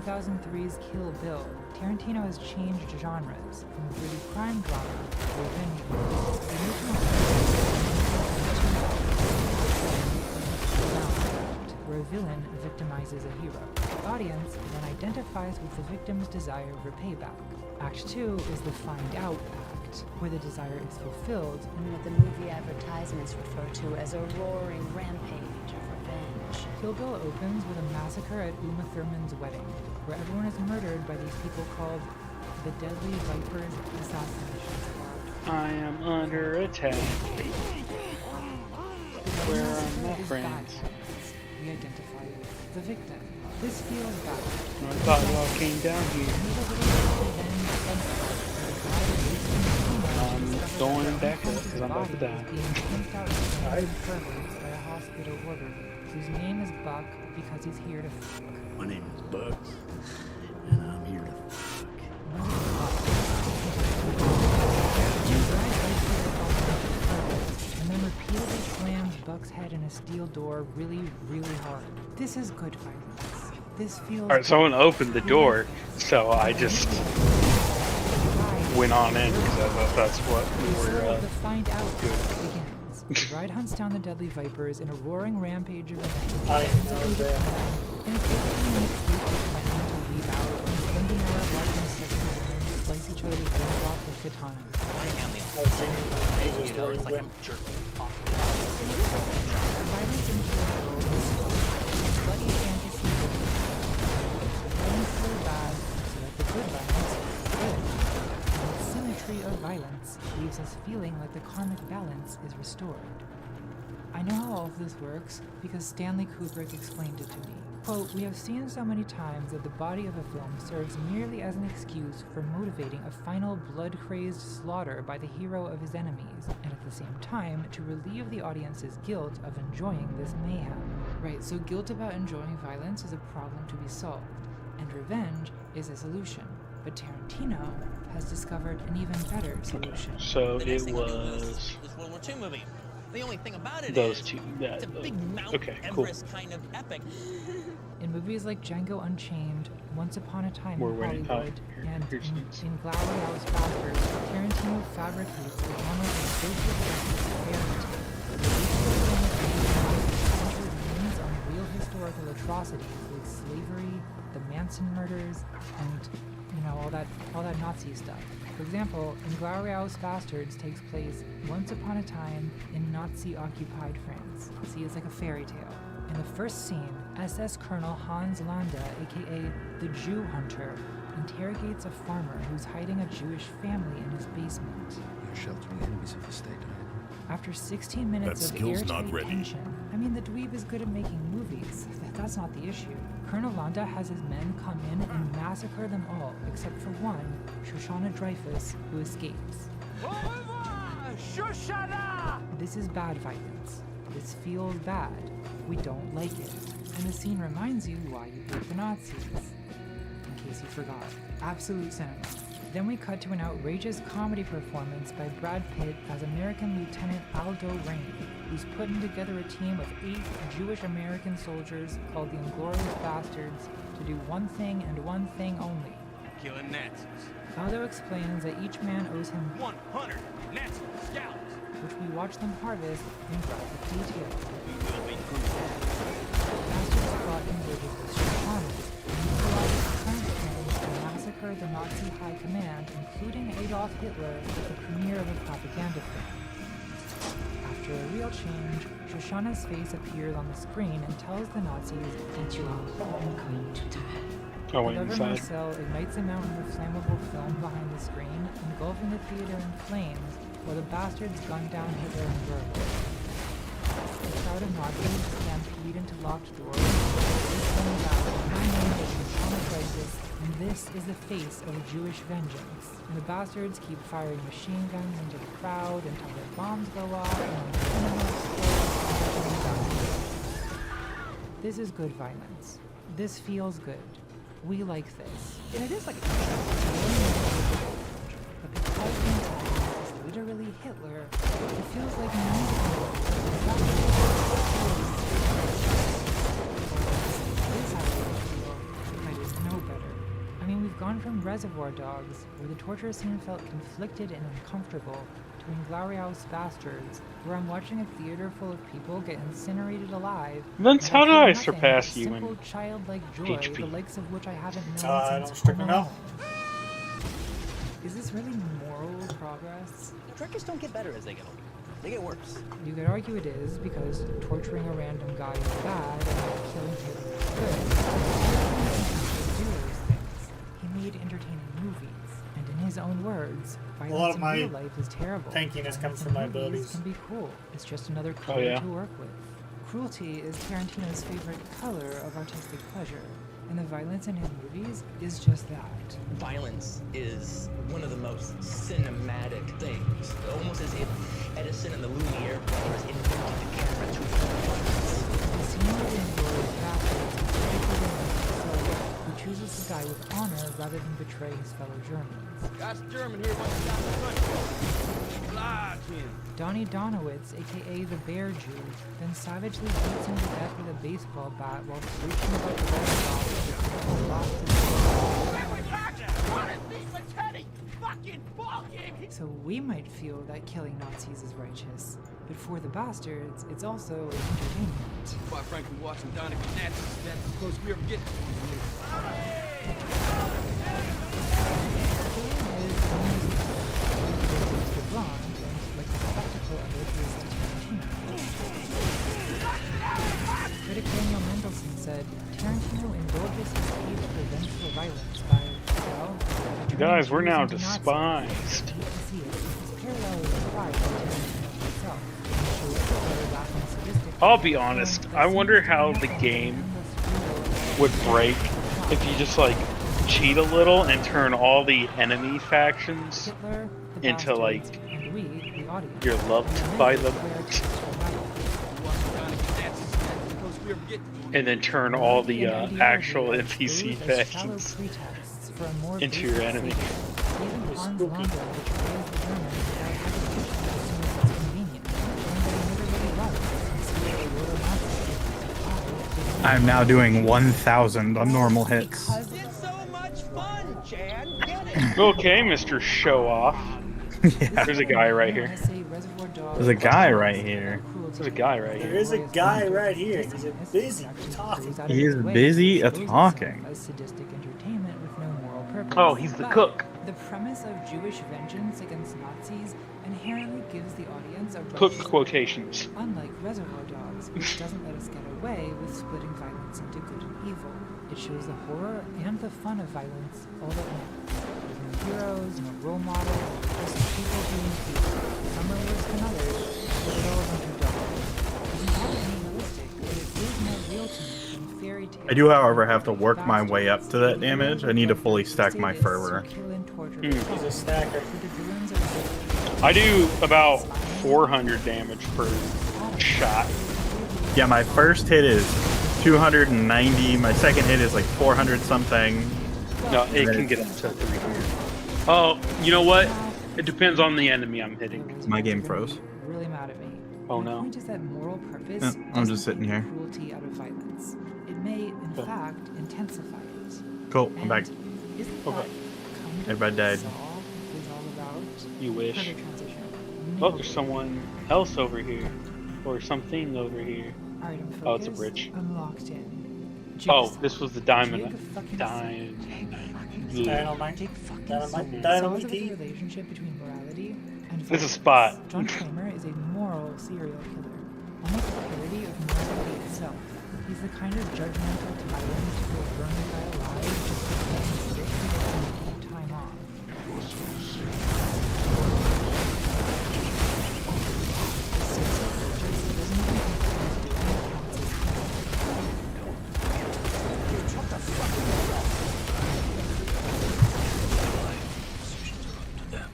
2003's Kill Bill, Tarantino has changed genres from a gritty crime drama to revenge movies. The original where a villain victimizes a hero. The audience then identifies with the victim's desire for payback. Act 2 is the find out act, where the desire is fulfilled and what the movie advertisements refer to as a roaring rampage of revenge. Kill Bill opens with a massacre at Uma Thurman's wedding, where everyone is murdered by these people called the Deadly Vipers Assassination Squad. I am under attack. Where are my friends? We identify with the victim. This feels bad. I thought y'all came down here. I'm going back up because I'm about to die. By a hospital order, whose name is Buck because he's here to fuck. My name is Buck, and I'm here to and then repeatedly slams Buck's head in a steel door really, really hard. This is good violence. This feels. Alright, someone opened the door, so I just went on in because I thought that's what we were The find out begins. The ride hunts down the Deadly Vipers in a roaring rampage of revenge. I know that. In a 15-minute sleep, they plan to leave out and spend an hour watching sexy women slice each other's limbs off with katanas. Violence in Kill Bill is bloody fantasy of violence so bad so that the good violence is good. And the symmetry of violence leaves us feeling like the karmic balance is restored. I know how all of this works because Stanley Kubrick explained it to me. Quote, "We have seen so many times that the body of a film serves merely as an excuse for motivating a final blood-crazed slaughter by the hero of his enemies, and at the same time to relieve the audience's guilt of enjoying this mayhem." Right, so guilt about enjoying violence is a problem to be solved, and revenge is a solution. But Tarantino has discovered an even better solution. So it was This World War II movie. The only thing about it those is two. it's a big Mount Okay, cool. Everest kind of epic. In movies like Django Unchained, Once Upon a Time We're in winning. Hollywood, Oh, and here's these. in Glowery House Bastards, Tarantino fabricates the genre of social justice fairy tale. Intervenes on real historical atrocities like slavery, the Manson murders, and all that Nazi stuff. For example, in Glowery House Bastards takes place once upon a time in Nazi-occupied France. See, it's like a fairy tale. In the first scene, SS Colonel Hans Landa, aka the Jew Hunter, interrogates a farmer who's hiding a Jewish family in his basement. You're sheltering enemies of the state. After 16 minutes That of skill's airtight not ready. tension, I mean, the dweeb is good at making movies. That's not the issue. Colonel Landa has his men come in and massacre them all, except for one, Shoshana Dreyfus, who escapes. Shoshana! This is bad violence. This feels bad. We don't like it. And the scene reminds you why you hate the Nazis. In case you forgot. Absolute cinema. Then we cut to an outrageous comedy performance by Brad Pitt as American Lieutenant Aldo Raine, who's putting together a team of 8 Jewish American soldiers called the Inglorious Bastards to do one thing and one thing only. Killing Nazis. Aldo explains that each man owes him 100 Nazi scouts. which we watch them harvest in graphic detail. We will be Bastards fought in villages with Shoshanas, and utilized the current plans to massacre the Nazi high command, including Adolf Hitler, at the premiere of a propaganda film. After a real change, Shoshana's face appears on the screen and tells the Nazis that you are all going to die. I went However, inside. Marcel ignites a mountain of flammable film behind the screen, engulfing the theater in flames, while the bastards gun down Hitler and Goebbels. The crowd of Nazis stampede into locked doors. My name is Shoshana Dreyfus, and this is the face of Jewish vengeance. And the bastards keep firing machine guns into the crowd until their bombs go off and the cinema explodes. This is good violence. This feels good. We like this. And it is like a but because the antagonist is literally Hitler, it feels like music. This is how I feel if I didn't know better. I mean, we've gone from Reservoir Dogs, where the torture scene felt conflicted and uncomfortable, to Inglorious Bastards, where I'm watching a theater full of people get incinerated alive. Vince, how did I surpass you simple in childlike joy, HP? the likes of which I haven't known I since don't strictly Home know. Alone. Is this really moral progress? Truckers don't get better as they get older. They get worse. You could argue it is, because torturing a random guy is bad and killing him is good. He do those things. He made entertaining movies, and in his own words, A lot violence of in my real life is terrible. tankiness comes Violence from in my movies abilities. can be cool. It's just another color yeah. to work with. Cruelty is Tarantino's favorite color of artistic pleasure, and the violence in his movies is just that. Violence is one of the most cinematic things. Almost as if Edison and the Lumiere brothers invented the camera to film violence. The scene where the Inglourious Basterds is particularly Soldier, who chooses to die with honor rather than betray his fellow Germans. Got German here wants to stop the country. Lodge him. Donnie Donowitz, aka the Bear Jew, then savagely beats him to death with a baseball bat while screeching about the So we might feel that killing Nazis is righteous, but for the bastards, it's also entertainment. Quite frankly, watching Donnie Nazis is that close we ever get. Critic Daniel Mendelsohn said, Tarantino indulges his need for vengeful violence by, well... Guys, we're now Nazis. despised. You can see it. His parallel is applied to Tarantino himself. It shows Hitler laughing sadistic. I'll be honest, I wonder how the game would break if you just like cheat a little and turn all the enemy factions Hitler, the into like bastards, and we, the audience. you're loved by them, and then turn all the actual NPC factions into your enemy. Even Hans Landa betrays the Germans without having to shoot as soon as it's convenient, showing that he never really was, since he was a loyal Nazi. I'm now doing 1,000 on normal hits. It's so much fun, Chad. Get it? Okay, Mr. Show Off. Yeah. There's a guy right here. There's a guy right here. There's a guy right There here. is a guy right here. He's busy talking. He is busy talking. As sadistic entertainment with no moral purpose. Oh, he's the But cook. The premise of Jewish vengeance against Nazis inherently gives the audience a Cook right, quotations. unlike Reservoir Dogs, which doesn't let us get away with splitting violence into good and evil. It shows the horror and the fun of violence all at once. There's no heroes, no role models, just people doing people. Some are worse than others, but they're all a bunch of dogs. It's entirely realistic, but it feels more real to me than fairy tales. I do, however, have to work my way up to that damage. I need to fully stack my fervor. He's a stacker. I do about 400 damage per shot. Yeah, my first hit is 290. My second hit is like 400 something. No, it can get up to 300. Oh, you know what? It depends on the enemy I'm hitting. My game froze. Really mad at me. Oh My no. point is that moral purpose I'm doesn't just sitting take here. cruelty out of violence. It may, in fact, intensify it. Cool, I'm back. Isn't that Okay. kind of Everybody died. Saw is all about? You wish. Perfect transition. Oh, there's someone else over here. Or something over here. Alright, I'm focused. Oh, it's a bridge. I'm locked in. Oh, this was the diamond. Jake Dynamite. Saws of the Dynamite. relationship between morality and There's a violence. spot. John Kramer is a moral serial killer, almost a parody of morality itself. He's the kind of judgmental tyrant who will burn a guy alive just because he's sick and gets some time off.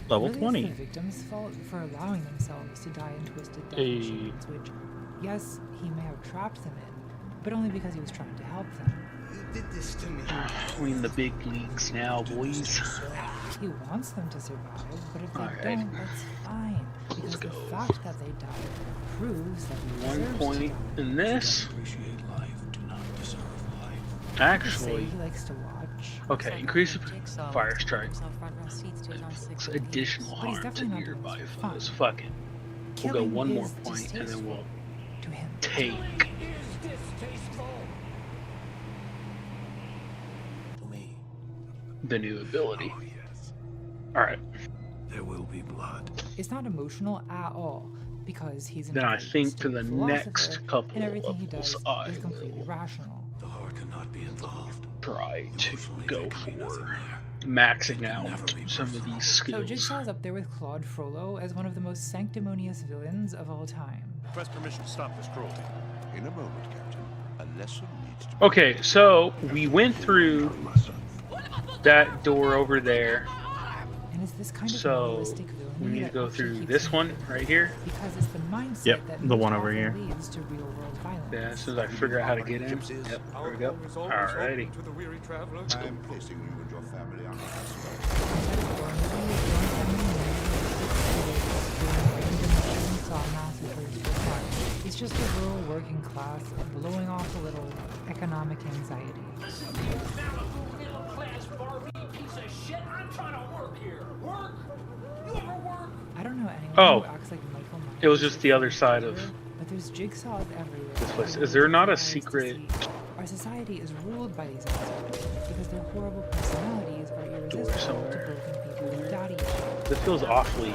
Level Really, 20. it's the victim's fault for allowing themselves to die in twisted death Hey. machines, which, yes, he may have trapped them in, but only because he was trying to help them. You did this to me. We're in the big leagues now, boys. He wants them to survive, but if they Alright. don't, that's fine, because the fact that they died proves that he One deserves point to. in this. Appreciate life, do not deserve life. Say Actually, he likes to watch, Okay, increase fire strike. Additional But he's harm to definitely not nearby doing this for foes. fun. Fuck it. We'll go Killing one more is point and then we'll to him. take. The new ability. Alright. There will be blood. It's not emotional at all because he's an Then I intelligent think for stoic the philosopher, next couple and everything he levels, does I is completely will rational. The heart cannot be involved. try to go for maxing out some of these So skills. Jigsaw's up there with Claude Frollo as one of the most sanctimonious villains of all time. Request permission to stop this cruelty. In a moment, Captain. A lesson needs to be... Okay, so we went through that door over there. And is this kind of So moralistic villainy we need to that go actually through keeps this him one good? right here. Because it's the mindset Yep, that the most one over often here. leads to real world violence. Yeah, as soon as I figure out how to get in. Yep, there we go. Alrighty. I am placing you and your family on house. It's just a rural working class blowing off a little economic anxiety. I don't know anyone who acts like Michael Myers. It was just the other side of But there's jigsaws everywhere. this place. Is there not a secret Our society is ruled by these assholes because their horrible personalities are door irresistible to somewhere? broken people with daddy issues. That feels awfully.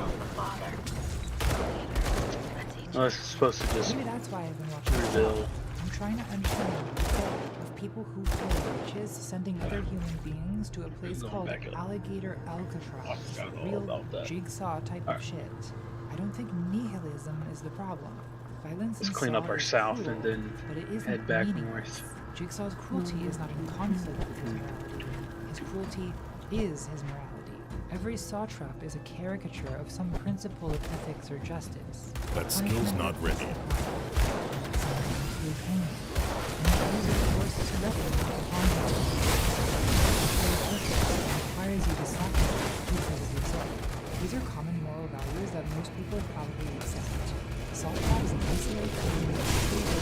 Unless it's supposed to just Maybe that's why I've been watching this reveal. show. I'm trying to understand the mindset of people who feel riches sending other human beings to a place Going called back up. Alligator Alcatraz. forgot all Real about that. jigsaw type of shit. I don't think nihilism is the problem. Violence Let's in clean up Saw our is south cruel, and then but it isn't head back meaningless. north. Jigsaw's cruelty is not in conflict with his morality. His cruelty is his morality. Every saw trap is a caricature of some principle of ethics or justice. That skill's not ready. These are common moral values that most people probably accept. Salt traps isolate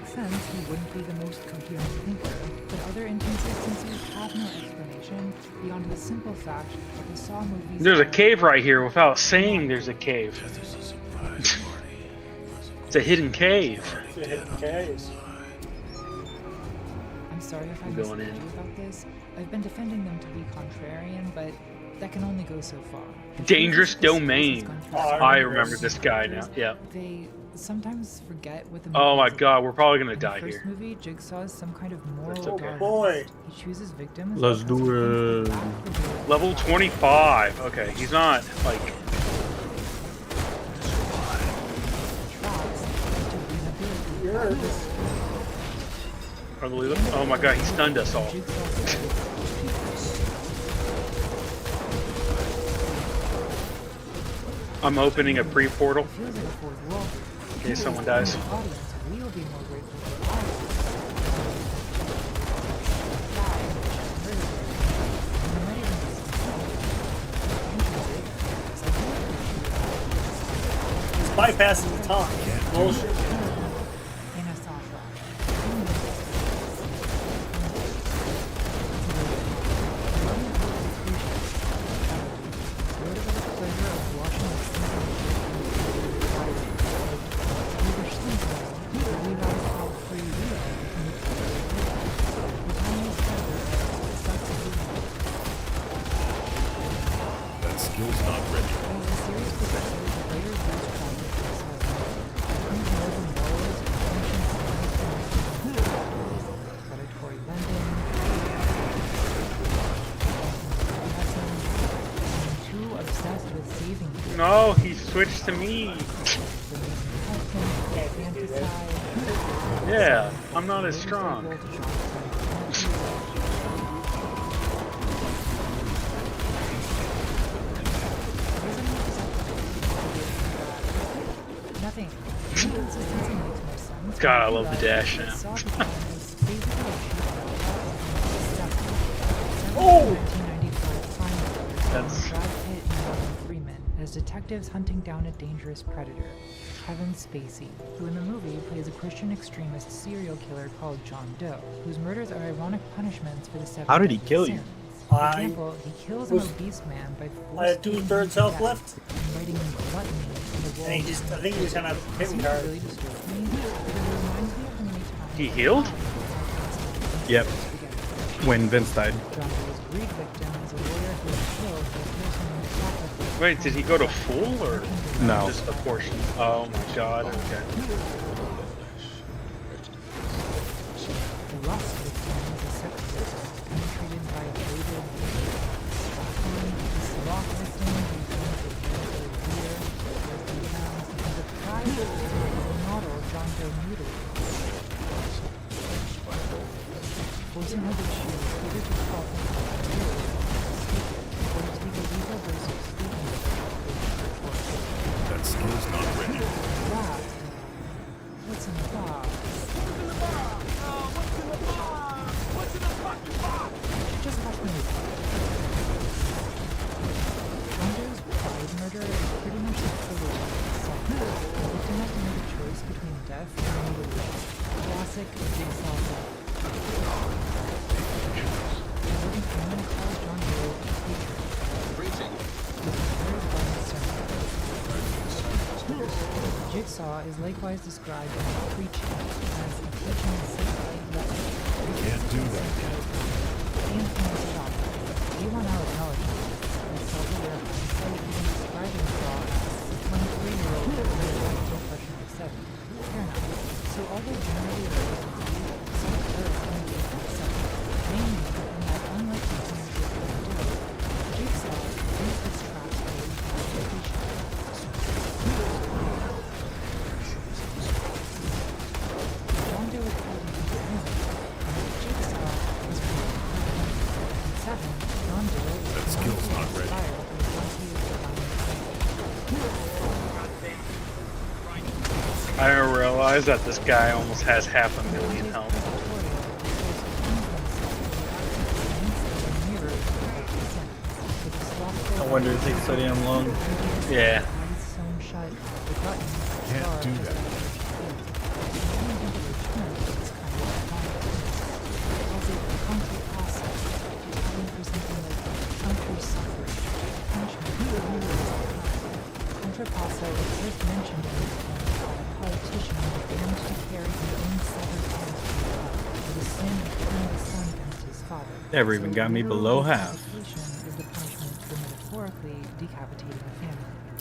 sense, he wouldn't be the most coherent thinker, but other inconsistencies have no explanation beyond the simple fact that the Saw movies... There's a cave right here without saying there's a cave. It's a hidden cave. It's a hidden cave. I'm sorry if I I'm misled going in. you about this. I've been defending them to be contrarian, but that can only go so far. Dangerous Domain. Oh, I remember this guy now. Yeah. They sometimes forget with the Oh my movies. god, we're probably gonna In die the first here. movie, Jigsaw is some kind of moral That's okay. darwinist. Boy. He chooses victims. Let's because do he it. thinks Level 25. Okay, he's not like. I believe it. Oh my god, he stunned us all. I'm opening a pre-portal in case someone dies. we'll be more grateful for ours. He's bypassing the top. Bullshit. In a soft rock. That skill's not ready. Predatory lending. I'm too obsessed with saving people. No, he switched to me. Yeah, I'm not as strong. Nothing. Inconsistency makes no sense. God, I love the dash now. Oh! That's as detectives hunting down a dangerous predator, Kevin Spacey, who in the movie plays a Christian extremist serial killer called John Doe, whose murders are ironic punishments for the 7 How did he deadly kill you? sins. For example, he kills an obese man by I had force-feeding 2/3 him health death left. and writing gluttony in the wall. And I think he just kind of hit me hard. Really disturbed me because it reminds me of the many times he healed. Yep. When Vince died. John Doe was a greed victim as a lawyer who was killed by a person who sacrificed. Wait, did he go to full or No. just a portion? Oh my God. Okay. The lust victim was a sex victim penetrated by a braided the sloth victim who turned to beer, and the pride victim was a model John Doe mutilated. Forcing her to choose either to call him or to take a lethal dose of sleeping pills. That skill's not ready. Wow. What's in the box? Just watch me. John Doe's pride murder is pretty much a trilogy itself. The victim has to make a choice between death and mutilation. Classic jigsaw death. Jordan Freeman calls John Doe a creature. Jigsaw is likewise described in Preaching as a teaching satellite weapon. Can't do that. The influence of opera, A1 intelligence, and self-aware hindsight even describing Saw as a 23-year-old with a logical question of 7. Fair enough. So although generally raised with evil, some occurs in the itself, mainly in that unlike the ownership of Doe, Jigsaw thinks its traps are rehabilitation. John Doe is held in prison, and Jigsaw is released. In 7, John Doe is That skill's not ready. inspired once he is I didn't realize that this guy almost has 500,000 health. I wonder if it takes so damn long. Yeah. Can't do that. Contrapasso is first mentioned in this poem by a politician who aimed to carry his own severed head for the sin of turning the son against his father. Never even got me below half. Decapitation is the punishment for metaphorically decapitating a family.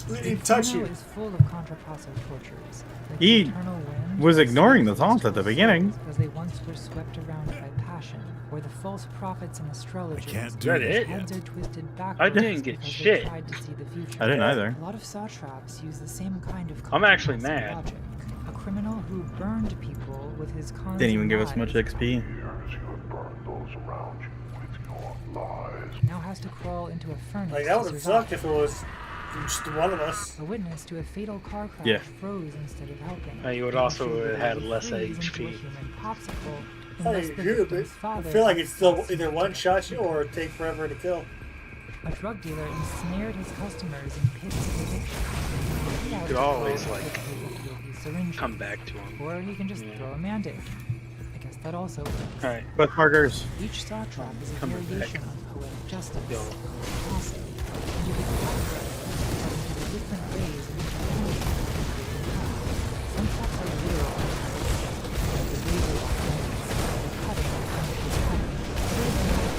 We didn't touch you. Inferno is full of contrapasso tortures. Like He the eternal wind was or ignoring the seasons taunts at the beginning. Because they once were swept around by passion, or the false prophets and astrologers. can't do whose that heads yet. are twisted I backwards didn't get because they shit. tried to see the future. I didn't either. A lot of saw traps use the same kind of I'm actually contrapasso mad. logic. A criminal who burned people with his cons Didn't even and give us much lies XP. now has to crawl into a furnace Like, that would to have survive. sucked if it was just one of us. A witness to a fatal car crash Yeah. froze instead of helping. You would He also showed have that had he less freeze into a HP. human popsicle I unless the agree with it. victim's I father feel like it's still acts either as one shot you or take forever to kill. a drug dealer ensnared his customers in pits of addiction. You could always, like, come back to him. Or he can just Yeah. throw a mandate. I guess that also works. Alright. But markers. Each saw trap is a Come back. variation on poetic justice. Yo. Passive. And you can categorize them into the different ways in which a punishment can be applied. Some traps are literal, like the razor lines, the cutting, which is cutting.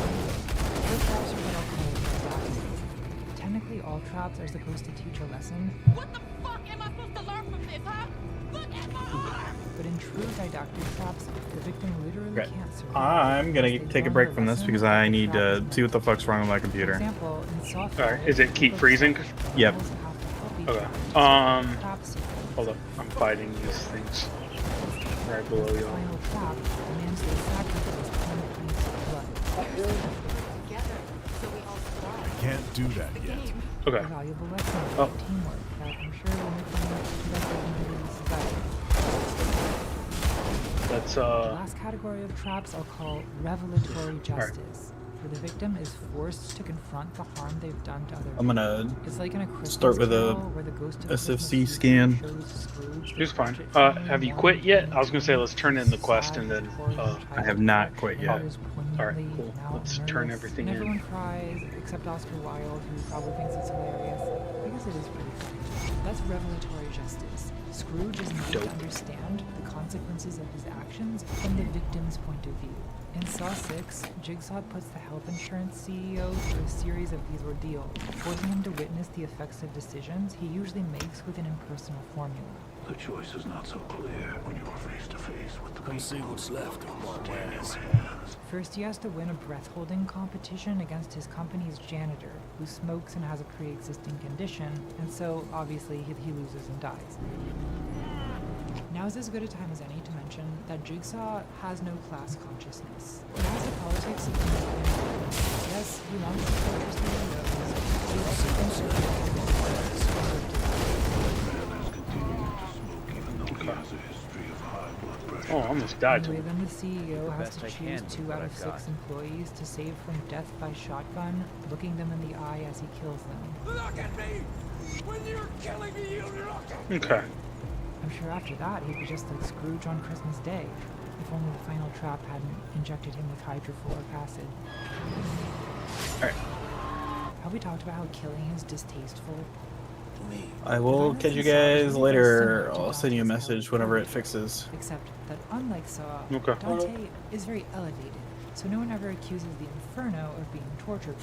Others are not Technically, all traps are supposed to teach a lesson. What the fuck am I supposed to learn from this, huh? Look at my arm! true didactic traps, the victim literally Okay. can't survive. I'm gonna unless they take a learn break their from this lesson because or I the need trap is to see what the fuck's wrong with my For computer. example, in Saw Alright, 5, is it keep the freezing? Yep. criminals have to help each Okay. other to trap sequence. Hold up. I'm fighting these things right below The y'all. final trap demands they sacrifice 10 pints of blood. Together, so we all survive. I can't do that yet. Okay. A valuable lesson Oh. about teamwork that I'm sure will make them much better in today's society. Let's The last category of traps are called revelatory justice, where the victim is forced to confront the harm they've done to other I'm gonna people. It's like in a Christmas start with a Carol where the ghost of SFC Christmas scan. Eve shows Scrooge the It's fine. wretched family Have you mourning quit yet? between I was gonna say twins let's turn in the quest and then I have not quit yet. Mothers Alright, poignantly, cool. now Let's nervous, turn everything and in. everyone cries except Oscar Wilde, who probably thinks it's hilarious. I guess it is pretty funny. That's revelatory justice. Scrooge is made to understand the consequences of his actions from the victim's point of view. In Saw 6, Jigsaw puts the health insurance CEO through a series of these ordeals, forcing him to witness the effects of decisions he usually makes with an impersonal formula. The choice is not so clear when you are face to face with the Come see what's left of my wares. First, he has to win a breath-holding competition against his company's janitor, who smokes and has a pre-existing condition, and so, obviously, he loses and dies. Now is as good a time as any to mention that Jigsaw has no class consciousness. He has the politics of the yes, he wants to torture CEOs, but he also thinks Oh, I almost died. Anyway, then the CEO The has best to I choose can with 2 what out of I've 6 got. employees to save from death by shotgun, looking them in the eye as he kills them. Look at me! When you're killing me, you look at me! Okay. I'm sure after that he'd be just like Scrooge on Christmas Day, if only the final trap hadn't injected him with hydrofluoric acid. Alright. Have we talked about how killing is distasteful? I will catch you guys later. I'll send you a message whenever it fixes. Except that unlike Saw, Okay. Dante is very elevated, so no one ever accuses the Inferno of being tortured.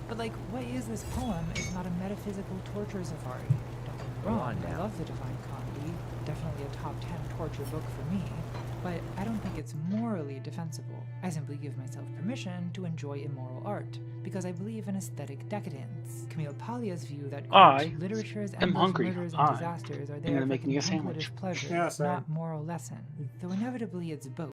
But like, what is this poem if not a metaphysical torture safari? Don't get me Go wrong, on I now. love the Divine Comedy, definitely a top 10 torture book for me, but I don't think it's morally defensible. I simply give myself permission to enjoy immoral art, because I believe in aesthetic decadence. Camille Paglia's view that I quote, literature's am endless hungry. murders and I disasters are am there gonna for make me a sandwich. contemplative pleasure, Yeah, same. not moral lesson. Though inevitably it's both.